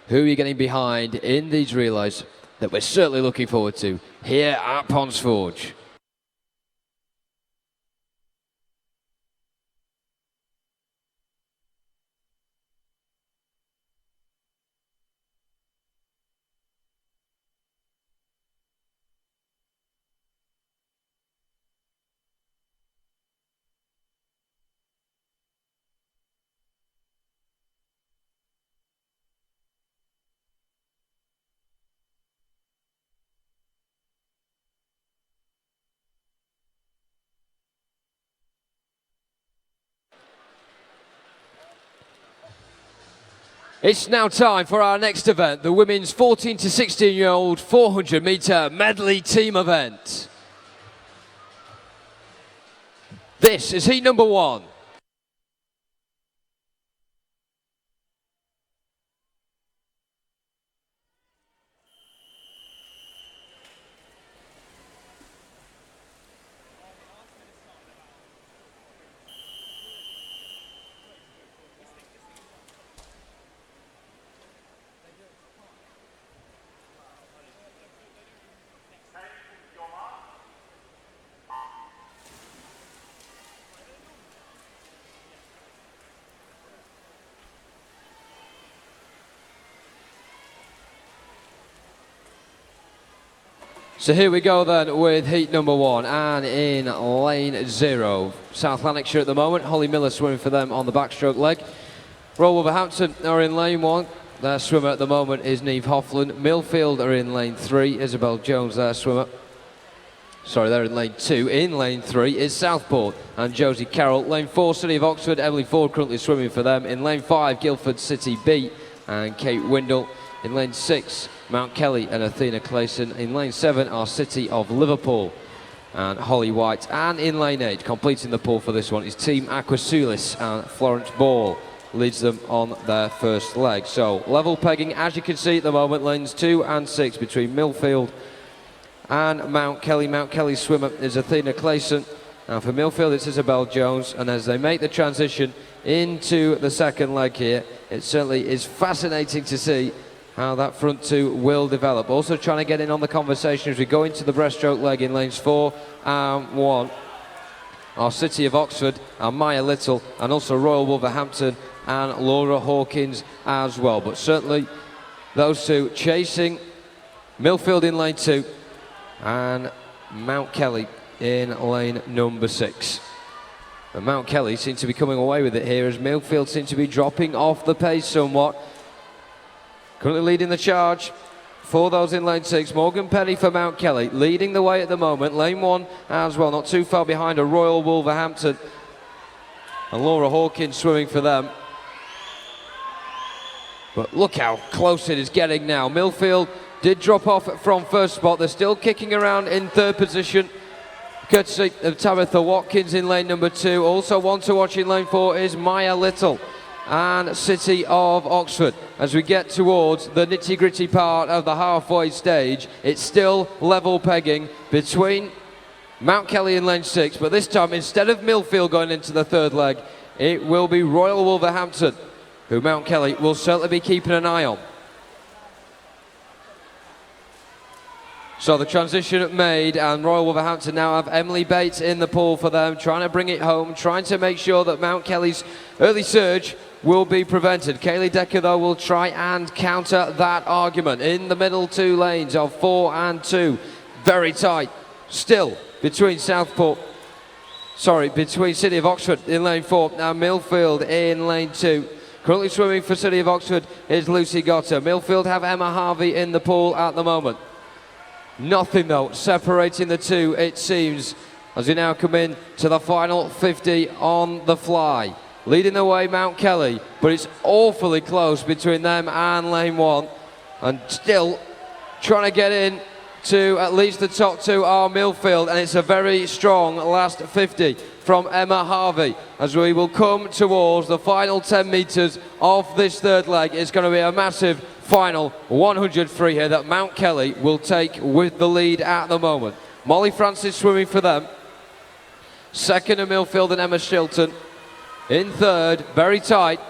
who you're getting behind in these relays that we're certainly looking forward to here at Ponds Forge. It's now time for our next event, the women's 14 to 16-year-old 400-metre medley team event. This is heat number 1. So here we go then with heat number 1, and in lane 0, South Lanarkshire at the moment, Holly Miller swimming for them on the backstroke leg. Royal Wolverhampton are in lane 1, their swimmer at the moment is Niamh Hofland. Millfield are in lane 3, Isabel Jones their swimmer. Sorry, they're in lane 2. In lane 3 is Southport and Josie Carroll. Lane 4, City of Oxford, Emily Ford currently swimming for them. In lane 5, Guildford City B and Kate Windle. In lane 6, Mount Kelly and Athena Clayson. In lane 7 are City of Liverpool and Holly White. And in lane 8, completing the pool for this one, is Team Aquasulis and Florence Ball. Leads them on their first leg. So level pegging, as you can see at the moment, lanes 2 and 6 between Millfield and Mount Kelly. Mount Kelly's swimmer is Athena Clayson, and for Millfield it's Isabel Jones. And as they make the transition into the second leg here, it certainly is fascinating to see how that front two will develop. Also trying to get in on the conversation as we go into the breaststroke leg in lanes 4 and 1 are City of Oxford and Maya Little, and also Royal Wolverhampton and Laura Hawkins as well. But certainly those two chasing Millfield in lane 2 and Mount Kelly in lane number 6. And Mount Kelly seems to be coming away with it here as Millfield seems to be dropping off the pace somewhat. Currently leading the charge for those in lane 6. Morgan Penny for Mount Kelly, leading the way at the moment. Lane 1 as well, not too far behind a Royal Wolverhampton. And Laura Hawkins swimming for them. But look how close it is getting now. Millfield did drop off from first spot. They're still kicking around in third position, courtesy of Tabitha Watkins in lane number 2. Also one to watch in lane 4 is Maya Little and City of Oxford. As we get towards the nitty-gritty part of the halfway stage, it's still level pegging between Mount Kelly in lane 6, but this time instead of Millfield going into the third leg, it will be Royal Wolverhampton, who Mount Kelly will certainly be keeping an eye on. So the transition made, and Royal Wolverhampton now have Emily Bates in the pool for them, trying to bring it home, trying to make sure that Mount Kelly's early surge will be prevented. Kaylee Decker, though, will try and counter that argument. In the middle 2 lanes of 4 and 2, very tight still between between City of Oxford in lane 4 and Millfield in lane 2. Currently swimming for City of Oxford is Lucy Gotter. Millfield have Emma Harvey in the pool at the moment. Nothing though separating the two, it seems, as we now come in to the final 50 on the fly. Leading the way Mount Kelly, but it's awfully close between them and lane 1, and still trying to get in to at least the top 2 are Millfield, and it's a very strong last 50 from Emma Harvey as we will come towards the final 10 metres of this third leg. It's going to be a massive final 100 free here that Mount Kelly will take with the lead at the moment. Molly Francis swimming for them. Second are Millfield and Emma Shilton. In third, very tight,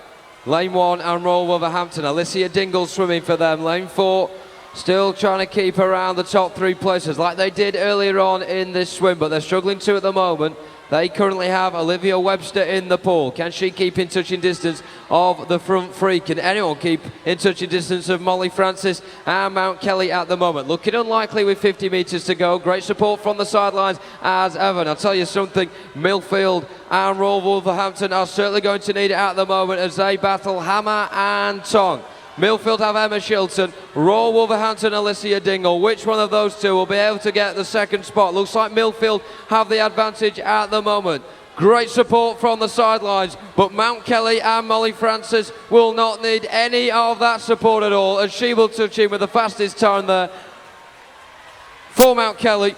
lane 1 and Royal Wolverhampton. Alicia Dingle swimming for them. Lane 4 still trying to keep around the top 3 places like they did earlier on in this swim, but they're struggling to at the moment. They currently have Olivia Webster in the pool. Can she keep in touching distance of the front three? Can anyone keep in touching distance of Molly Francis and Mount Kelly at the moment? Looking unlikely with 50 metres to go. Great support from the sidelines as ever. And I'll tell you something, Millfield and Royal Wolverhampton are certainly going to need it at the moment as they battle hammer and tongue. Millfield have Emma Shilton, Royal Wolverhampton Alicia Dingle. Which one of those two will be able to get the second spot? Looks like Millfield have the advantage at the moment. Great support from the sidelines, but Mount Kelly and Molly Francis will not need any of that support at all, as she will touch in with the fastest time there for Mount Kelly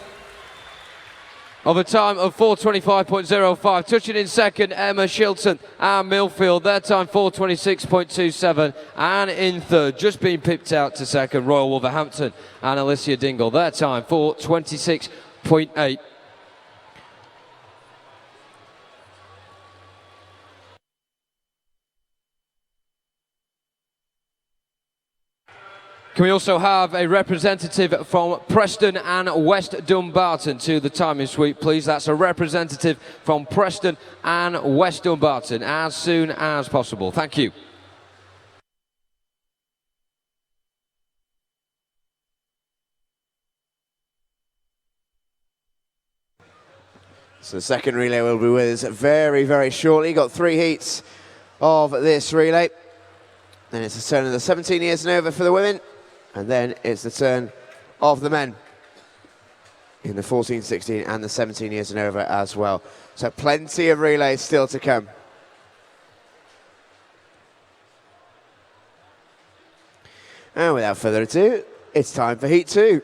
of a time of 4:25.05. Touching in second, Emma Shilton and Millfield. Their time 4:26.27. And in third, just being pipped out to second, Royal Wolverhampton and Alicia Dingle. Their time 4:26.8. Can we also have a representative from Preston and West Dumbarton to the timing suite, please? That's a representative from Preston and West Dumbarton as soon as possible. Thank you. So the second relay will be with us very, very shortly. Got 3 heats of this relay. Then it's the turn of the 17 years and over for the women. And then it's the turn of the men in the 14, 16 and the 17 years and over as well. So plenty of relays still to come. And without further ado, it's time for Heat 2.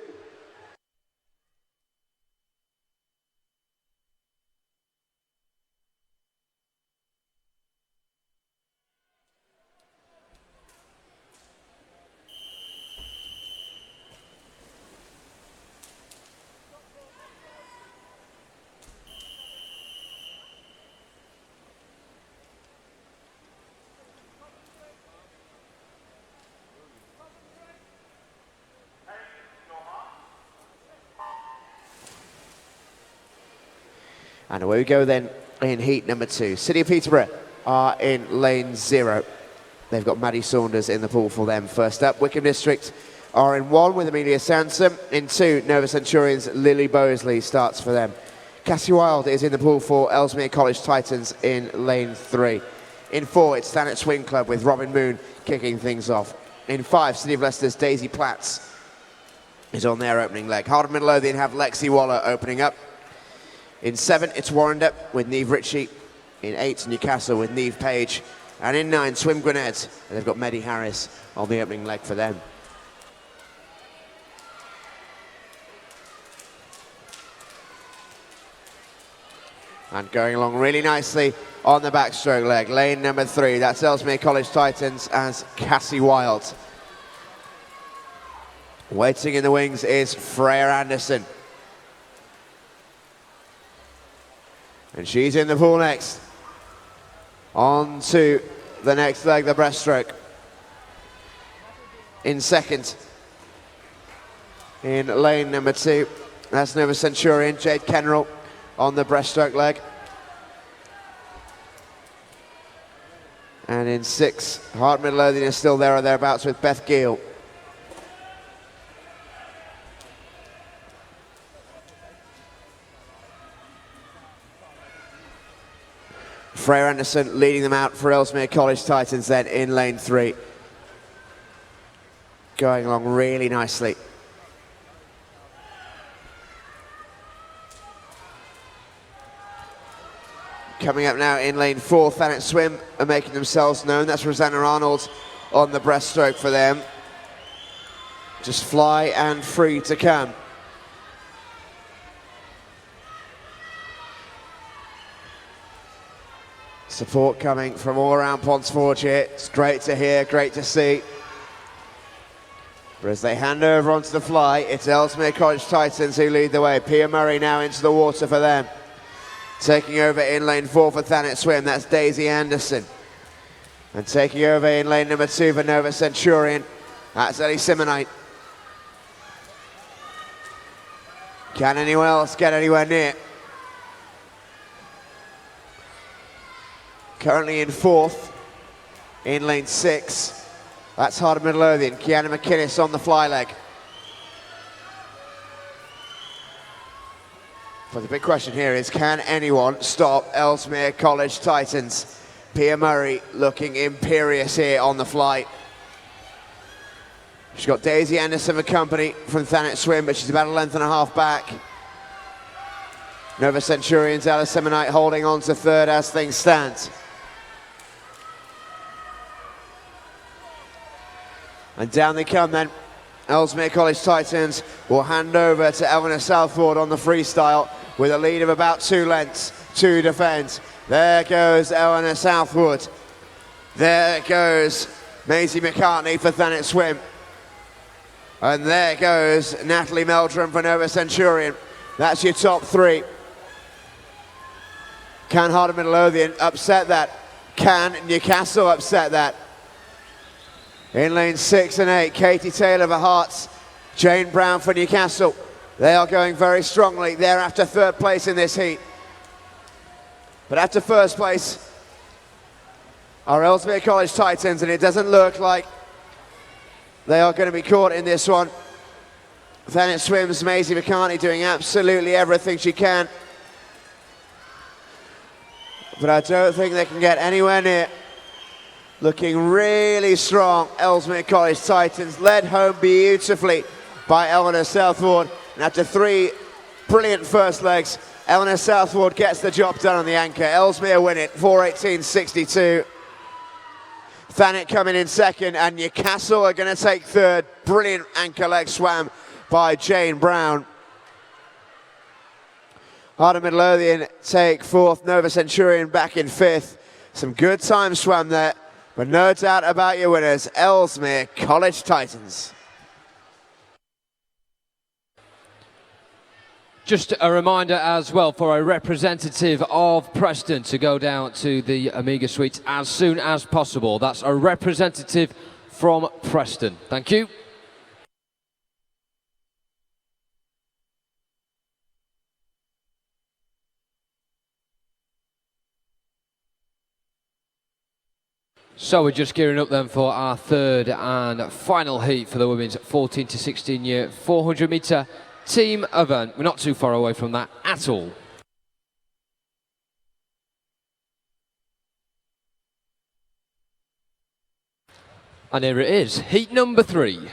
And away we go then in heat number 2. City of Peterborough are in lane 0. They've got Maddie Saunders in the pool for them. First up, Wickham District are in 1 with Amelia Sansom. In 2, Nova Centurions, Lily Bosley starts for them. Cassie Wilde is in the pool for Ellesmere College Titans in lane 3. In 4, it's Thanet Swing Club with Robin Moon kicking things off. In 5, City of Leicester's Daisy Platts is on their opening leg. Hard Midlothian have Lexi Waller opening up. In 7, it's Warrender with Neve Ritchie. In 8, Newcastle with Neve Page. And in 9, Swim Grenades. And they've got Maddie Harris on the opening leg for them. And going along really nicely on the backstroke leg. Lane number 3, that's Ellesmere College Titans as Cassie Wilde. Waiting in the wings is Freya Anderson. And she's in the pool next. On to the next leg, the breaststroke. In second, in lane number 2, that's Nova Centurion, Jade Kenrell on the breaststroke leg. And in 6, Hart Midlothian is still there or thereabouts with Beth Gill. Freya Anderson leading them out for Ellesmere College Titans then in lane 3. Going along really nicely. Coming up now in lane 4, Thanet Swim are making themselves known. That's Rosanna Arnold on the breaststroke for them. Just fly and free to come. Support coming from all around Ponds Forge here. It's great to hear, great to see. But as they hand over onto the fly, it's Ellesmere College Titans who lead the way. Pia Murray now into the water for them. Taking over in lane 4 for Thanet Swim, that's Daisy Anderson. And taking over in lane number 2 for Nova Centurion, that's Ellie Simonite. Can anyone else get anywhere near? Currently in 4th, in lane 6. That's Hard Midlothian, Kiana McInnes on the fly leg. But the big question here is, can anyone stop Ellesmere College Titans? Pia Murray looking imperious here on the flight. She's got Daisy Anderson for company from Thanet Swim, but she's about a length and a half back. Nova Centurion's Ella Simonite holding on to 3rd as things stand. And down they come then. Ellesmere College Titans will hand over to Eleanor Southward on the freestyle with a lead of about 2 lengths to defend. There goes Eleanor Southwood. There goes Maisie McCartney for Thanet Swim. And there goes Natalie Meldrum for Nova Centurion. That's your top 3. Can Hard Midlothian upset that? Can Newcastle upset that? In lane 6 and 8, Katie Taylor for Hearts, Jane Brown for Newcastle. They are going very strongly. They're after 3rd place in this heat. But after 1st place are Ellesmere College Titans, and it doesn't look like they are going to be caught in this one. Thanet Swim's Maisie McCartney doing absolutely everything she can but I don't think they can get anywhere near. Looking really strong, Ellesmere College Titans, led home beautifully by Eleanor Southward. And after 3 brilliant first legs, Eleanor Southward gets the job done on the anchor. Ellesmere win it, 4:18.62. Thanet coming in second, and Newcastle are going to take third. Brilliant anchor leg swam by Jane Brown. Harder Midlothian take fourth, Nova Centurion back in fifth. Some good time swam there, but no doubt about your winners, Ellesmere College Titans. Just a reminder as well for a representative of Preston to go down to the Amiga Suites as soon as possible. That's a representative from Preston. Thank you. So we're just gearing up then for our third and final heat for the women's 14 to 16 year 400 metre team event. We're not too far away from that at all. And here it is, heat number 3.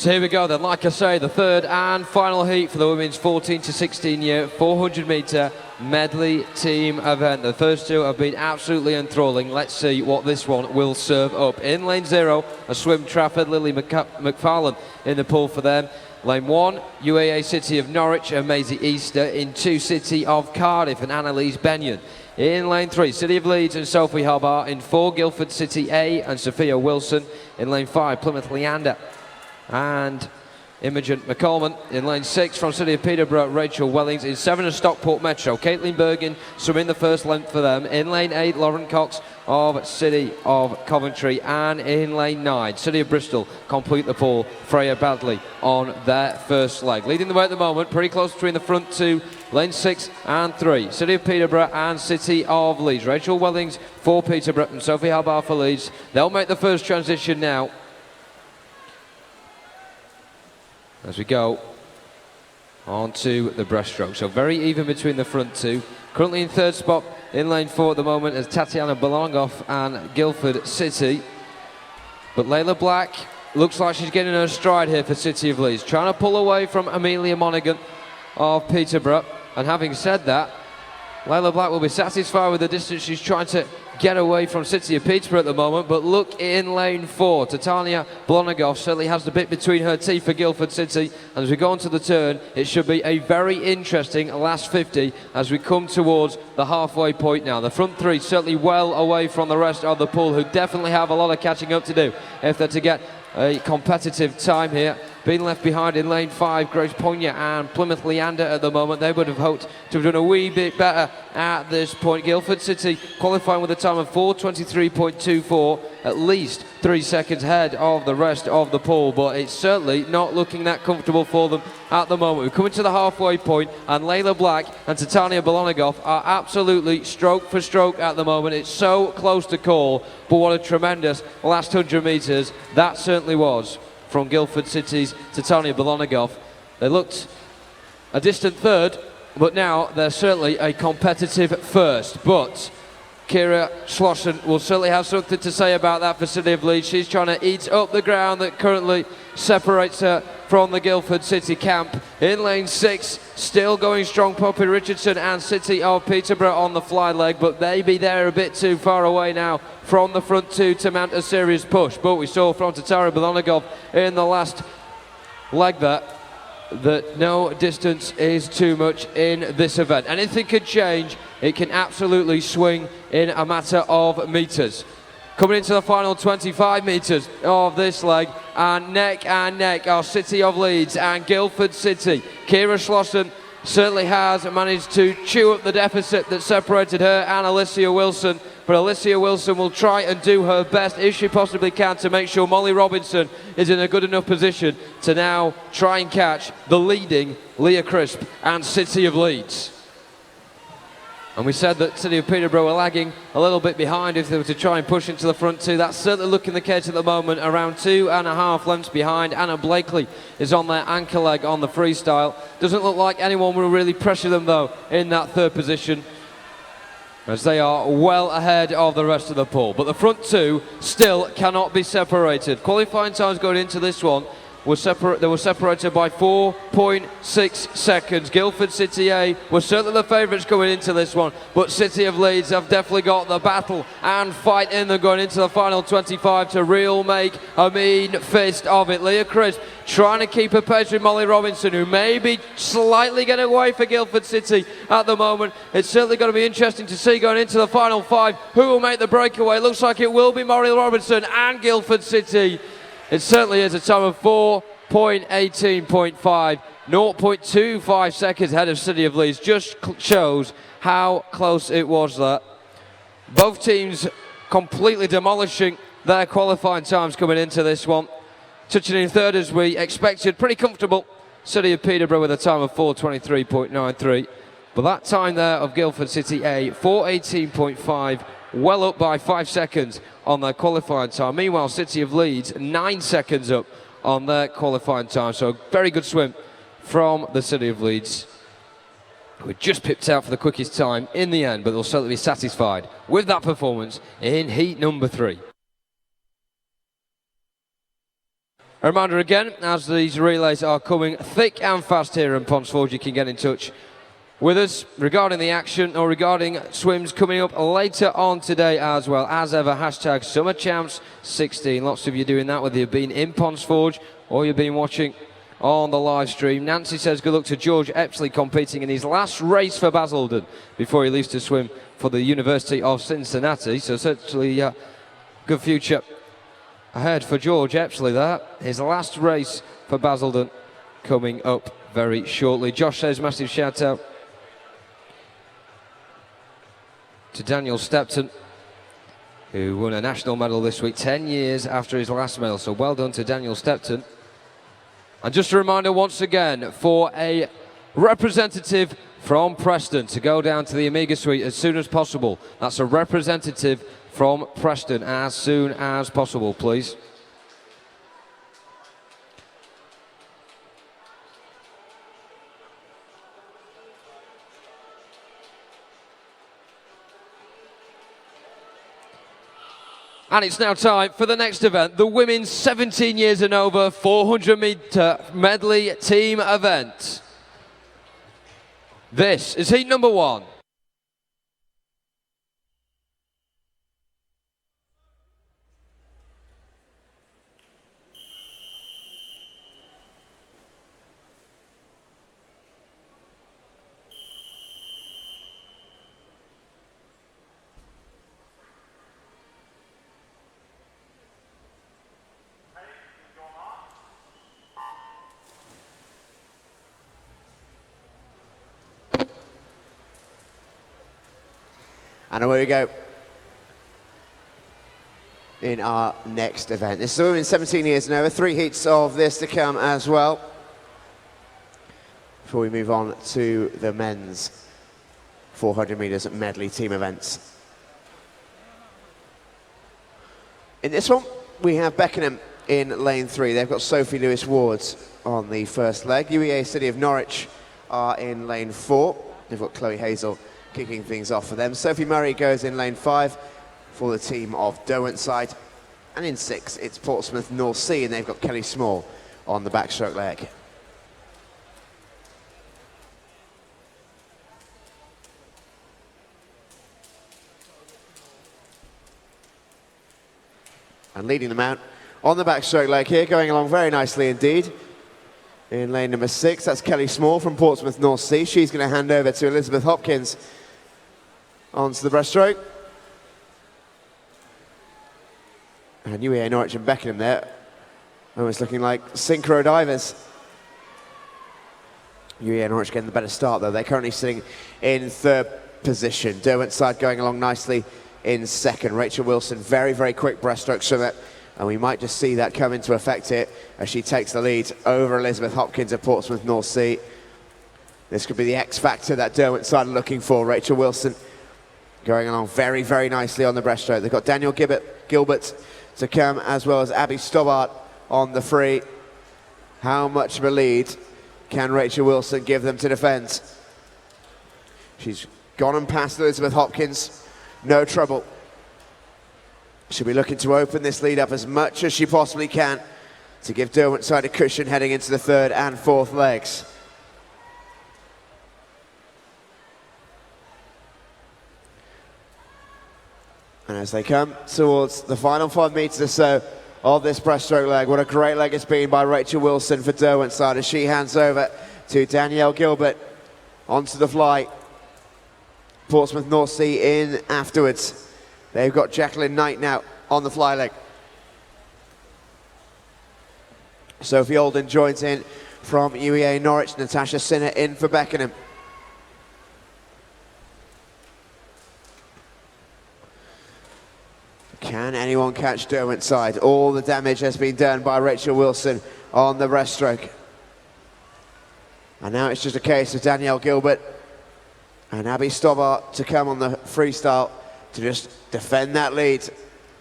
So here we go then, like I say, the third and final heat for the women's 14 to 16 year 400 metre medley team event. The first two have been absolutely enthralling. Let's see what this one will serve up. In lane 0, a swim Trafford, Lily McFarlane in the pool for them. Lane 1, UAA City of Norwich and Maisie Easter. In 2, City of Cardiff and Annalise Benyon. In lane 3, City of Leeds and Sophie Hobart. In 4, Guildford City A and Sophia Wilson. In lane 5, Plymouth Leander and Imogen McColeman. In lane 6 from City of Peterborough, Rachel Wellings. In 7 of Stockport Metro, Caitlin Bergen swimming the first length for them. In lane 8, Lauren Cox of City of Coventry. And in lane 9, City of Bristol complete the pool, Freya Badley on their first leg. Leading the way at the moment, pretty close between the front two, lane 6 and 3, City of Peterborough and City of Leeds. Rachel Wellings for Peterborough and Sophie Hobart for Leeds. They'll make the first transition now as we go on to the breaststroke. So very even between the front two. Currently in third spot in lane 4 at the moment is Tatiana Belongoff and Guildford City. But Layla Black looks like she's getting her stride here for City of Leeds, trying to pull away from Amelia Monaghan of Peterborough. And having said that, Layla Black will be satisfied with the distance she's trying to get away from City of Peterborough at the moment. But look in lane 4, Tatiana Blonagoff certainly has the bit between her teeth for Guildford City. And as we go on to the turn, it should be a very interesting last 50 as we come towards the halfway point now. The front three certainly well away from the rest of the pool, who definitely have a lot of catching up to do if they're to get a competitive time here. Being left behind in lane 5, Grace Ponya and Plymouth Leander at the moment. They would have hoped to have done a wee bit better at this point. Guildford City qualifying with a time of 4:23.24, at least 3 seconds ahead of the rest of the pool, but it's certainly not looking that comfortable for them at the moment. We're coming to the halfway point, and Layla Black and Tatiana Bolonagoff are absolutely stroke for stroke at the moment. It's so close to call, but what a tremendous last 100 metres that certainly was from Guildford City's Tatiana Bolonagoff. They looked a distant third, but now they're certainly a competitive first. But Kira Schlossen will certainly have something to say about that for City of Leeds. She's trying to eat up the ground that currently separates her from the Guildford City camp. In lane 6, still going strong, Poppy Richardson and City of Peterborough on the fly leg, but maybe they're a bit too far away now from the front two to mount a serious push. But we saw from Tatara Balonagov in the last leg that no distance is too much in this event. Anything could change. It can absolutely swing in a matter of metres. Coming into the final 25 metres of this leg, and neck are City of Leeds and Guildford City. Kira Schlosson certainly has managed to chew up the deficit that separated her and Alicia Wilson, but Alicia Wilson will try and do her best, if she possibly can, to make sure Molly Robinson is in a good enough position to now try and catch the leading Leah Crisp and City of Leeds. And we said that City of Peterborough were lagging a little bit behind if they were to try and push into the front two. That's certainly looking the case at the moment, around 2.5 lengths behind. Anna Blakely is on their anchor leg on the freestyle. Doesn't look like anyone will really pressure them though in that third position, as they are well ahead of the rest of the pool. But the front two still cannot be separated. Qualifying times going into this one they were separated by 4.6 seconds. Guildford City A were certainly the favourites going into this one, but City of Leeds have definitely got the battle and fight in them going into the final 25 to really make a mean fist of it. Leah Crisp trying to keep her pace with Molly Robinson, who may be slightly getting away for Guildford City at the moment. It's certainly going to be interesting to see going into the final 5 who will make the breakaway. Looks like it will be Molly Robinson and Guildford City. It certainly is a time of 4.18.5, 0.25 seconds ahead of City of Leeds. Just shows how close it was that. Both teams completely demolishing their qualifying times coming into this one. Touching in third as we expected, pretty comfortable. City of Peterborough with a time of 4.23.93. But that time there of Guildford City A, 4.18.5, well up by 5 seconds on their qualifying time. Meanwhile, City of Leeds 9 seconds up on their qualifying time. So a very good swim from the City of Leeds, who just pipped out for the quickest time in the end, but they'll certainly be satisfied with that performance in heat number 3. A reminder again, as these relays are coming thick and fast here in Ponsforge, you can get in touch with us regarding the action or regarding swims coming up later on today as well. As ever, hashtag SummerChamps16. Lots of you doing that, whether you've been in Ponsforge or you've been watching on the live stream. Nancy says good luck to George Epsley competing in his last race for Basildon before he leaves to swim for the University of Cincinnati. So certainly good future ahead for George Epsley there. His last race for Basildon coming up very shortly. Josh says massive shout out to Daniel Stepton, who won a national medal this week 10 years after his last medal. So well done to Daniel Stepton. And just a reminder once again for a representative from Preston to go down to the Amiga Suite as soon as possible. That's a representative from Preston as soon as possible, please. And it's now time for the next event, the women's 17 years and over 400-metre medley team event. This is heat number 1. And away we go in our next event. This is the women's 17 years and over. 3 heats of this to come as well, before we move on to the men's 400 metres medley team events. In this one, we have Beckenham in lane 3. They've got Sophie Lewis-Wards on the first leg. UEA City of Norwich are in lane 4. They've got Chloe Hazel kicking things off for them. Sophie Murray goes in lane 5 for the team of Derwentside. And in 6, it's Portsmouth North Sea, and they've got Kelly Small on the backstroke leg. And leading them out on the backstroke leg here, going along very nicely indeed. In lane number 6, that's Kelly Small from Portsmouth North Sea. She's going to hand over to Elizabeth Hopkins onto the breaststroke. And UEA Norwich and Beckenham there, almost looking like synchro divers. UEA Norwich getting the better start though. They're currently sitting in 3rd position. Derwentside going along nicely in 2nd. Rachel Wilson, very, very quick breaststroke swimmer. And we might just see that come into effect here as she takes the lead over Elizabeth Hopkins of Portsmouth North Sea. This could be the X factor that Derwentside are looking for. Rachel Wilson going along very, very nicely on the breaststroke. They've got Danielle Gilbert to come, as well as Abby Stobbart on the free. How much of a lead can Rachel Wilson give them to defend? She's gone and past Elizabeth Hopkins, no trouble. She'll be looking to open this lead up as much as she possibly can to give Derwentside a cushion heading into the 3rd and 4th legs. And as they come towards the final 5 meters or so of this breaststroke leg, what a great leg it's been by Rachel Wilson for Derwentside as she hands over to Danielle Gilbert onto the fly. Portsmouth North Sea in afterwards. They've got Jacqueline Knight now on the fly leg. Sophie Alden joins in from UEA Norwich. Natasha Sinner in for Beckenham. Can anyone catch Derwentside? All the damage has been done by Rachel Wilson on the breaststroke. And now it's just a case of Danielle Gilbert and Abby Stobbart to come on the freestyle to just defend that lead.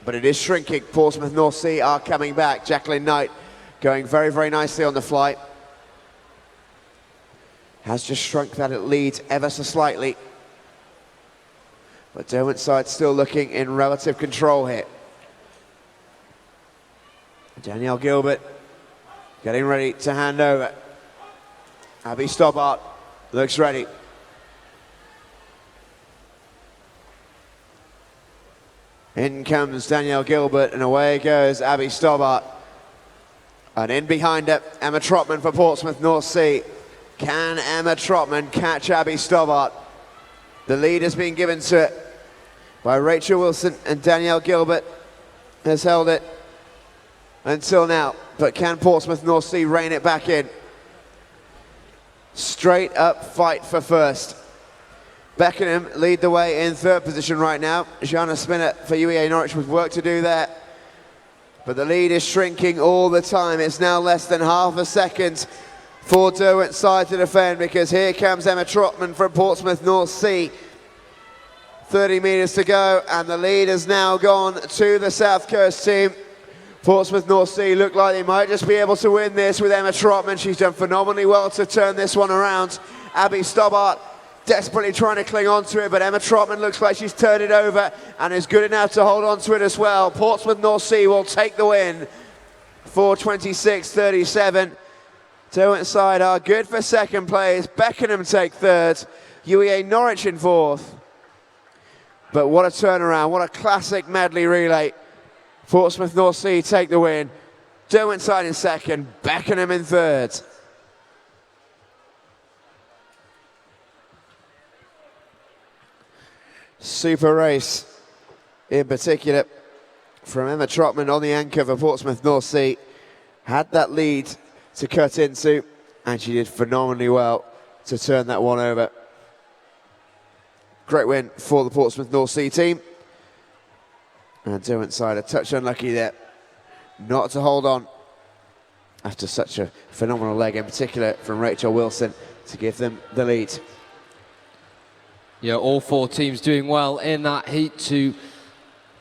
But it is shrinking. Portsmouth North Sea are coming back. Jacqueline Knight going very, very nicely on the flight. Has just shrunk that lead ever so slightly. But Derwentside still looking in relative control here. Danielle Gilbert getting ready to hand over. Abby Stobbart looks ready. In comes Danielle Gilbert and away goes Abby Stobbart. And in behind her, Emma Trotman for Portsmouth North Sea. Can Emma Trotman catch Abby Stobbart? The lead has been given to it by Rachel Wilson, and Danielle Gilbert has held it until now. But can Portsmouth North Sea rein it back in? Straight up fight for first. Beckenham lead the way in 3rd position right now. Jana Spinner for UEA Norwich with work to do there. But the lead is shrinking all the time. It's now less than half a second for Derwentside to defend, because here comes Emma Trotman from Portsmouth North Sea. 30 metres to go, and the lead has now gone to the South Coast team. Portsmouth North Sea look like they might just be able to win this with Emma Trotman. She's done phenomenally well to turn this one around. Abby Stobbart desperately trying to cling on to it, but Emma Trotman looks like she's turned it over and is good enough to hold on to it as well. Portsmouth North Sea will take the win. 4:26.37. Derwentside are good for 2nd place. Beckenham take 3rd. UEA Norwich in 4th. But what a turnaround, what a classic medley relay. Portsmouth North Sea take the win. Derwentside in 2nd, Beckenham in 3rd. Super race in particular from Emma Trotman on the anchor for Portsmouth North Sea. Had that lead to cut into, and she did phenomenally well to turn that one over. Great win for the Portsmouth North Sea team. And Derwentside a touch unlucky there not to hold on after such a phenomenal leg, in particular from Rachel Wilson, to give them the lead. Yeah, all 4 teams doing well in that heat to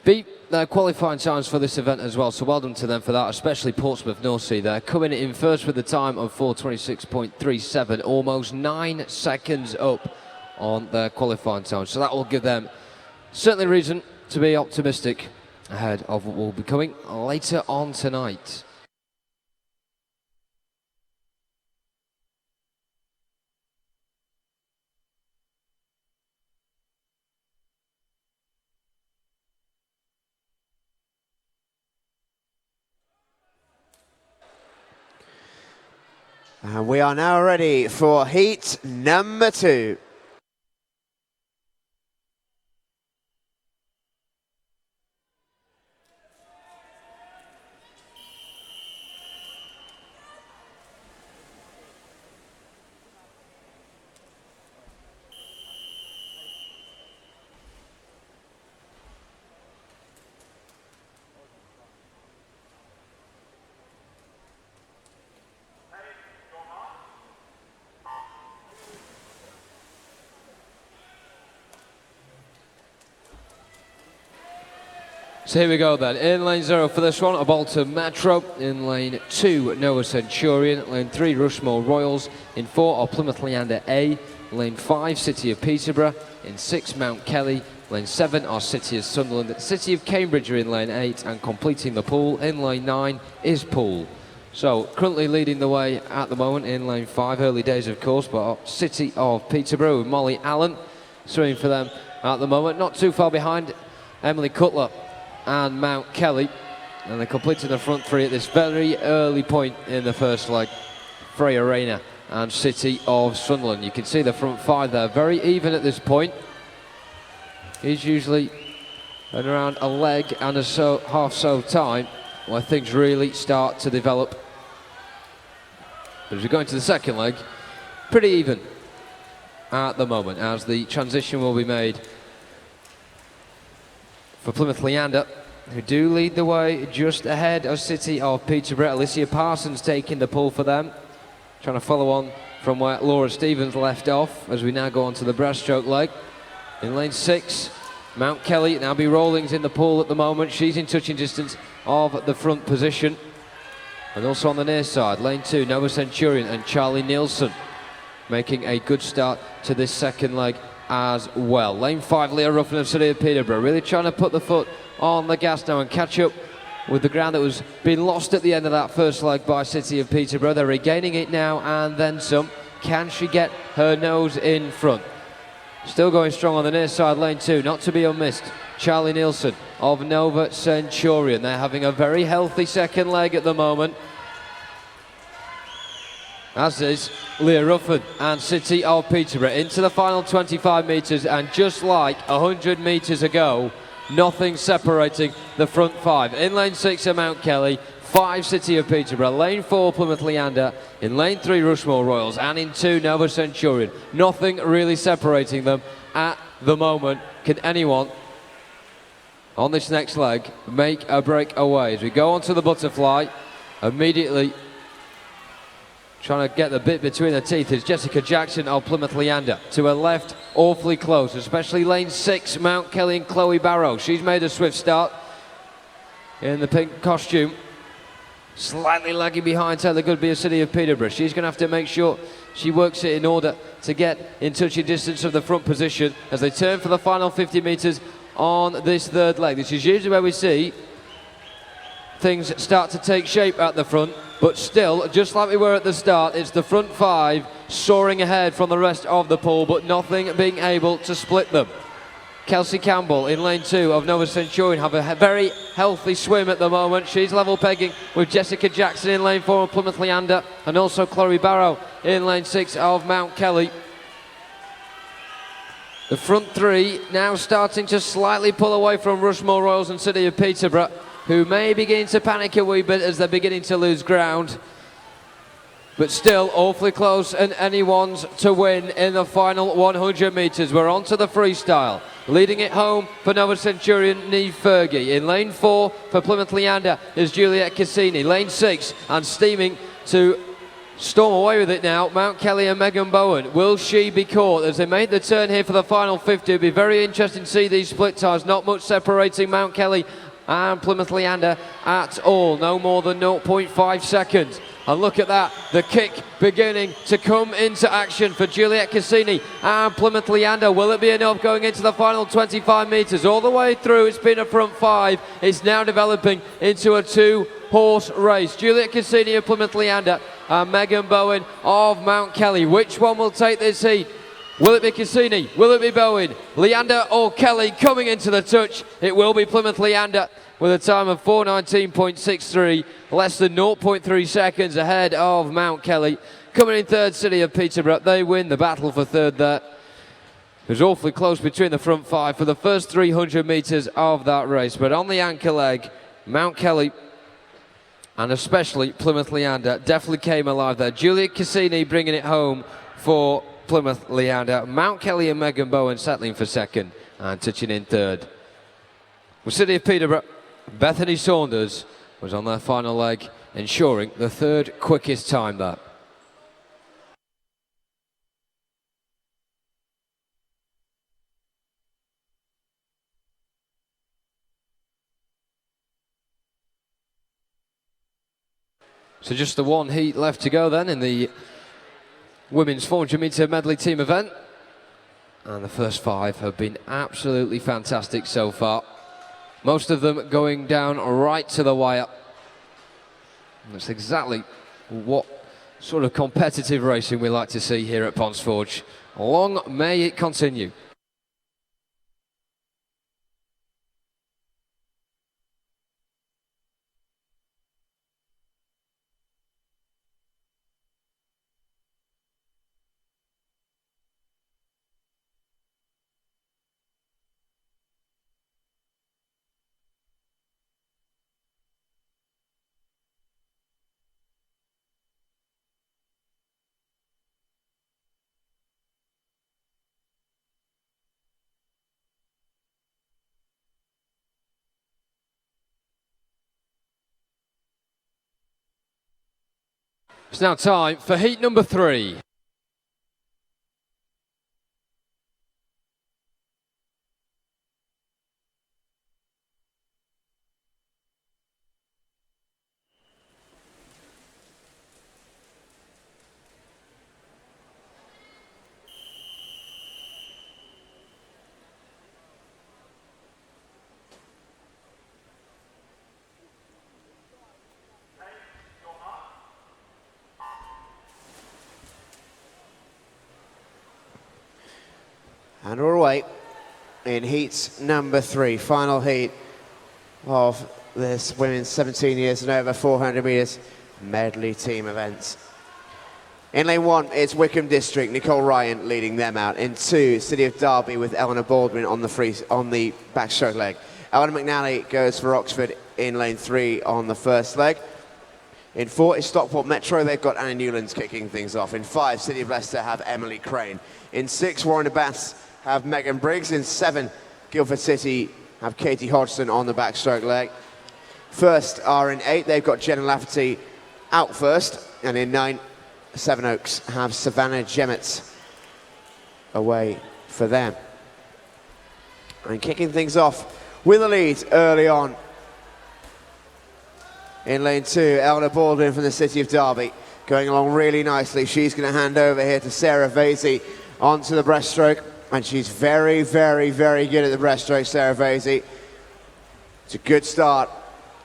beat their qualifying times for this event as well. So well done to them for that, especially Portsmouth North Sea. They're coming in first with a time of 4:26.37, almost 9 seconds up on their qualifying time. So that will give them certainly reason to be optimistic ahead of what will be coming later on tonight. And we are now ready for heat number 2. So here we go then. In lane 0 for this one, a Bolton Metro. In lane 2, Nova Centurion. Lane 3, Rushmore Royals. In 4 are Plymouth Leander A. Lane 5, City of Peterborough. In 6, Mount Kelly. Lane 7 are City of Sunderland. City of Cambridge are in lane 8, and completing the pool in lane 9 is Poole. So currently leading the way at the moment in lane 5, early days of course, but City of Peterborough with Molly Allen swimming for them at the moment. Not too far behind, Emily Cutler and Mount Kelly, and they're completing the front 3 at this very early point in the first leg. Freya Rayner and City of Sunderland. You can see the front 5 there, very even at this point. It's usually at around a leg and a half so time where things really start to develop. But as we go into the second leg, pretty even at the moment, as the transition will be made for Plymouth Leander, who do lead the way just ahead of City of Peterborough. Alicia Parsons taking the pull for them, trying to follow on from where Laura Stevens left off as we now go on to the breaststroke leg. In lane 6, Mount Kelly, now be Rawlings in the pool at the moment. She's in touching distance of the front position. And also on the near side, lane 2, Nova Centurion and Charlie Nielsen making a good start to this second leg as well. Lane 5, Leah Ruffin of City of Peterborough, really trying to put the foot on the gas now and catch up with the ground that was being lost at the end of that first leg by City of Peterborough. They're regaining it now and then some. Can she get her nose in front? Still going strong on the near side, lane 2, not to be unmissed, Charlie Nielsen of Nova Centurion. They're having a very healthy second leg at the moment, as is Leah Ruffin and City of Peterborough into the final 25 metres, and just like 100 metres ago, nothing separating the front 5. In lane 6 are Mount Kelly, 5 City of Peterborough, lane 4 Plymouth Leander, in lane 3 Rushmore Royals, and in 2 Nova Centurion. Nothing really separating them at the moment. Can anyone on this next leg make a breakaway? As we go on to the butterfly, immediately trying to get the bit between the teeth is Jessica Jackson of Plymouth Leander. To her left, awfully close, especially lane 6, Mount Kelly and Chloe Barrow. She's made a swift start in the pink costume. Slightly lagging behind Taylor Goodby of City of Peterborough. She's going to have to make sure she works it in order to get in touching distance of the front position as they turn for the final 50 metres on this third leg. This is usually where we see things start to take shape at the front, but still, just like we were at the start, it's the front 5 soaring ahead from the rest of the pool, but nothing being able to split them. Kelsey Campbell in lane 2 of Nova Centurion have a very healthy swim at the moment. She's level pegging with Jessica Jackson in lane 4 of Plymouth Leander, and also Chloe Barrow in lane 6 of Mount Kelly. The front 3 now starting to slightly pull away from Rushmore Royals and City of Peterborough, who may begin to panic a wee bit as they're beginning to lose ground. But still awfully close and anyone's to win in the final 100 metres. We're on to the freestyle. Leading it home for Nova Centurion, Neve Fergie. In lane 4 for Plymouth Leander is Juliette Cassini. Lane 6 and steaming to storm away with it now, Mount Kelly and Megan Bowen. Will she be caught as they make the turn here for the final 50? It'll be very interesting to see these split times. Not much separating Mount Kelly and Plymouth Leander at all. No more than 0.5 seconds. And look at that, the kick beginning to come into action for Juliette Cassini and Plymouth Leander. Will it be enough going into the final 25 metres? All the way through, it's been a front 5. It's now developing into a 2-horse race. Juliette Cassini of Plymouth Leander and Megan Bowen of Mount Kelly. Which one will take this heat? Will it be Cassini? Will it be Bowen? Leander or Kelly coming into the touch? It will be Plymouth Leander with a time of 4:19.63, less than 0.3 seconds ahead of Mount Kelly. Coming in third, City of Peterborough. They win the battle for third there. It was awfully close between the front five for the first 300 metres of that race. But on the anchor leg, Mount Kelly and especially Plymouth Leander definitely came alive there. Julia Cassini bringing it home for Plymouth Leander. Mount Kelly and Megan Bowen settling for second and touching in third. With City of Peterborough, Bethany Saunders was on their final leg, ensuring the third quickest time there. So just the one heat left to go then in the women's 400 metre medley team event. And the first five have been absolutely fantastic so far. Most of them going down right to the wire. And that's exactly what sort of competitive racing we like to see here at Ponds Forge. Long may it continue. It's now time for heat number 3. And we're away in heat number 3, final heat of this women's 17 years and over 400 metres medley team events. In lane 1, it's Wickham District, Nicole Ryan leading them out. In 2, City of Derby with Eleanor Baldwin on the backstroke leg. Eleanor McNally goes for Oxford in lane 3 on the first leg. In 4 is Stockport Metro, they've got Anna Newlands kicking things off. In 5, City of Leicester have Emily Crane. In 6, Warren Baths have Megan Briggs. In 7, Guildford City have Katie Hodgson on the backstroke leg. First are in 8, they've got Jenna Lafferty out first. And in 9, Sevenoaks have Savannah Jemmets away for them. And kicking things off with a lead early on. In lane 2, Eleanor Baldwin from the City of Derby going along really nicely. She's going to hand over here to Sarah Vasey onto the breaststroke. And she's very, very, very good at the breaststroke, Sarah Vasey. It's a good start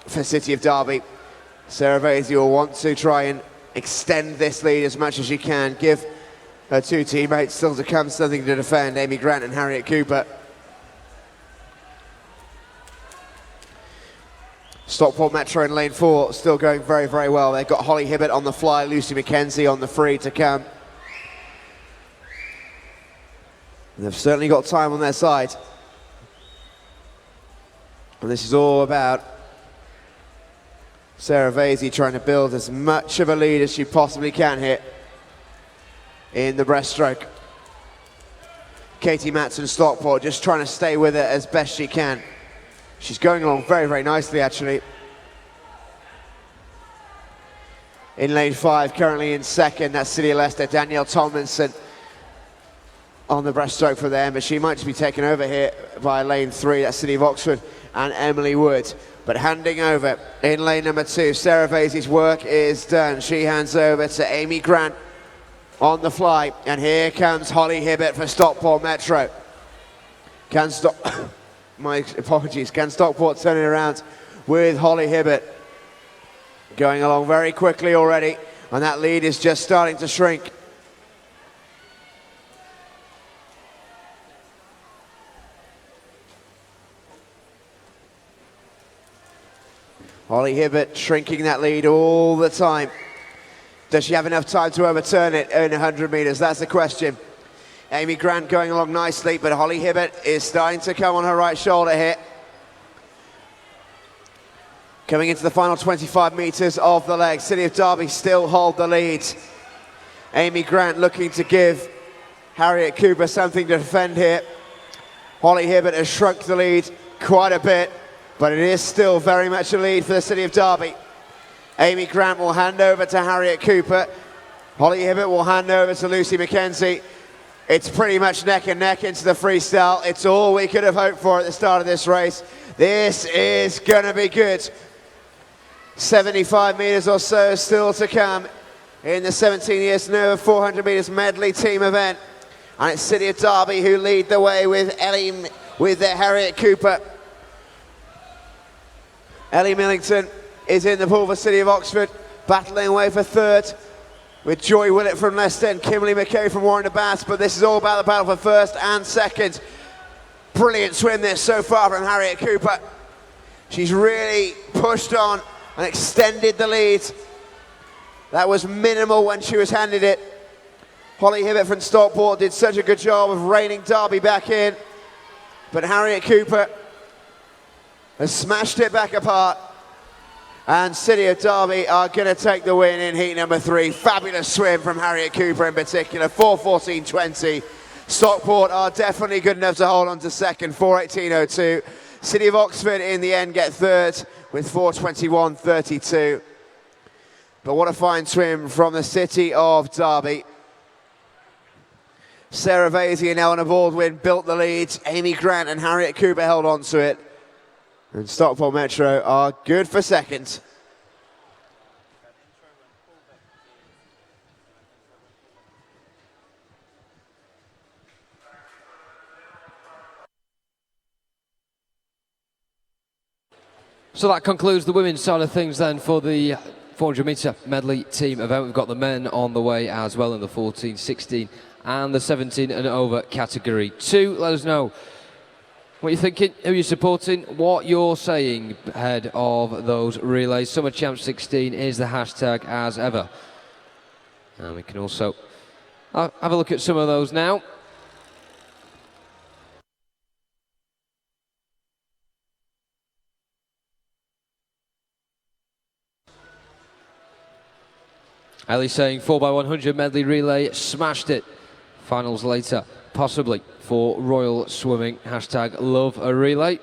for City of Derby. Sarah Vasey will want to try and extend this lead as much as she can. Give her 2 teammates still to come something to defend, Amy Grant and Harriet Cooper. Stockport Metro in lane 4 still going very, very well. They've got Holly Hibbert on the fly, Lucy McKenzie on the free to come. They've certainly got time on their side. And this is all about Sarah Vasey trying to build as much of a lead as she possibly can here in the breaststroke. Katie Matson Stockport just trying to stay with it as best she can. She's going along very, very nicely actually. In lane 5, currently in second, that's City of Leicester, Danielle Tomlinson on the breaststroke for them, but she might just be taken over here by lane 3, that's City of Oxford and Emily Wood. But handing over in lane number 2, Sarah Vasey's work is done. She hands over to Amy Grant on the fly, and here comes Holly Hibbert for Stockport Metro. My apologies, can Stockport turn it around with Holly Hibbert going along very quickly already, and that lead is just starting to shrink. Holly Hibbert shrinking that lead all the time. Does she have enough time to overturn it in 100 metres? That's the question. Amy Grant going along nicely, but Holly Hibbert is starting to come on her right shoulder here. Coming into the final 25 metres of the leg, City of Derby still hold the lead. Amy Grant looking to give Harriet Cooper something to defend here. Holly Hibbert has shrunk the lead quite a bit, but it is still very much a lead for the City of Derby. Amy Grant will hand over to Harriet Cooper. Holly Hibbert will hand over to Lucy McKenzie. It's pretty much neck and neck into the freestyle. It's all we could have hoped for at the start of this race. This is gonna be good. 75 metres or so still to come in the 17 years and over 400 metres medley team event. And it's City of Derby who lead the way with Harriet Cooper. Ellie Millington is in the pool for City of Oxford, battling away for third with Joy Willett from Leicester and Kimberly McKay from Warren de Bass, but this is all about the battle for first and second. Brilliant swim this so far from Harriet Cooper. She's really pushed on and extended the lead. That was minimal when she was handed it. Holly Hibbert from Stockport did such a good job of reining Derby back in, but Harriet Cooper has smashed it back apart. And City of Derby are going to take the win in heat number 3. Fabulous swim from Harriet Cooper in particular, 4:14.20. Stockport are definitely good enough to hold on to second, 4:18.02. City of Oxford in the end get third with 4:21.32. But what a fine swim from the City of Derby. Sarah Vasey and Eleanor Baldwin built the lead. Amy Grant and Harriet Cooper held on to it. And Stockport Metro are good for second. So that concludes the women's side of things then for the 400 metre medley team event. We've got the men on the way as well in the 14, 16 and the 17 and over category 2. Let us know what you're thinking, who you're supporting, what you're saying ahead of those relays. Summer Champ 16 is the hashtag as ever. And we can also have a look at some of those now. Ellie saying 4x100 medley relay, smashed it. Finals later, possibly for Royal Swimming. Hashtag love a relay.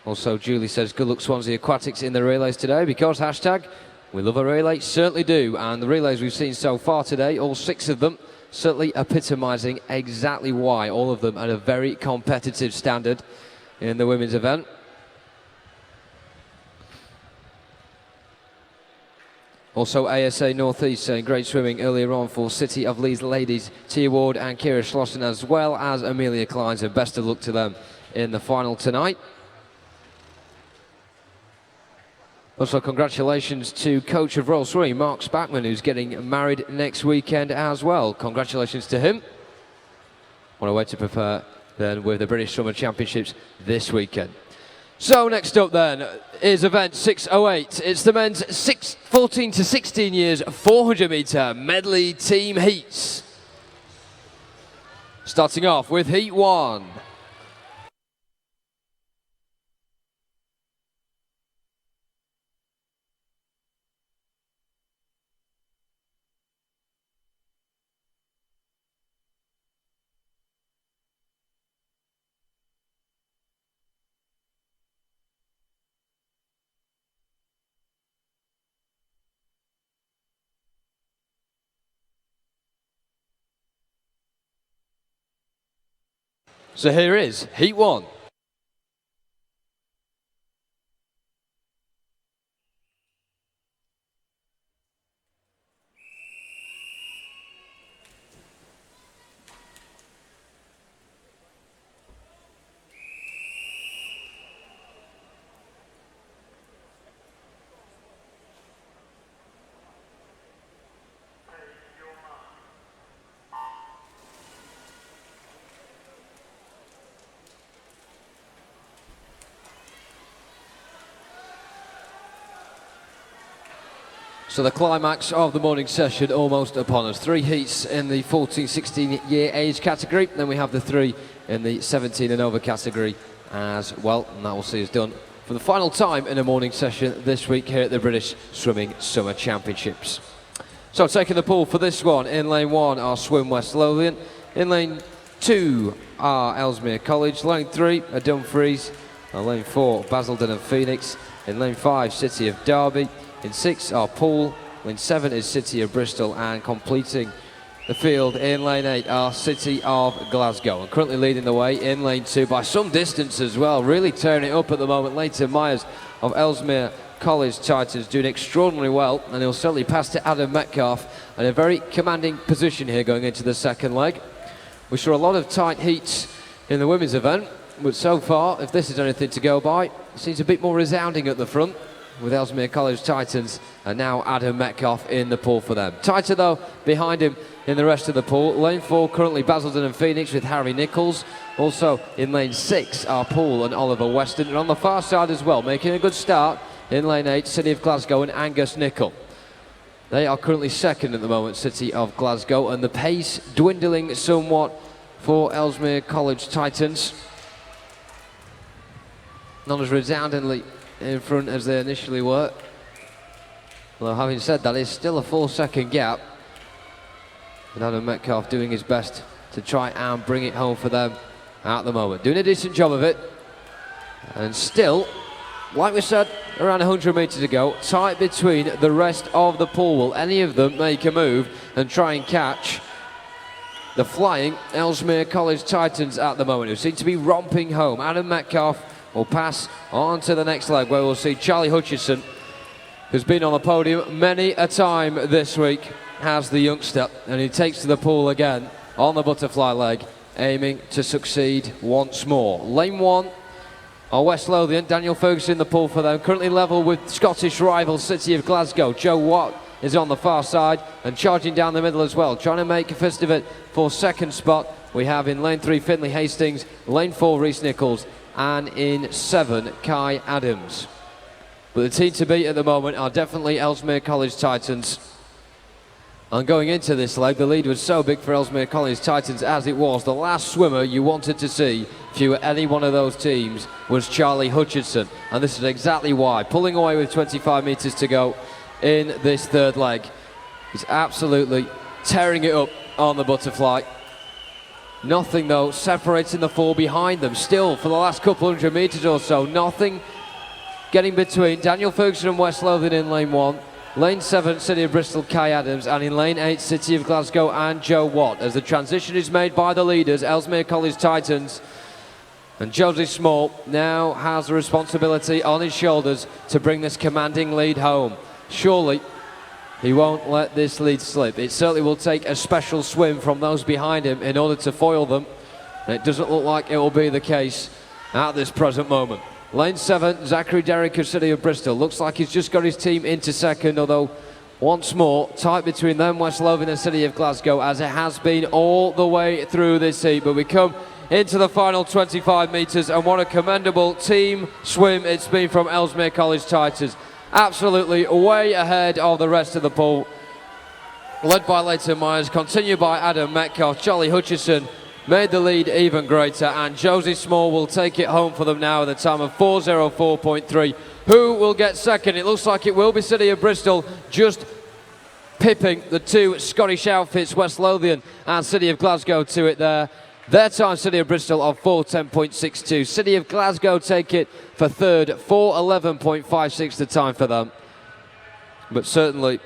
Also, Julie says, good luck Swansea Aquatics in the relays today because hashtag we love a relay. Certainly do. And the relays we've seen so far today, all 6 of them, certainly epitomising exactly why. All of them at a very competitive standard in the women's event. Also ASA North East saying great swimming earlier on for City of Leeds ladies, Tia Ward and Kira Schlossen, as well as Amelia Kleins, and best of luck to them in the final tonight. Also congratulations to coach of Royal Swimming, Mark Spackman, who's getting married next weekend as well. Congratulations to him. On a way to prepare then with the British Summer Championships this weekend. So next up then is event 608. It's the men's 14 to 16 years 400 metre medley team heats. Starting off with heat 1. So here is heat 1. So the climax of the morning session almost upon us. 3 heats in the 14-16 year age category, then we have the 3 in the 17 and over category as well, and that will see us done for the final time in a morning session this week here at the British Swimming Summer Championships. So taking the pool for this one, in lane 1 are Swim West Lothian, in lane 2 are Ellesmere College, lane 3 are Dumfries, and lane 4 Basildon and Phoenix, in lane 5 City of Derby, in 6 are Poole, lane 7 is City of Bristol, and completing the field in lane 8 are City of Glasgow. And currently leading the way in lane 2 by some distance as well, really tearing it up at the moment. Leighton Myers of Ellesmere College Titans doing extraordinarily well, and he'll certainly pass to Adam Metcalf in a very commanding position here going into the second leg. We saw a lot of tight heats in the women's event, but so far, if this is anything to go by, it seems a bit more resounding at the front, with Ellesmere College Titans and now Adam Metcalf in the pool for them. Tighter though behind him in the rest of the pool. Lane 4 currently Basildon and Phoenix with Harry Nichols. Also in lane 6 are Poole and Oliver Weston, and on the far side as well, making a good start in lane 8, City of Glasgow and Angus Nicol. They are currently second at the moment, City of Glasgow, and the pace dwindling somewhat for Ellesmere College Titans. Not as resoundingly in front as they initially were. Although having said that, it's still a 4-second gap. And Adam Metcalf doing his best to try and bring it home for them at the moment. Doing a decent job of it. And still, like we said, around 100 metres ago, tight between the rest of the pool. Will any of them make a move and try and catch the flying Ellesmere College Titans at the moment, who seem to be romping home? Adam Metcalf will pass on to the next leg, where we'll see Charlie Hutchison, who's been on the podium many a time this week, has the youngster, and he takes to the pool again on the butterfly leg, aiming to succeed once more. Lane 1 are West Lothian, Daniel Ferguson in the pool for them, currently level with Scottish rival City of Glasgow. Joe Watt is on the far side and charging down the middle as well, trying to make a fist of it for second spot. We have in lane 3 Finlay Hastings, lane 4 Rhys Nichols, and in 7 Kai Adams. But the team to beat at the moment are definitely Ellesmere College Titans. And going into this leg, the lead was so big for Ellesmere College Titans as it was. The last swimmer you wanted to see, if you were any one of those teams, was Charlie Hutchison. And this is exactly why. Pulling away with 25 metres to go in this third leg. He's absolutely tearing it up on the butterfly. Nothing though separating the four behind them. Still for the last couple hundred metres or so, nothing getting between Daniel Ferguson and West Lothian in lane 1, lane 7 City of Bristol Kai Adams, and in lane 8 City of Glasgow and Joe Watt, as the transition is made by the leaders, Ellesmere College Titans. And Josie Small now has the responsibility on his shoulders to bring this commanding lead home. Surely he won't let this lead slip. It certainly will take a special swim from those behind him in order to foil them. And it doesn't look like it will be the case at this present moment. Lane 7, Zachary Derrick of City of Bristol. Looks like he's just got his team into second, although once more, tight between them, West Lothian and City of Glasgow, as it has been all the way through this heat. But we come into the final 25 metres, and what a commendable team swim it's been from Ellesmere College Titans. Absolutely way ahead of the rest of the pool. Led by Leighton Myers, continued by Adam Metcalf. Charlie Hutchison made the lead even greater, and Josie Small will take it home for them now at a time of 4:04.3. Who will get second? It looks like it will be City of Bristol, just pipping the two Scottish outfits, West Lothian and City of Glasgow, to it there. Their time, City of Bristol, of 4:10.62. City of Glasgow take it for third, 4:11.56 the time for them. But certainly,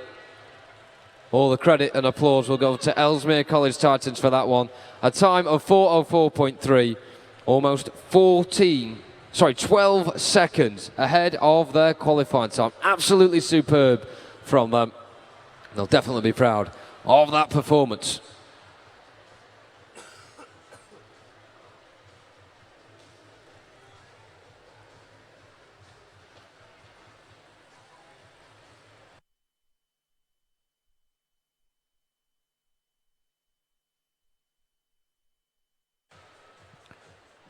all the credit and applause will go to Ellesmere College Titans for that one. A time of 4:04.3, almost 12 seconds ahead of their qualifying time. Absolutely superb from them. They'll definitely be proud of that performance.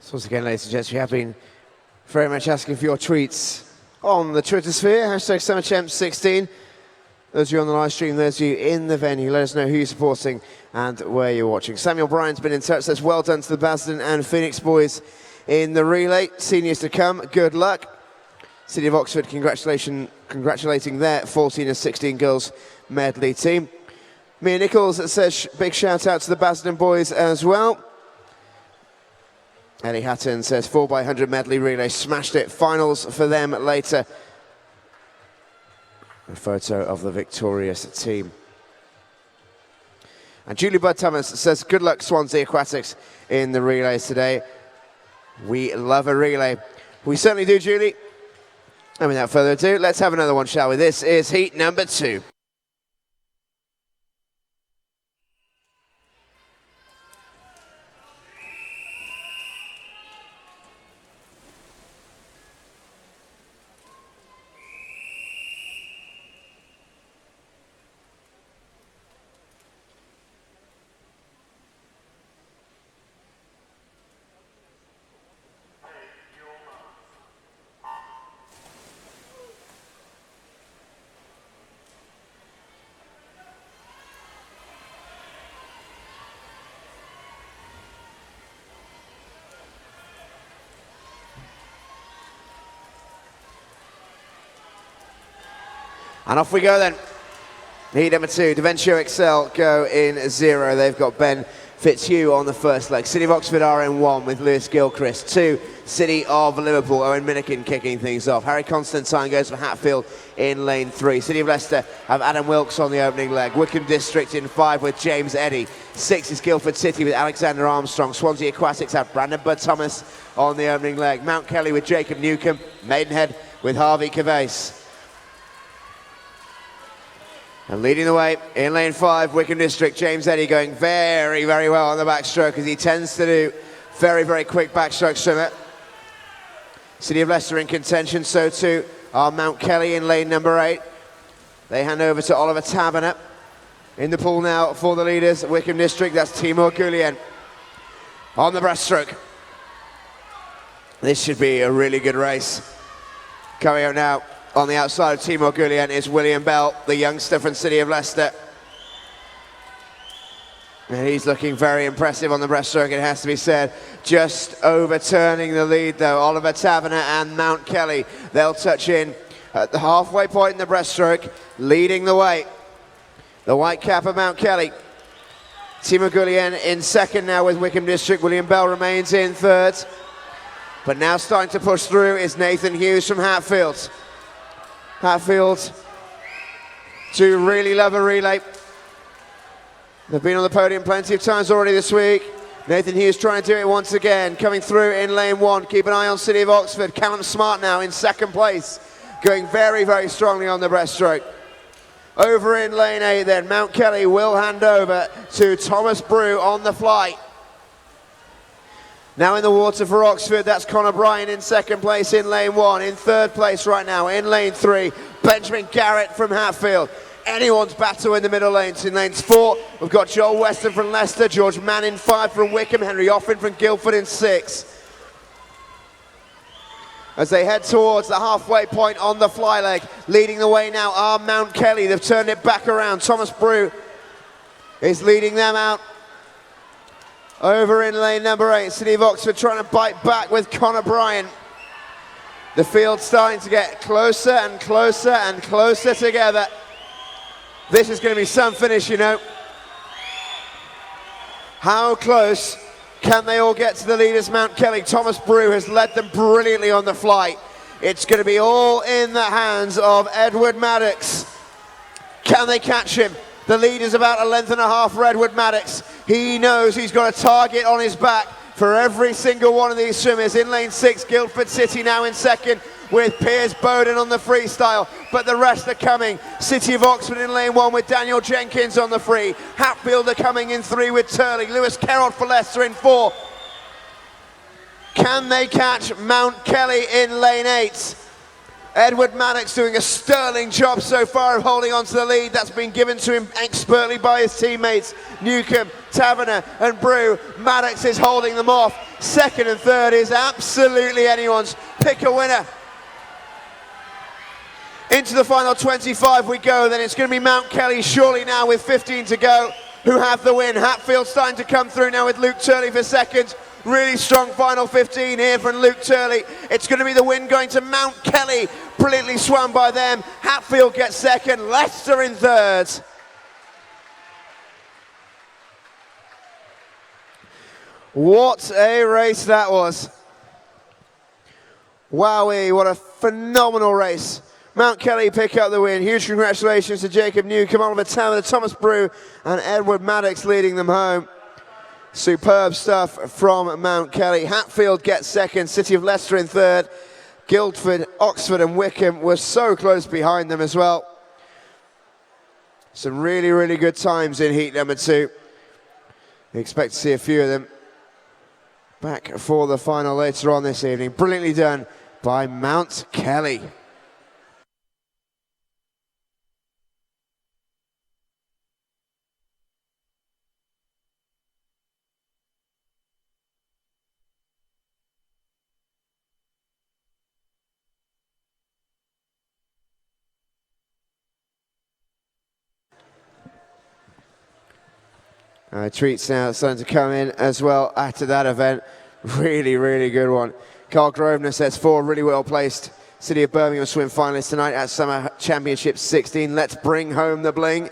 So once again, ladies and gents, we have been very much asking for your tweets on the Twitter sphere, hashtag SummerChamps16. Those of you on the live stream, those of you in the venue, let us know who you're supporting and where you're watching. Samuel Bryan's been in touch, says well done to the Basden and Phoenix boys in the relay. Seniors to come, good luck. City of Oxford congratulating their 14 and 16 girls medley team. Mia Nichols says big shout out to the Basden boys as well. Ellie Hatton says 4x100 medley relay, smashed it. Finals for them later. A photo of the victorious team. And Julie Budd Thomas says, good luck Swansea Aquatics in the relays today. We love a relay. We certainly do, Julie. And without further ado, let's have another one, shall we? This is heat number 2. And off we go then. Heat number 2, Davencio Excel go in 0. They've got Ben Fitzhugh on the first leg. City of Oxford are in 1 with Lewis Gilchrist. 2, City of Liverpool, Owen Minikin kicking things off. Harry Constantine goes for Hatfield in lane 3. City of Leicester have Adam Wilkes on the opening leg. Wickham District in 5 with James Eddy. 6 is Guildford City with Alexander Armstrong. Swansea Aquatics have Brandon Budd Thomas on the opening leg. Mount Kelly with Jacob Newcomb. Maidenhead with Harvey Cavase. And leading the way in lane 5, Wickham District, James Eddy going very, very well on the backstroke, as he tends to do. Very, very quick backstroke swimmer. City of Leicester in contention, so too are Mount Kelly in lane number 8. They hand over to Oliver Taverner. In the pool now for the leaders, Wickham District, that's Timur Gulian on the breaststroke. This should be a really good race. Coming out now. On the outside of Timur Gulian is William Bell, the youngster from City of Leicester. And he's looking very impressive on the breaststroke, it has to be said. Just overturning the lead though, Oliver Taverner and Mount Kelly. They'll touch in at the halfway point in the breaststroke, leading the way. The white cap of Mount Kelly. Timur Gulian in second now with Wickham District. William Bell remains in third. But now starting to push through is Nathan Hughes from Hatfield. Hatfield to really love a relay. They've been on the podium plenty of times already this week. Nathan Hughes trying to do it once again, coming through in lane 1. Keep an eye on City of Oxford. Callum Smart now in second place, going very, very strongly on the breaststroke. Over in lane 8 then, Mount Kelly will hand over to Thomas Brew on the flight. Now in the water for Oxford, that's Connor Bryan in second place in lane 1. In third place right now in lane 3, Benjamin Garrett from Hatfield. Anyone's battle in the middle lanes. In lanes 4, we've got Joel Weston from Leicester, George Mann in 5 from Wickham, Henry Offen from Guildford in 6. As they head towards the halfway point on the fly leg, leading the way now are Mount Kelly. They've turned it back around. Thomas Brew is leading them out. Over in lane number 8, City of Oxford trying to bite back with Connor Bryan. The field's starting to get closer and closer and closer together. This is going to be some finish, you know. How close can they all get to the leaders, Mount Kelly? Thomas Brew has led them brilliantly on the flight. It's going to be all in the hands of Edward Maddox. Can they catch him? The lead is about a length and a half for Edward Maddox. He knows he's got a target on his back for every single one of these swimmers. In lane 6, Guildford City now in second with Piers Bowden on the freestyle, but the rest are coming. City of Oxford in lane 1 with Daniel Jenkins on the free. Hatfield are coming in 3 with Turley. Lewis Carroll for Leicester in 4. Can they catch Mount Kelly in lane 8? Edward Maddox doing a sterling job so far of holding on to the lead. That's been given to him expertly by his teammates, Newcomb, Taverner and Brew. Maddox is holding them off. Second and third is absolutely anyone's. Pick a winner. Into the final 25 we go, then it's going to be Mount Kelly surely now with 15 to go, who have the win. Hatfield starting to come through now with Luke Turley for second. Really strong final 15 here from Luke Turley. It's going to be the win going to Mount Kelly. Brilliantly swum by them. Hatfield gets second, Leicester in third. What a race that was. Wowee, what a phenomenal race. Mount Kelly pick up the win. Huge congratulations to Jacob Newcomb, Oliver Taylor, Thomas Brew and Edward Maddox leading them home. Superb stuff from Mount Kelly. Hatfield gets second, City of Leicester in third. Guildford, Oxford and Wickham were so close behind them as well. Some really, really good times in heat number 2. We expect to see a few of them back for the final later on this evening. Brilliantly done by Mount Kelly. Treats now starting to come in as well after that event. Really, really good one. Carl Grosvenor sets forward, really well placed. City of Birmingham swim finalists tonight at Summer Championship 16. Let's bring home the bling.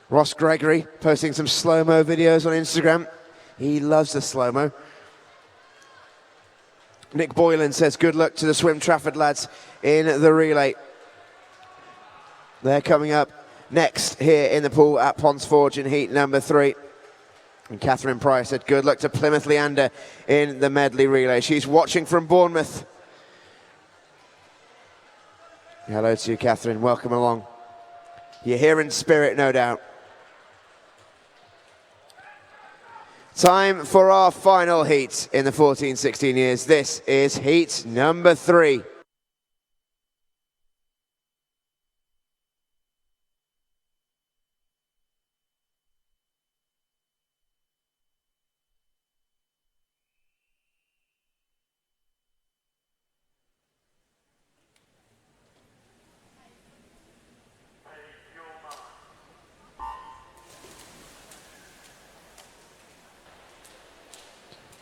Ross Gregory posting some slow-mo videos on Instagram. He loves the slow-mo. Nick Boylan says good luck to the Swim Trafford lads in the relay. They're coming up next here in the pool at Ponds Forge in heat number 3. And Catherine Price said good luck to Plymouth Leander in the medley relay. She's watching from Bournemouth. Hello to you, Catherine. Welcome along. You're here in spirit, no doubt. Time for our final heat in the 14-16 years. This is heat number 3.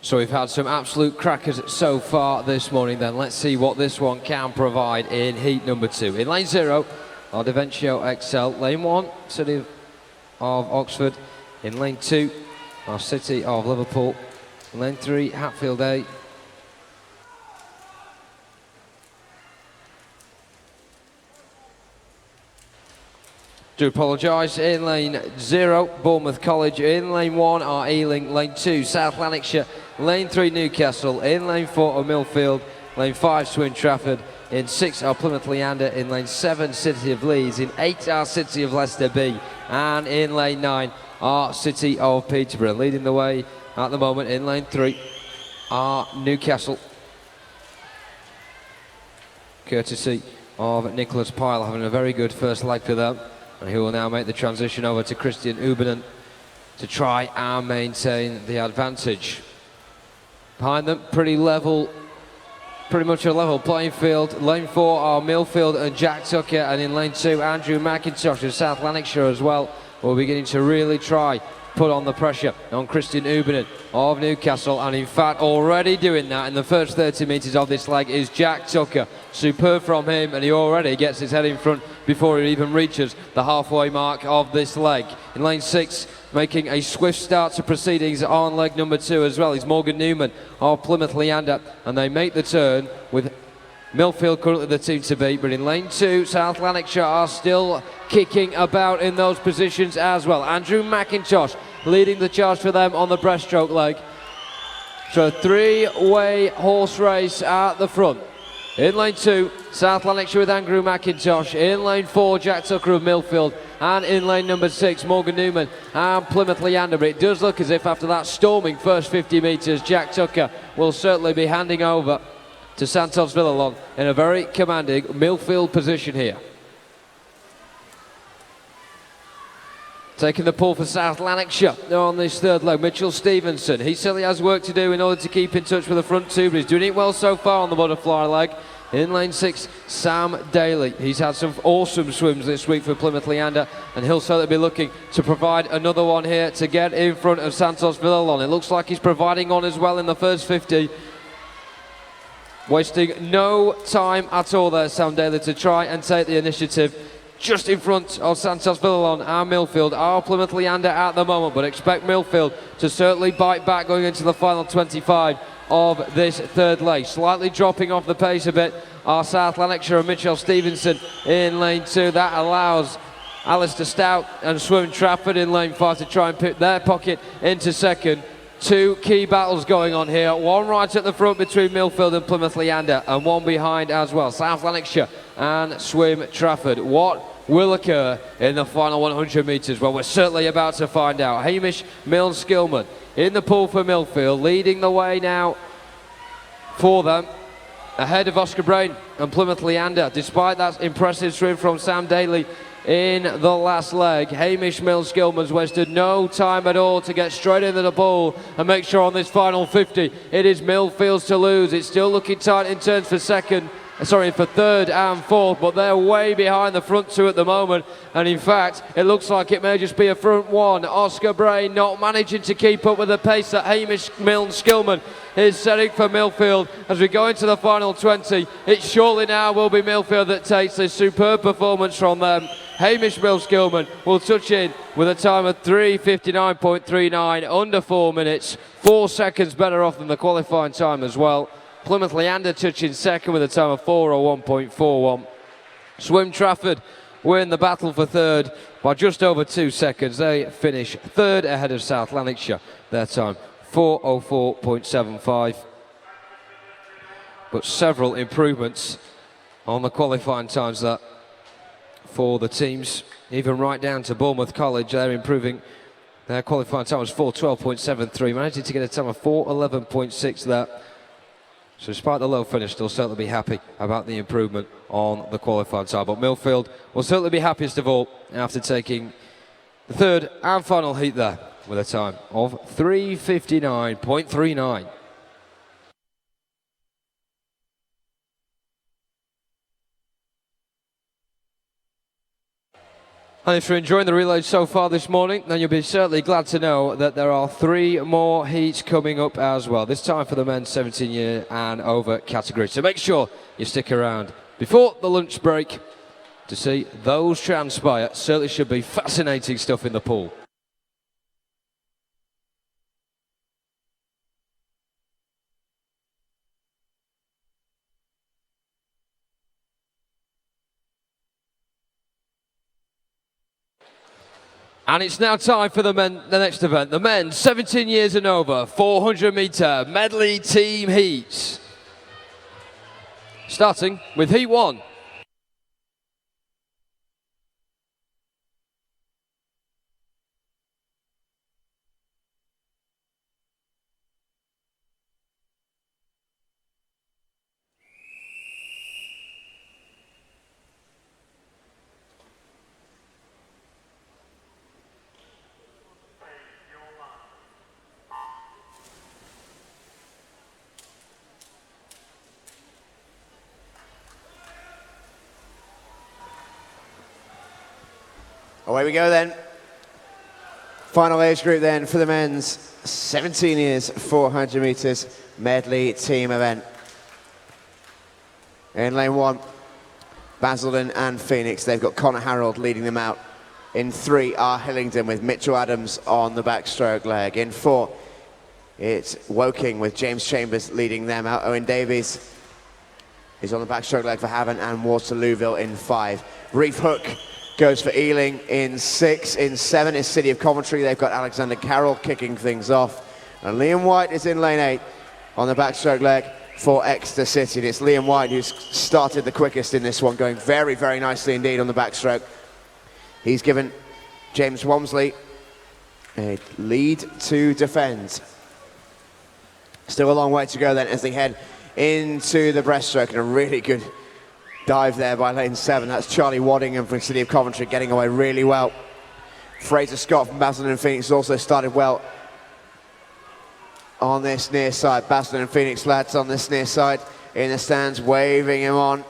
So we've had some absolute crackers so far this morning then. Let's see what this one can provide in heat number 2. In lane 0, our Davencio XL. Lane 1, City of Oxford. In lane 2, our City of Liverpool. In lane 3, Hatfield A. Do apologise. In lane 0, Bournemouth College. In lane 1, our Ealing. Lane 2, South Lanarkshire. Lane 3, Newcastle. In lane 4, our Millfield. Lane 5, Swin Trafford. In 6, our Plymouth Leander. In lane 7, City of Leeds. In 8, our City of Leicester B. And in lane 9, our City of Peterborough. Leading the way at the moment in lane 3, our Newcastle. Courtesy of Nicholas Pyle, having a very good first leg for them. And he will now make the transition over to Christian Ubernen to try and maintain the advantage. Behind them, pretty much a level playing field. Lane 4 are Millfield and Jack Tucker, and in lane 2, Andrew McIntosh of South Lanarkshire as well, will be beginning to really try put on the pressure on Christian Ubernen of Newcastle, and in fact already doing that in the first 30 metres of this leg is Jack Tucker. Superb from him, and he already gets his head in front before he even reaches the halfway mark of this leg. In lane 6, making a swift start to proceedings on leg number 2 as well is Morgan Newman of Plymouth Leander, and they make the turn with Millfield currently the team to beat, but in lane 2, South Lanarkshire are still kicking about in those positions as well. Andrew McIntosh leading the charge for them on the breaststroke leg. So a 3-way horse race at the front. In lane 2, South Lanarkshire with Andrew McIntosh. In lane 4, Jack Tucker of Millfield. And in lane number 6, Morgan Newman and Plymouth Leander. But it does look as if after that storming first 50 metres, Jack Tucker will certainly be handing over to Santos Villalon in a very commanding Millfield position here. Taking the pull for South Lanarkshire on this third leg, Mitchell Stevenson. He certainly has work to do in order to keep in touch with the front two, but he's doing it well so far on the butterfly leg. In lane 6, Sam Daly. He's had some awesome swims this week for Plymouth Leander, and he'll certainly be looking to provide another one here to get in front of Santos Villalon. It looks like he's providing one as well in the first 50. Wasting no time at all there, Sam Daly, to try and take the initiative. Just in front of Santos Villalon and Millfield are Plymouth Leander at the moment, but expect Millfield to certainly bite back going into the final 25 of this third leg. Slightly dropping off the pace a bit are South Lanarkshire and Mitchell Stevenson in lane 2. That allows Alistair Stout and Swim Trafford in lane 5 to try and put their pocket into second. Two key battles going on here, one right at the front between Millfield and Plymouth Leander, and one behind as well, South Lanarkshire and Swim Trafford. What will occur in the final 100 metres? Well, we're certainly about to find out. Hamish Milne-Skillman in the pool for Millfield, leading the way now for them, ahead of Oscar Brain and Plymouth Leander. Despite that impressive swim from Sam Daly in the last leg, Hamish Milne-Skillman's wasted no time at all to get straight into the ball and make sure on this final 50 it is Millfield's to lose. It's still looking tight in turns for third and fourth, but they're way behind the front two at the moment, and in fact it looks like it may just be a front one. Oscar Brain not managing to keep up with the pace that Hamish Milne-Skillman is setting for Millfield. As we go into the final 20, it surely now will be Millfield that takes this superb performance from them. Hamish Milne-Skillman will touch in with a time of 3:59.39, under 4 minutes, 4 seconds better off than the qualifying time as well. Plymouth Leander touching second with a time of 4:01.41. Swim Trafford win the battle for third by just over 2 seconds. They finish third ahead of South Lanarkshire. Their time 4:04.75. But several improvements on the qualifying times that for the teams, even right down to Bournemouth College. They're improving. Their qualifying time was 4:12.73, managing to get a time of 4:11.6 there. So despite the low finish, they'll certainly be happy about the improvement on the qualifying time. But Millfield will certainly be happiest of all after taking the third and final heat there with a time of 3:59.39. And if you're enjoying the relay so far this morning, then you'll be certainly glad to know that there are 3 more heats coming up as well, this time for the men's 17 year and over category. So make sure you stick around before the lunch break to see those transpire. Certainly should be fascinating stuff in the pool. And it's now time for the next event, the men's 17 years and over 400 metre medley team heats. Starting with heat 1. Away we go then. Final age group then for the men's 17 years, 400 metres medley team event. In lane 1, Basildon and Phoenix. They've got Connor Harold leading them out. In 3 are Hillingdon with Mitchell Adams on the backstroke leg. In 4, it's Woking with James Chambers leading them out. Owen Davies is on the backstroke leg for Havant, and Waterlooville in 5. Reef Hook goes for Ealing in 6. In 7 is City of Coventry. They've got Alexander Carroll kicking things off. And Liam White is in lane 8 on the backstroke leg for Exeter City. And it's Liam White who's started the quickest in this one, going very, very nicely indeed on the backstroke. He's given James Walmsley a lead to defend. Still a long way to go then as they head into the breaststroke, and a really good dive there by lane 7. That's Charlie Waddingham from City of Coventry getting away really well. Fraser Scott from Basildon and Phoenix also started well on this near side. Basildon and Phoenix lads on this near side in the stands, waving him on.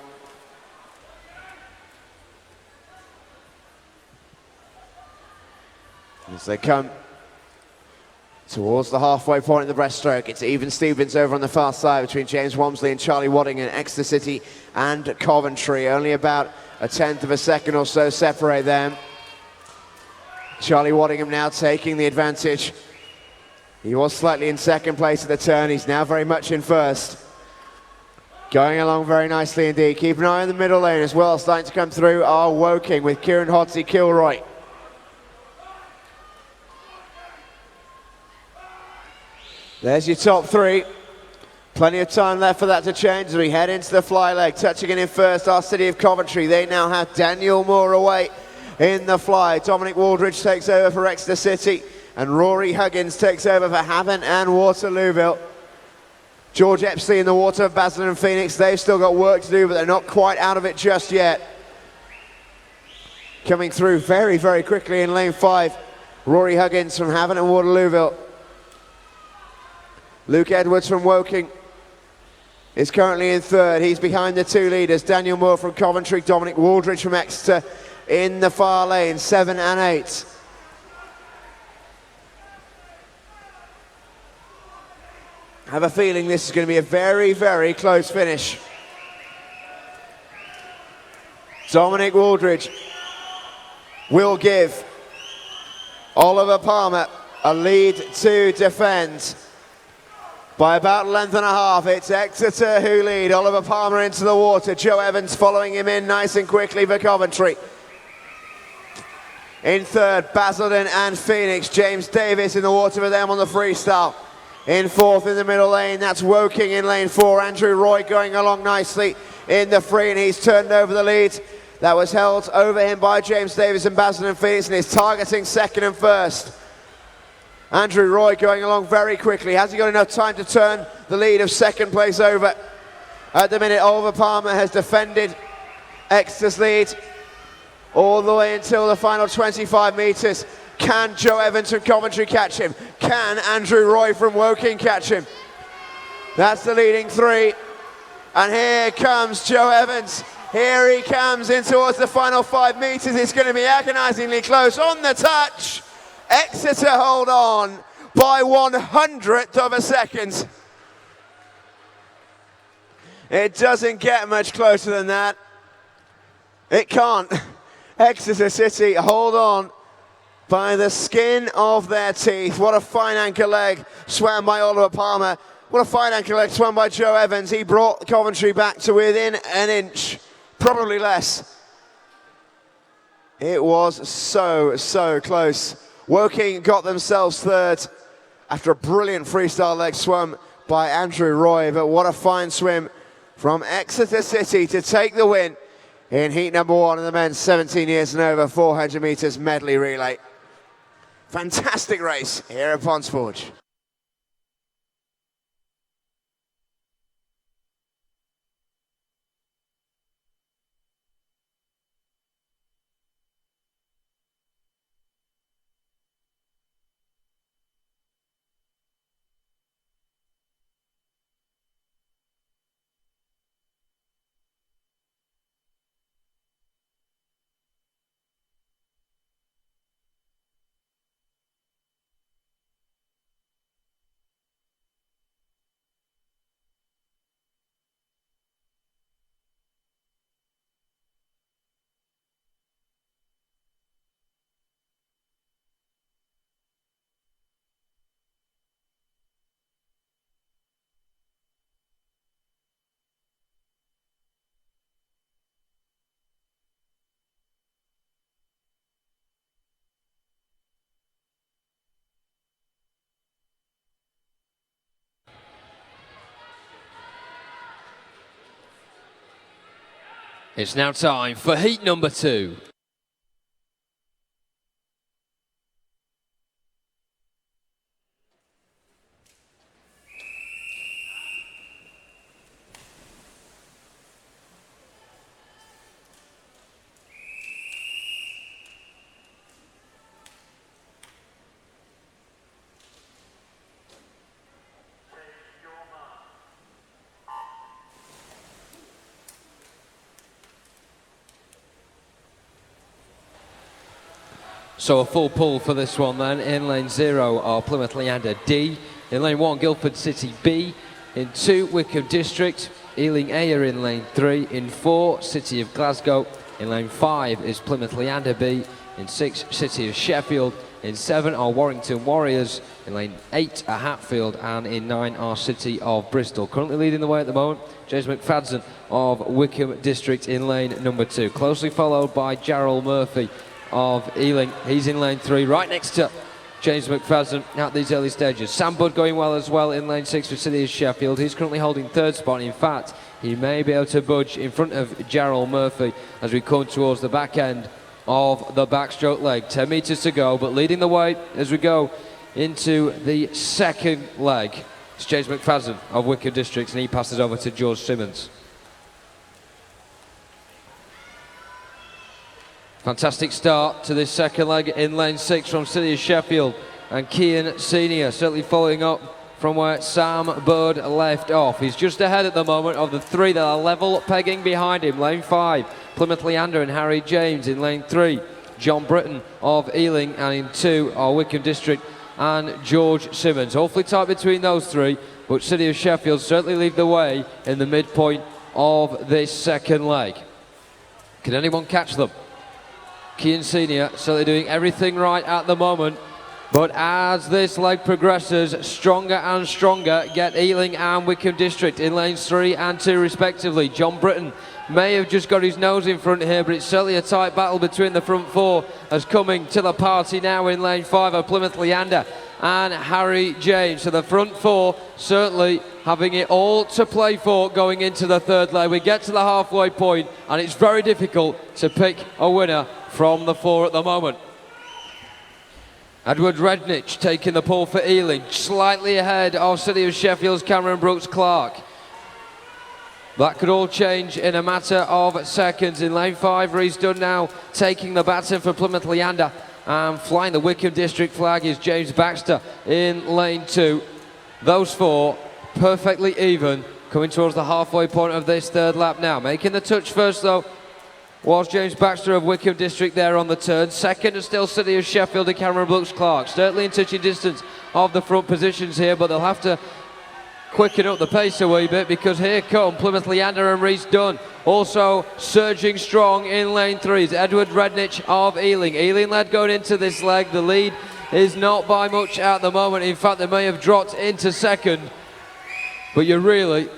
As they come towards the halfway point in the breaststroke, it's even Stevens over on the far side between James Wamsley and Charlie Waddingham, Exeter City and Coventry. Only about a tenth of a second or so separate them. Charlie Waddingham now taking the advantage. He was slightly in second place at the turn. He's now very much in first. Going along very nicely indeed. Keep an eye on the middle lane as well. Starting to come through are Woking with Kieran Hodsey Kilroy. There's your top three. Plenty of time left for that to change as we head into the fly leg. Touching it in first, our City of Coventry. They now have Daniel Moore away in the fly. Dominic Waldridge takes over for Exeter City, and Rory Huggins takes over for Havant and Waterlooville. George Epsley in the water of Basildon and Phoenix. They've still got work to do, but they're not quite out of it just yet. Coming through very, very quickly in lane 5, Rory Huggins from Havant and Waterlooville. Luke Edwards from Woking is currently in third. He's behind the two leaders, Daniel Moore from Coventry, Dominic Waldridge from Exeter in the far lane, 7 and 8. I have a feeling this is going to be a very, very close finish. Dominic Waldridge will give Oliver Palmer a lead to defend. By about a length and a half, it's Exeter who lead. Oliver Palmer into the water. Joe Evans following him in nice and quickly for Coventry. In third, Basildon and Phoenix. James Davis in the water for them on the freestyle. In fourth in the middle lane, that's Woking in lane 4. Andrew Roy going along nicely in the free, and he's turned over the lead. That was held over him by James Davis and Basildon and Phoenix, and he's targeting second and first. Andrew Roy going along very quickly. Has he got enough time to turn the lead of second place over? At the minute, Oliver Palmer has defended Exeter's lead all the way until the final 25 metres. Can Joe Evans from Coventry catch him? Can Andrew Roy from Woking catch him? That's the leading three. And here comes Joe Evans. Here he comes in towards the final 5 metres. It's going to be agonisingly close on the touch. Exeter hold on by 100th of a second. It doesn't get much closer than that. It can't. Exeter City hold on by the skin of their teeth. What a fine anchor leg swam by Oliver Palmer. What a fine anchor leg swam by Joe Evans. He brought Coventry back to within an inch, probably less. It was so, so close. Woking got themselves third after a brilliant freestyle leg swum by Andrew Roy, but what a fine swim from Exeter City to take the win in heat number 1 of the men's 17 years and over 400 metres medley relay. Fantastic race here at Ponds Forge. It's now time for heat number 2. So a full pull for this one then. In lane 0 are Plymouth Leander D. In lane 1, Guildford City B. In 2, Wickham District. Ealing A are in lane 3. In 4, City of Glasgow. In lane 5 is Plymouth Leander B. In 6, City of Sheffield. In 7 are Warrington Warriors. In lane 8 are Hatfield. And in 9 are City of Bristol. Currently leading the way at the moment, James McFadden of Wickham District in lane number 2. Closely followed by Jarrell Murphy of Ealing. He's in lane 3, right next to James McFadden at these early stages. Sam Budd going well as well in lane 6 for City of Sheffield. He's currently holding 3rd spot. In fact, he may be able to budge in front of Jarrell Murphy as we come towards the back end of the backstroke leg. 10 metres to go, but leading the way as we go into the second leg. It's James McFadden of Wickham District, and he passes over to George Simmons. Fantastic start to this second leg in lane 6 from City of Sheffield, and Kian Senior certainly following up from where Sam Budd left off. He's just ahead at the moment of the 3 that are level pegging behind him. Lane 5, Plymouth Leander and Harry James. In lane 3, John Britton of Ealing, and in 2 are Wickham District and George Simmons. Awfully tight between those 3, but City of Sheffield certainly lead the way in the midpoint of this second leg. Can anyone catch them? Kian Senior certainly doing everything right at the moment, but as this leg progresses, stronger and stronger get Ealing and Wickham District in lanes 3 and 2 respectively. John Britton may have just got his nose in front here, but it's certainly a tight battle between the front 4 as coming to the party now in lane 5 are Plymouth Leander and Harry James. So the front 4 certainly having it all to play for going into the third leg. We get to the halfway point and it's very difficult to pick a winner from the 4 at the moment. Edward Rednich taking the pole for Ealing, slightly ahead of City of Sheffield's Cameron Brooks-Clark. That could all change in a matter of seconds. In lane 5, Reece Dunn now taking the baton for Plymouth Leander, and flying the Wickham District flag is James Baxter in lane 2. Those 4 perfectly even, coming towards the halfway point of this third lap now. Making the touch first though was James Baxter of Wickham District there on the turn. Second is still City of Sheffield and Cameron Brooks-Clark. Certainly in touching distance of the front positions here, but they'll have to quicken up the pace a wee bit because here come Plymouth Leander and Reece Dunn. Also surging strong in lane 3 is Edward Rednich of Ealing. Ealing led going into this leg. The lead is not by much at the moment. In fact, they may have dropped into second, but you really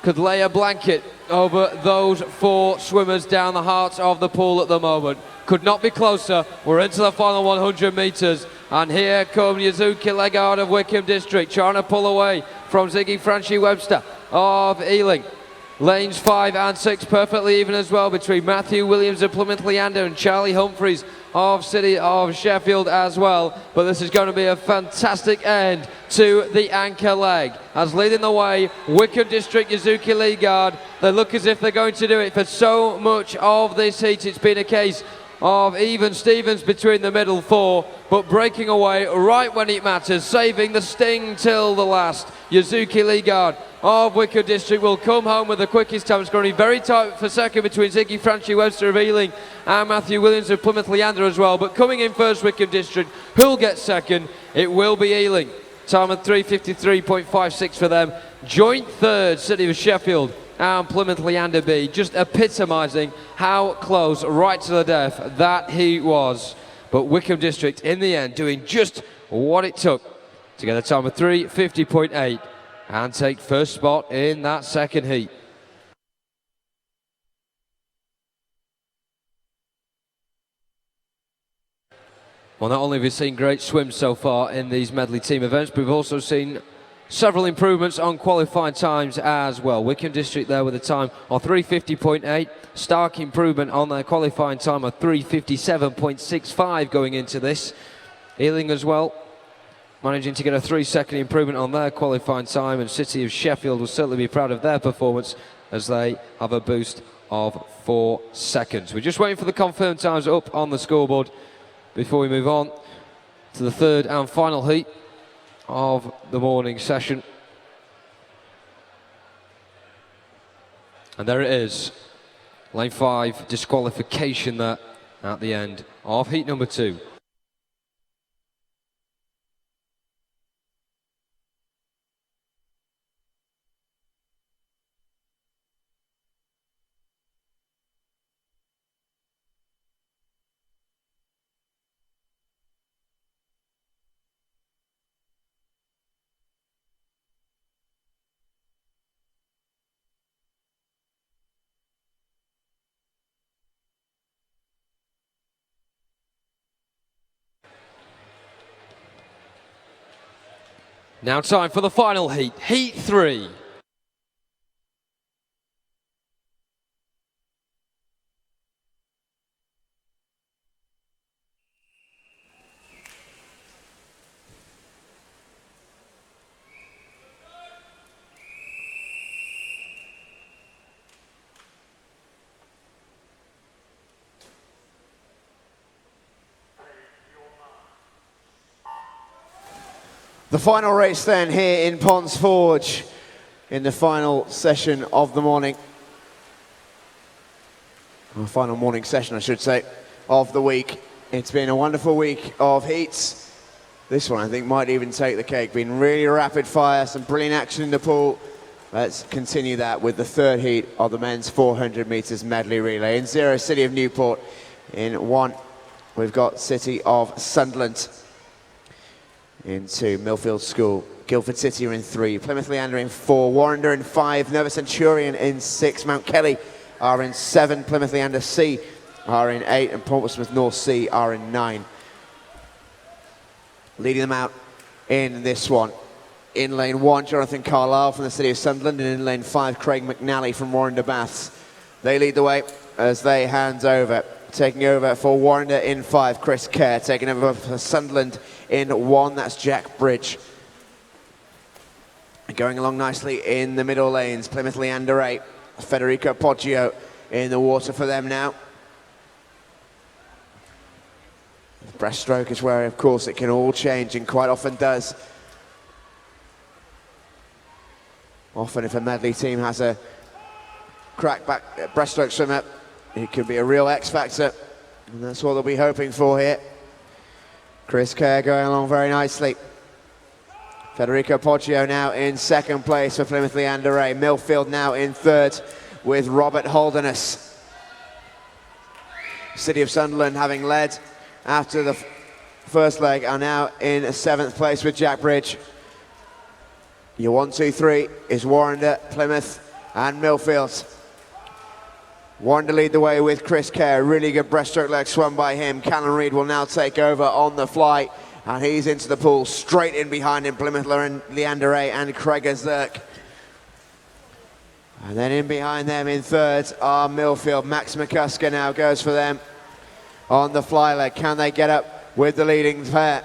could lay a blanket over those 4 swimmers down the heart of the pool at the moment. Could not be closer. We're into the final 100 metres, and here come Yuzuki Legard of Wickham District trying to pull away from Ziggy Franchi Webster of Ealing. Lanes 5 and 6 perfectly even as well between Matthew Williams of Plymouth Leander and Charlie Humphreys of City of Sheffield as well. But this is going to be a fantastic end to the anchor leg. As leading the way, Wickham District, Yuzuki Legard. They look as if they're going to do it for so much of this heat. It's been a case of even Stevens between the middle 4, but breaking away right when it matters, saving the sting till the last. Yuzuki Legard of Wickham District will come home with the quickest time. It's going to be very tight for second between Ziggy Franchi Webster of Ealing and Matthew Williams of Plymouth Leander as well. But coming in first, Wickham District. Who'll get second? It will be Ealing. Time of 3:53.56 for them. Joint third, City of Sheffield and Plymouth Leander B, just epitomising how close, right to the death, that he was. But Wickham District, in the end, doing just what it took to get a time of 3:50.8 and take first spot in that second heat. Well, not only have we seen great swims so far in these medley team events, but we've also seen several improvements on qualifying times as well. Wickham District there with a time of 3:50.8. Stark improvement on their qualifying time of 3:57.65 going into this. Ealing as well, managing to get a 3-second improvement on their qualifying time, and City of Sheffield will certainly be proud of their performance as they have a boost of 4 seconds. We're just waiting for the confirmed times up on the scoreboard before we move on to the third and final heat of the morning session. And there it is, lane 5 disqualification there at the end of heat number 2. Now time for the final heat, Heat 3. The final race then here in Ponds Forge in the final session of the morning. Our final morning session, I should say, of the week. It's been a wonderful week of heats. This one I think might even take the cake. Been really rapid fire, some brilliant action in the pool. Let's continue that with the third heat of the men's 400 meters medley relay. In 0, City of Newport. In 1, we've got City of Sunderland. In 2, Millfield School. Guildford City are in 3, Plymouth Leander in 4, Warrender in 5, Nova Centurion in 6, Mount Kelly are in 7, Plymouth Leander C are in 8, and Portsmouth North C are in 9. Leading them out in this one. In lane 1, Jonathan Carlisle from the City of Sunderland, and in lane 5, Craig McNally from Warrender Baths. They lead the way as they hand over. Taking over for Warrender in 5, Chris Kerr. Taking over for Sunderland in 1, that's Jack Bridge. Going along nicely in the middle lanes, Plymouth Leander 8, Federico Poggio in the water for them now. Breaststroke is where, of course, it can all change, and quite often does. Often if a medley team has a crack back breaststroke swimmer, it could be a real X factor, and that's what they'll be hoping for here. Chris Kerr going along very nicely. Federico Poggio now in 2nd place for Plymouth Leander A. Millfield now in 3rd with Robert Holderness. City of Sunderland, having led after the first leg, are now in 7th place with Jack Bridge. Your 1, 2, 3 is Warrender, Plymouth and Millfield. Warrender lead the way with Chris Kerr. Really good breaststroke leg swum by him. Callum Reid will now take over on the fly, and he's into the pool. Straight in behind him, Plymouth Leander A and Craig Zirk. And then in behind them in 3rd are Millfield. Max McCusker now goes for them on the fly leg. Can they get up with the leading pair?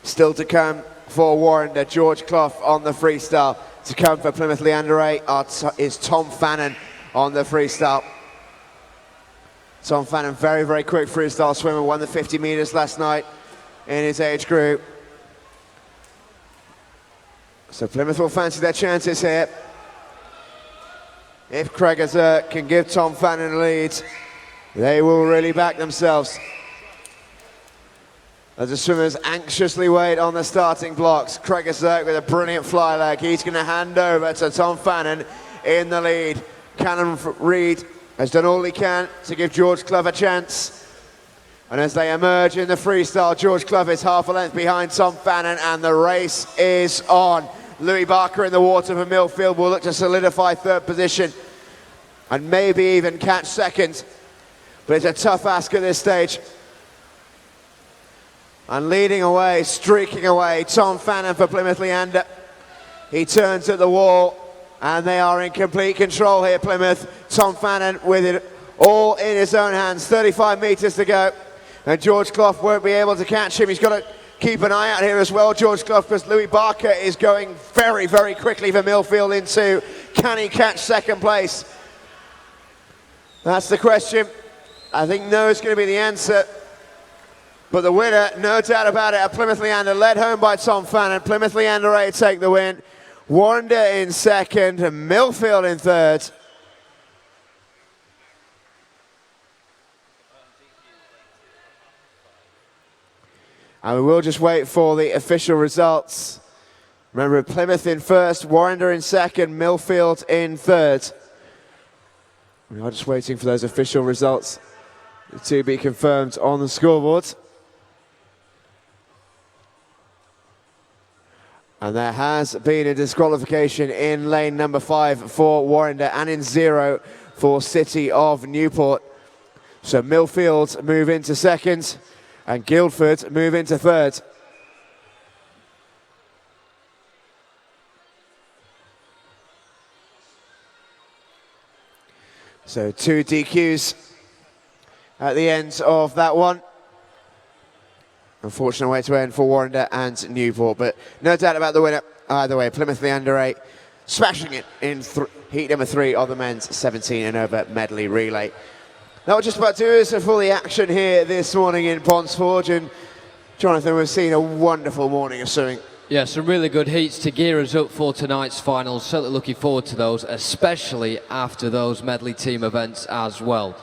Still to come for Warrender, George Clough on the freestyle. To come for Plymouth Leander A is Tom Fannin on the freestyle. Tom Fannin, very, very quick freestyle swimmer, won the 50 meters last night in his age group. So Plymouth will fancy their chances here. If Craig Zirk can give Tom Fannin a lead, they will really back themselves. As the swimmers anxiously wait on the starting blocks, Craig Zirk with a brilliant fly leg. He's going to hand over to Tom Fannin in the lead. Callum Reid has done all he can to give George Clough a chance. And as they emerge in the freestyle, George Clough is half a length behind Tom Fannin, and the race is on. Louis Barker in the water for Millfield will look to solidify 3rd position and maybe even catch 2nd. But it's a tough ask at this stage. And leading away, streaking away, Tom Fannin for Plymouth Leander. He turns at the wall, and they are in complete control here, Plymouth. Tom Fannin with it all in his own hands. 35 meters to go, and George Clough won't be able to catch him. He's got to keep an eye out here as well, George Clough, because Louis Barker is going very, very quickly for Millfield in 2. Can he catch 2nd place? That's the question. I think no is going to be the answer. But the winner, no doubt about it, at Plymouth Leander, led home by Tom Fannin. Plymouth Leander A take the win. Warrender in 2nd, and Millfield in 3rd. And we will just wait for the official results. Remember, Plymouth in 1st, Warrender in 2nd, Millfield in 3rd. We are just waiting for those official results to be confirmed on the scoreboard. And there has been a disqualification in lane number 5 for Warrender, and in 0 for City of Newport. So Millfield move into 2nd, and Guildford move into 3rd. So 2 DQs at the end of that one. Unfortunate way to end for Warrender and Newport, but no doubt about the winner. Either way, Plymouth the under 8, smashing it in heat number 3 of the men's 17 and over medley relay. That will just about do us for the action here this morning in Ponds Forge. And Jonathan, we've seen a wonderful morning of swimming. Yeah, some really good heats to gear us up for tonight's finals. Certainly looking forward to those, especially after those medley team events as well.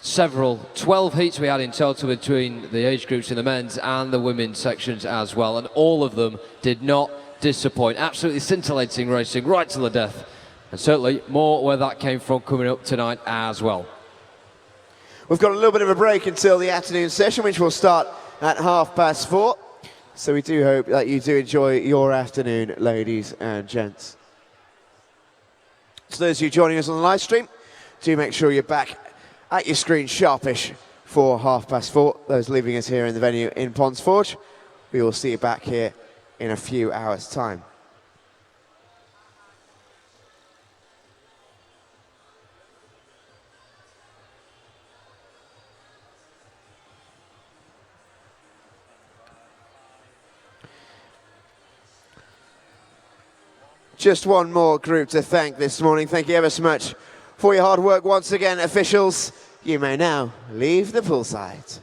12 heats we had in total between the age groups in the men's and the women's sections as well, and all of them did not disappoint. Absolutely scintillating racing right to the death, and certainly more where that came from coming up tonight as well. We've got a little bit of a break until the afternoon session, which will start at 4:30. So we do hope that you do enjoy your afternoon, ladies and gents. So those of you joining us on the live stream, do make sure you're back at your screen sharpish for 4:30. Those leaving us here in the venue in Ponds Forge, we will see you back here in a few hours' time. Just one more group to thank this morning. Thank you ever so much for your hard work once again, officials. You may now leave the poolside.